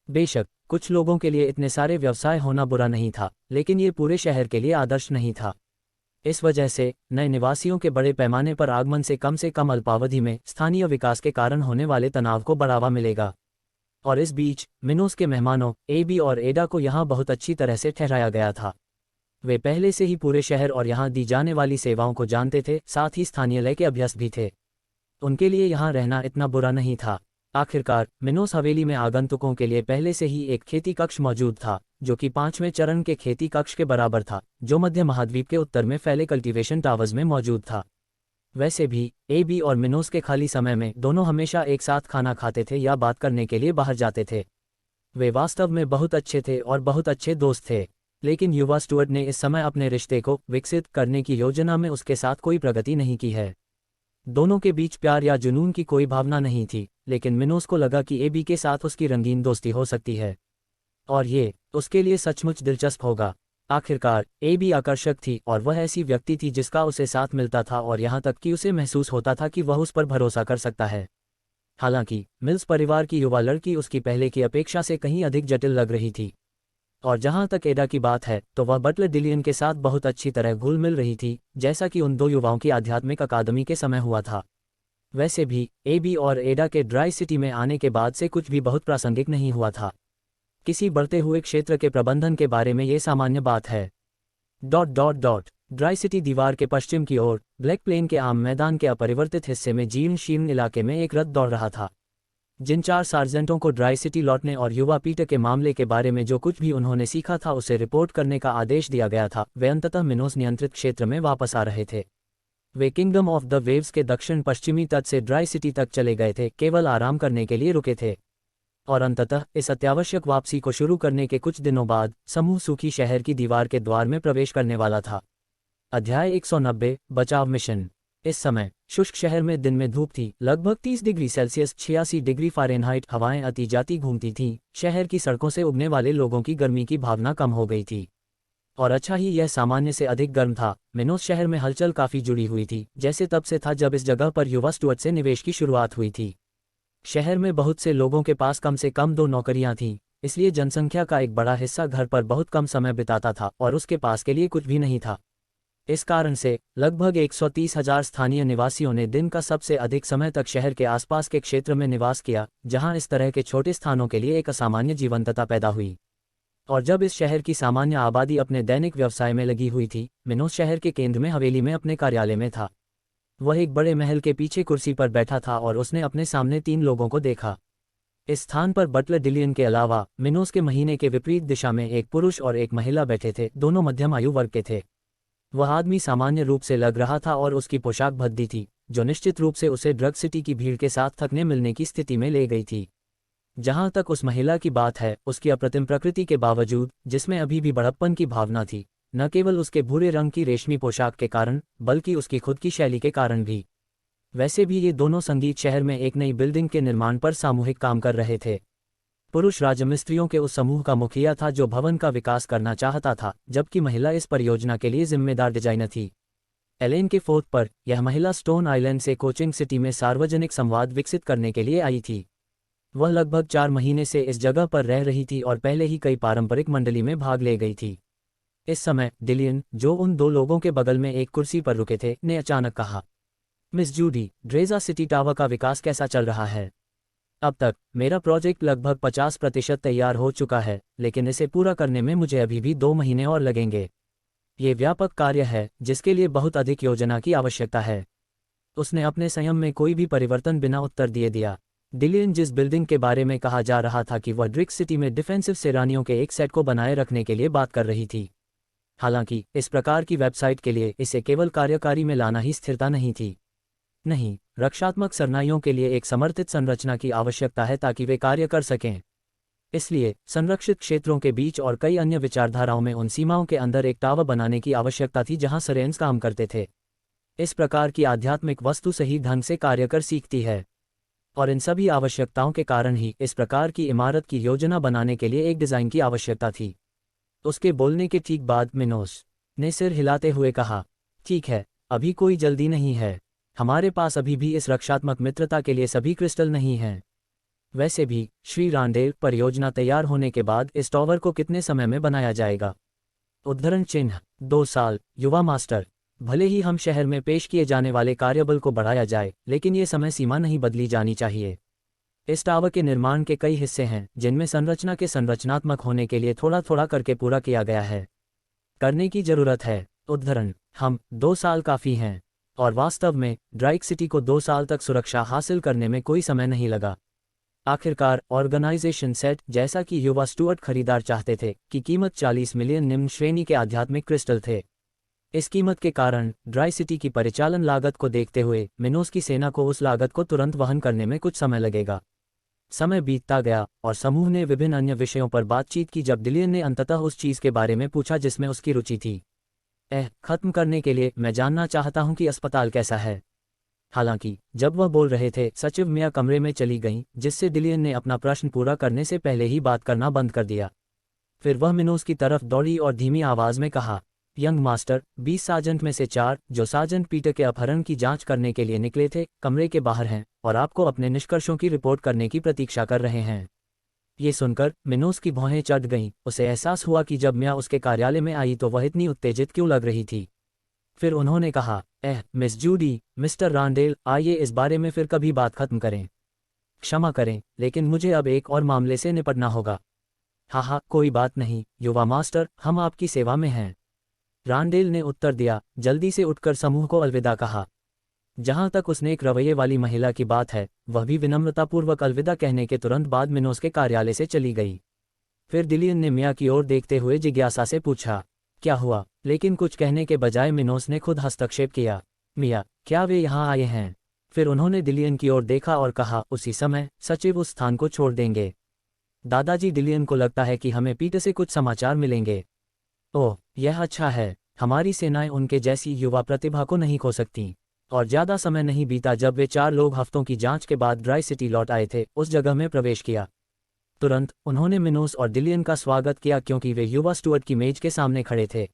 बेशक कुछ लोगों के लिए इतने सारे व्यवसाय होना बुरा नहीं था, लेकिन ये पूरे शहर के लिए आदर्श नहीं था। इस वजह से नए निवासियों के बड़े पैमाने पर आगमन से कम अल्पावधि में स्थानीय विकास के कारण होने वाले तनाव को बढ़ावा मिलेगा। और इस बीच मिनोस के मेहमानों एबी और एडा को यहाँ बहुत अच्छी तरह से ठहराया गया था। वे पहले से ही पूरे शहर और यहाँ दी जाने वाली सेवाओं को जानते थे, साथ ही स्थानीय लय के अभ्यस्त भी थे। उनके लिए यहाँ रहना इतना बुरा नहीं था। आखिरकार मिनोस हवेली में आगंतुकों के लिए पहले से ही एक खेती कक्ष मौजूद था जो कि 5वें चरण के खेती कक्ष के बराबर था, जो मध्य महाद्वीप के उत्तर में फैले कल्टीवेशन टावर्स में मौजूद था। वैसे भी एबी और मिनोस के खाली समय में दोनों हमेशा एक साथ खाना खाते थे या बात करने के लिए बाहर जाते थे। वे वास्तव में बहुत अच्छे थे और बहुत अच्छे दोस्त थे, लेकिन युवा स्टुअर्ट ने इस समय अपने रिश्ते को विकसित करने की योजना में उसके साथ कोई प्रगति नहीं की है। दोनों के बीच प्यार या जुनून की कोई भावना नहीं थी, लेकिन मिनोस को लगा कि एबी के साथ उसकी रंगीन दोस्ती हो सकती है और ये उसके लिए सचमुच दिलचस्प होगा। आखिरकार एबी आकर्षक थी और वह ऐसी व्यक्ति थी जिसका उसे साथ मिलता था और यहाँ तक कि उसे महसूस होता था कि वह उस पर भरोसा कर सकता है। हालांकि मिल्स परिवार की युवा लड़की उसकी पहले की अपेक्षा से कहीं अधिक जटिल लग रही थी और जहां तक एडा की बात है तो वह बटलर डिलियन के साथ बहुत अच्छी तरह घुल मिल रही थी, जैसा कि उन दो युवाओं की आध्यात्मिक अकादमी के समय हुआ था। वैसे भी एबी और एडा के ड्राई सिटी में आने के बाद से कुछ भी बहुत प्रासंगिक नहीं हुआ था। किसी बढ़ते हुए क्षेत्र के प्रबंधन के बारे में ये सामान्य बात है। ड्राई सिटी दीवार के पश्चिम की ओर ब्लैक प्लेन के आम मैदान के अपरिवर्तित हिस्से में जीर्ण शीर्ण इलाके में एक रथ दौड़ रहा था। जिन 4 सार्जेंटों को ड्राई सिटी लौटने और युवा पीटर के मामले के बारे में जो कुछ भी उन्होंने सीखा था उसे रिपोर्ट करने का आदेश दिया गया था, वे अंततः मिनोस नियंत्रित क्षेत्र में वापस आ रहे थे। वे किंगडम ऑफ द वेव्स के दक्षिण पश्चिमी तट से ड्राई सिटी तक चले गए थे, केवल आराम करने के लिए रुके थे और अंततः इस अत्यावश्यक वापसी को शुरू करने के कुछ दिनों बाद समूह सूखी शहर की दीवार के द्वार में प्रवेश करने वाला था। अध्याय 190 बचाव मिशन। इस समय शुष्क शहर में दिन में धूप थी, लगभग 30 डिग्री सेल्सियस 86 डिग्री फ़ारेनहाइट हवाएं अति जाती घूमती थीं। शहर की सड़कों से उगने वाले लोगों की गर्मी की भावना कम हो गई थी और अच्छा ही यह सामान्य से अधिक गर्म था। मिनोस शहर में हलचल काफ़ी जुड़ी हुई थी, जैसे तब से था जब इस जगह पर युवा स्टुअर्ट से निवेश की शुरुआत हुई थी। शहर में बहुत से लोगों के पास कम से कम 2 नौकरियां थीं, इसलिए जनसंख्या का एक बड़ा हिस्सा घर पर बहुत कम समय बिताता था और उसके पास के लिए कुछ भी नहीं था। इस कारण से लगभग 130,000 स्थानीय निवासियों ने दिन का सबसे अधिक समय तक शहर के आसपास के क्षेत्र में निवास किया, जहां इस तरह के छोटे स्थानों के लिए एक असामान्य जीवंतता पैदा हुई। और जब इस शहर की सामान्य आबादी अपने दैनिक व्यवसाय में लगी हुई थी, मिनोस शहर के केंद्र में हवेली में अपने कार्यालय में था। वह एक बड़े महल के पीछे कुर्सी पर बैठा था और उसने अपने सामने 3 लोगों को देखा। इस स्थान पर बटलर डिलियन के अलावा मिनोस के महीने के विपरीत दिशा में एक पुरुष और एक महिला बैठे थे, दोनों मध्यम आयु वर्ग के थे। वह आदमी सामान्य रूप से लग रहा था और उसकी पोशाक भद्दी थी, जो निश्चित रूप से उसे ड्रग सिटी की भीड़ के साथ थकने मिलने की स्थिति में ले गई थी। जहां तक उस महिला की बात है, उसकी अप्रतिम प्रकृति के बावजूद, जिसमें अभी भी बड़प्पन की भावना थी, न केवल उसके भूरे रंग की रेशमी पोशाक के कारण, बल्कि उसकी खुद की शैली के कारण भी। वैसे भी ये दोनों संगीत शहर में एक नई बिल्डिंग के निर्माण पर सामूहिक काम कर रहे थे। पुरुष राजमिस्त्रियों के उस समूह का मुखिया था जो भवन का विकास करना चाहता था, जबकि महिला इस परियोजना के लिए जिम्मेदार डिजाइनर थी। एलेन के फोर्थ पर यह महिला स्टोन आइलैंड से कोचिंग सिटी में सार्वजनिक संवाद विकसित करने के लिए आई थी। वह लगभग 4 महीने से इस जगह पर रह रही थी और पहले ही कई पारंपरिक मंडली में भाग ले गई थी। इस समय डिलियन, जो उन दो लोगों के बगल में एक कुर्सी पर रुके थे, ने अचानक कहा, मिस जूडी, ड्रेजा सिटी टावर का विकास कैसा चल रहा है? अब तक मेरा प्रोजेक्ट लगभग 50% तैयार हो चुका है, लेकिन इसे पूरा करने में मुझे अभी भी 2 महीने और लगेंगे। ये व्यापक कार्य है जिसके लिए बहुत अधिक योजना की आवश्यकता है। उसने अपने संयम में कोई भी परिवर्तन बिना उत्तर दिए दिया। डिलियन, जिस बिल्डिंग के बारे में कहा जा रहा था कि वह ड्रिक सिटी में डिफेंसिव सेनानियों के एक सेट को बनाए रखने के लिए बात कर रही थी। हालांकि इस प्रकार की वेबसाइट के लिए इसे केवल कार्यकारी में लाना ही स्थिरता नहीं थी। नहीं, रक्षात्मक सेनानियों के लिए एक समर्थित संरचना की आवश्यकता है ताकि वे कार्य कर सकें। इसलिए संरक्षित क्षेत्रों के बीच और कई अन्य विचारधाराओं में उन सीमाओं के अंदर एक टावर बनाने की आवश्यकता थी जहां सरेंस काम करते थे। इस प्रकार की आध्यात्मिक वस्तु सही ढंग से कार्य कर सीखती है, और इन सभी आवश्यकताओं के कारण ही इस प्रकार की इमारत की योजना बनाने के लिए एक डिज़ाइन की आवश्यकता थी। उसके बोलने के ठीक बाद मिनोस ने सिर हिलाते हुए कहा, ठीक है, अभी कोई जल्दी नहीं है। हमारे पास अभी भी इस रक्षात्मक मित्रता के लिए सभी क्रिस्टल नहीं हैं। वैसे भी, श्री रांडेल, परियोजना तैयार होने के बाद इस टावर को कितने समय में बनाया जाएगा? उद्धरण चिन्ह 2 साल। युवा मास्टर, भले ही हम शहर में पेश किए जाने वाले कार्यबल को बढ़ाया जाए, लेकिन ये समय सीमा नहीं बदली जानी चाहिए। इस टावर के निर्माण के कई हिस्से हैं जिनमें संरचना के संरचनात्मक होने के लिए थोड़ा थोड़ा करके पूरा किया गया है। करने की जरूरत है। उद्धरण, हम 2 साल काफ़ी हैं। और वास्तव में ड्राइक सिटी को 2 साल तक सुरक्षा हासिल करने में कोई समय नहीं लगा। आखिरकार ऑर्गेनाइजेशन सेट, जैसा कि युवा स्टुअर्ट खरीदार चाहते थे, की कीमत 40 मिलियन निम्न श्रेणी के आध्यात्मिक क्रिस्टल थे। इस कीमत के कारण ड्राई सिटी की परिचालन लागत को देखते हुए मिनोस की सेना को उस लागत को तुरंत वहन करने में कुछ समय लगेगा। समय बीतता गया और समूह ने विभिन्न अन्य विषयों पर बातचीत की जब डिलियन ने अंततः उस चीज़ के बारे में पूछा जिसमें उसकी रुचि थी। खत्म करने के लिए मैं जानना चाहता हूं कि अस्पताल कैसा है। हालांकि जब वह बोल रहे थे, सचिव मिया कमरे में चली गईं, जिससे डिलियन ने अपना प्रश्न पूरा करने से पहले ही बात करना बंद कर दिया। फिर वह मिनोस की तरफ दौड़ी और धीमी आवाज में कहा, यंग मास्टर, 20 सार्जेंट में से 4, जो सार्जेंट पीटर के अपहरण की जांच करने के लिए निकले थे, कमरे के बाहर हैं और आपको अपने निष्कर्षों की रिपोर्ट करने की प्रतीक्षा कर रहे हैं। ये सुनकर मिनोस की भौहें चढ़ गईं। उसे एहसास हुआ कि जब मिया उसके कार्यालय में आई तो वह इतनी उत्तेजित क्यों लग रही थी। फिर उन्होंने कहा, मिस जूडी, मिस्टर रांडेल, आइए इस बारे में फिर कभी बात खत्म करें। क्षमा करें, लेकिन मुझे अब एक और मामले से निपटना होगा। हाँ, कोई बात नहीं युवा मास्टर, हम आपकी सेवा में हैं। रांडेल ने उत्तर दिया, जल्दी से उठकर समूह को अलविदा कहा। जहां तक उसने एक रवैये वाली महिला की बात है, वह भी विनम्रतापूर्वक अलविदा कहने के तुरंत बाद मिनोस के कार्यालय से चली गई। फिर डिलियन ने मिया की ओर देखते हुए जिज्ञासा से पूछा, क्या हुआ? लेकिन कुछ कहने के बजाय मिनोस ने खुद हस्तक्षेप किया, मिया, क्या वे यहाँ आए हैं? फिर उन्होंने डिलियन की ओर देखा और कहा, उसी समय सचिव उस स्थान को छोड़ देंगे। दादाजी, डिलियन को लगता है कि हमें पीटर से कुछ समाचार मिलेंगे। ओह, यह अच्छा है। हमारी सेनाएं उनके जैसी युवा प्रतिभा को नहीं खो सकती। और ज़्यादा समय नहीं बीता जब वे 4 लोग हफ्तों की जांच के बाद ड्राई सिटी लौट आए थे, उस जगह में प्रवेश किया। तुरंत उन्होंने मिनोस और डिलियन का स्वागत किया क्योंकि वे युवा स्टुअर्ट की मेज के सामने खड़े थे।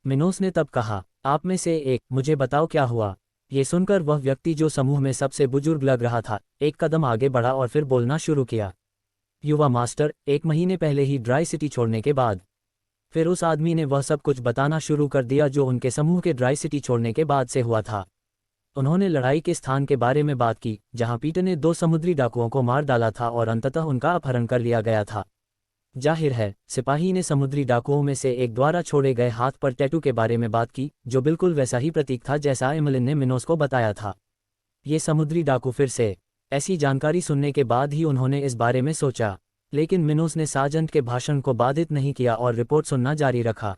मिनोस ने तब कहा, आप में से एक, मुझे बताओ क्या हुआ। ये सुनकर वह व्यक्ति जो समूह में सबसे बुजुर्ग लग रहा था, एक कदम आगे बढ़ा और फिर बोलना शुरू किया। युवा मास्टर, 1 महीने पहले ही ड्राई सिटी छोड़ने के बाद। फिर उस आदमी ने वह सब कुछ बताना शुरू कर दिया जो उनके समूह के ड्राई सिटी छोड़ने के बाद से हुआ था। उन्होंने लड़ाई के स्थान के बारे में बात की जहां पीटर ने 2 समुद्री डाकुओं को मार डाला था और अंततः उनका अपहरण कर लिया गया था। जाहिर है, सिपाही ने समुद्री डाकुओं में से एक द्वारा छोड़े गए हाथ पर टैटू के बारे में बात की, जो बिल्कुल वैसा ही प्रतीक था जैसा एमिलिन ने मिनोस को बताया था। ये समुद्री डाकू फिर से। ऐसी जानकारी सुनने के बाद ही उन्होंने इस बारे में सोचा, लेकिन मिनोस ने सार्जेंट के भाषण को बाधित नहीं किया और रिपोर्ट सुनना जारी रखा।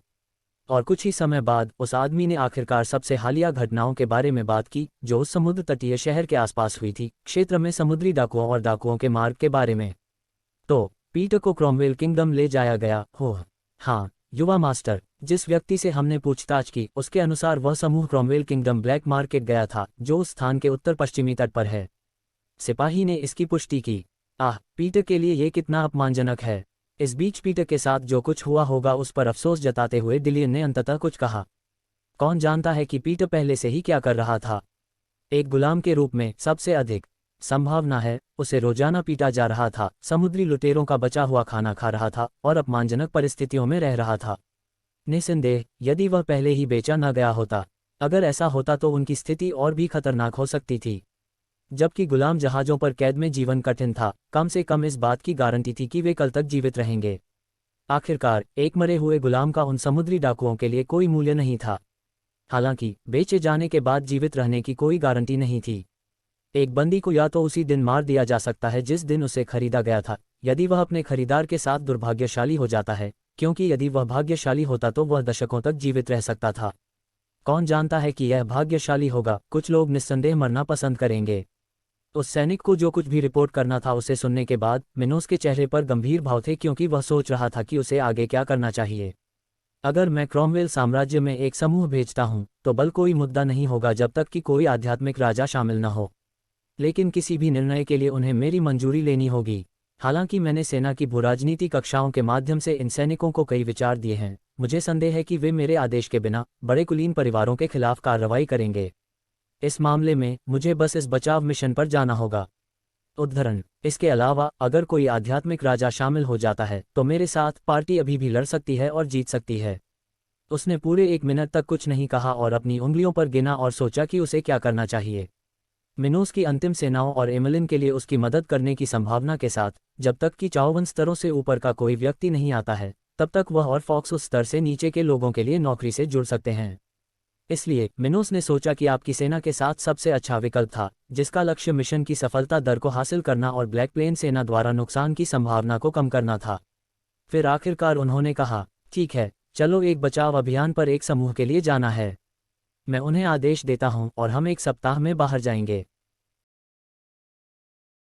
और कुछ ही समय बाद उस आदमी ने आखिरकार सबसे हालिया घटनाओं के बारे में बात की जो उस समुद्र तटीय शहर के आसपास हुई थी, क्षेत्र में समुद्री डाकुओं और डाकुओं के मार्ग के बारे में। तो पीटर को क्रॉमवेल किंगडम ले जाया गया। हो हाँ युवा मास्टर, जिस व्यक्ति से हमने पूछताछ की उसके अनुसार वह समूह क्रॉमवेल किंगडम ब्लैक मार्केट गया था जो उस स्थान के उत्तर पश्चिमी तट पर है। सिपाही ने इसकी पुष्टि की। पीटर के लिए ये कितना अपमानजनक है। इस बीच पीटर के साथ जो कुछ हुआ होगा उस पर अफसोस जताते हुए डिलियन ने अंततः कुछ कहा। कौन जानता है कि पीटर पहले से ही क्या कर रहा था। एक गुलाम के रूप में सबसे अधिक संभावना है उसे रोजाना पीटा जा रहा था, समुद्री लुटेरों का बचा हुआ खाना खा रहा था और अपमानजनक परिस्थितियों में रह रहा था। निस्संदेह यदि वह पहले ही बेचा न गया होता, अगर ऐसा होता तो उनकी स्थिति और भी खतरनाक हो सकती थी। जबकि गुलाम जहाज़ों पर कैद में जीवन कठिन था, कम से कम इस बात की गारंटी थी कि वे कल तक जीवित रहेंगे। आखिरकार एक मरे हुए गुलाम का उन समुद्री डाकुओं के लिए कोई मूल्य नहीं था। हालांकि बेचे जाने के बाद जीवित रहने की कोई गारंटी नहीं थी। एक बंदी को या तो उसी दिन मार दिया जा सकता है जिस दिन उसे खरीदा गया था, यदि वह अपने खरीदार के साथ दुर्भाग्यशाली हो जाता है, क्योंकि यदि वह भाग्यशाली होता तो वह दशकों तक जीवित रह सकता था। कौन जानता है कि यह भाग्यशाली होगा। कुछ लोग निस्संदेह मरना पसंद करेंगे। उस सैनिक को जो कुछ भी रिपोर्ट करना था उसे सुनने के बाद मिनोस के चेहरे पर गंभीर भाव थे, क्योंकि वह सोच रहा था कि उसे आगे क्या करना चाहिए। अगर मैं क्रॉमवेल साम्राज्य में एक समूह भेजता हूं तो बल कोई मुद्दा नहीं होगा जब तक कि कोई आध्यात्मिक राजा शामिल न हो, लेकिन किसी भी निर्णय के लिए उन्हें मेरी मंजूरी लेनी होगी। हालांकि मैंने सेना की भूराजनीति कक्षाओं के माध्यम से इन सैनिकों को कई विचार दिए हैं, मुझे संदेह है कि वे मेरे आदेश के बिना बड़े कुलीन परिवारों के खिलाफ कार्रवाई करेंगे। इस मामले में मुझे बस इस बचाव मिशन पर जाना होगा। उद्धरण। इसके अलावा अगर कोई आध्यात्मिक राजा शामिल हो जाता है तो मेरे साथ पार्टी अभी भी लड़ सकती है और जीत सकती है। उसने पूरे 1 मिनट तक कुछ नहीं कहा और अपनी उंगलियों पर गिना और सोचा कि उसे क्या करना चाहिए। मिनोस की अंतिम सेनाओं और एमलिन के लिए उसकी मदद करने की संभावना के साथ, जब तक कि 54 स्तरों से ऊपर का कोई व्यक्ति नहीं आता है तब तक वह और फॉक्स उस स्तर से नीचे के लोगों के लिए नौकरी से जुड़ सकते हैं। इसलिए मिनोस ने सोचा कि आपकी सेना के साथ सबसे अच्छा विकल्प था, जिसका लक्ष्य मिशन की सफलता दर को हासिल करना और ब्लैक प्लेन सेना द्वारा नुकसान की संभावना को कम करना था। फिर आखिरकार उन्होंने कहा, ठीक है, चलो एक बचाव अभियान पर एक समूह के लिए जाना है। मैं उन्हें आदेश देता हूं और हम 1 सप्ताह में बाहर जाएंगे।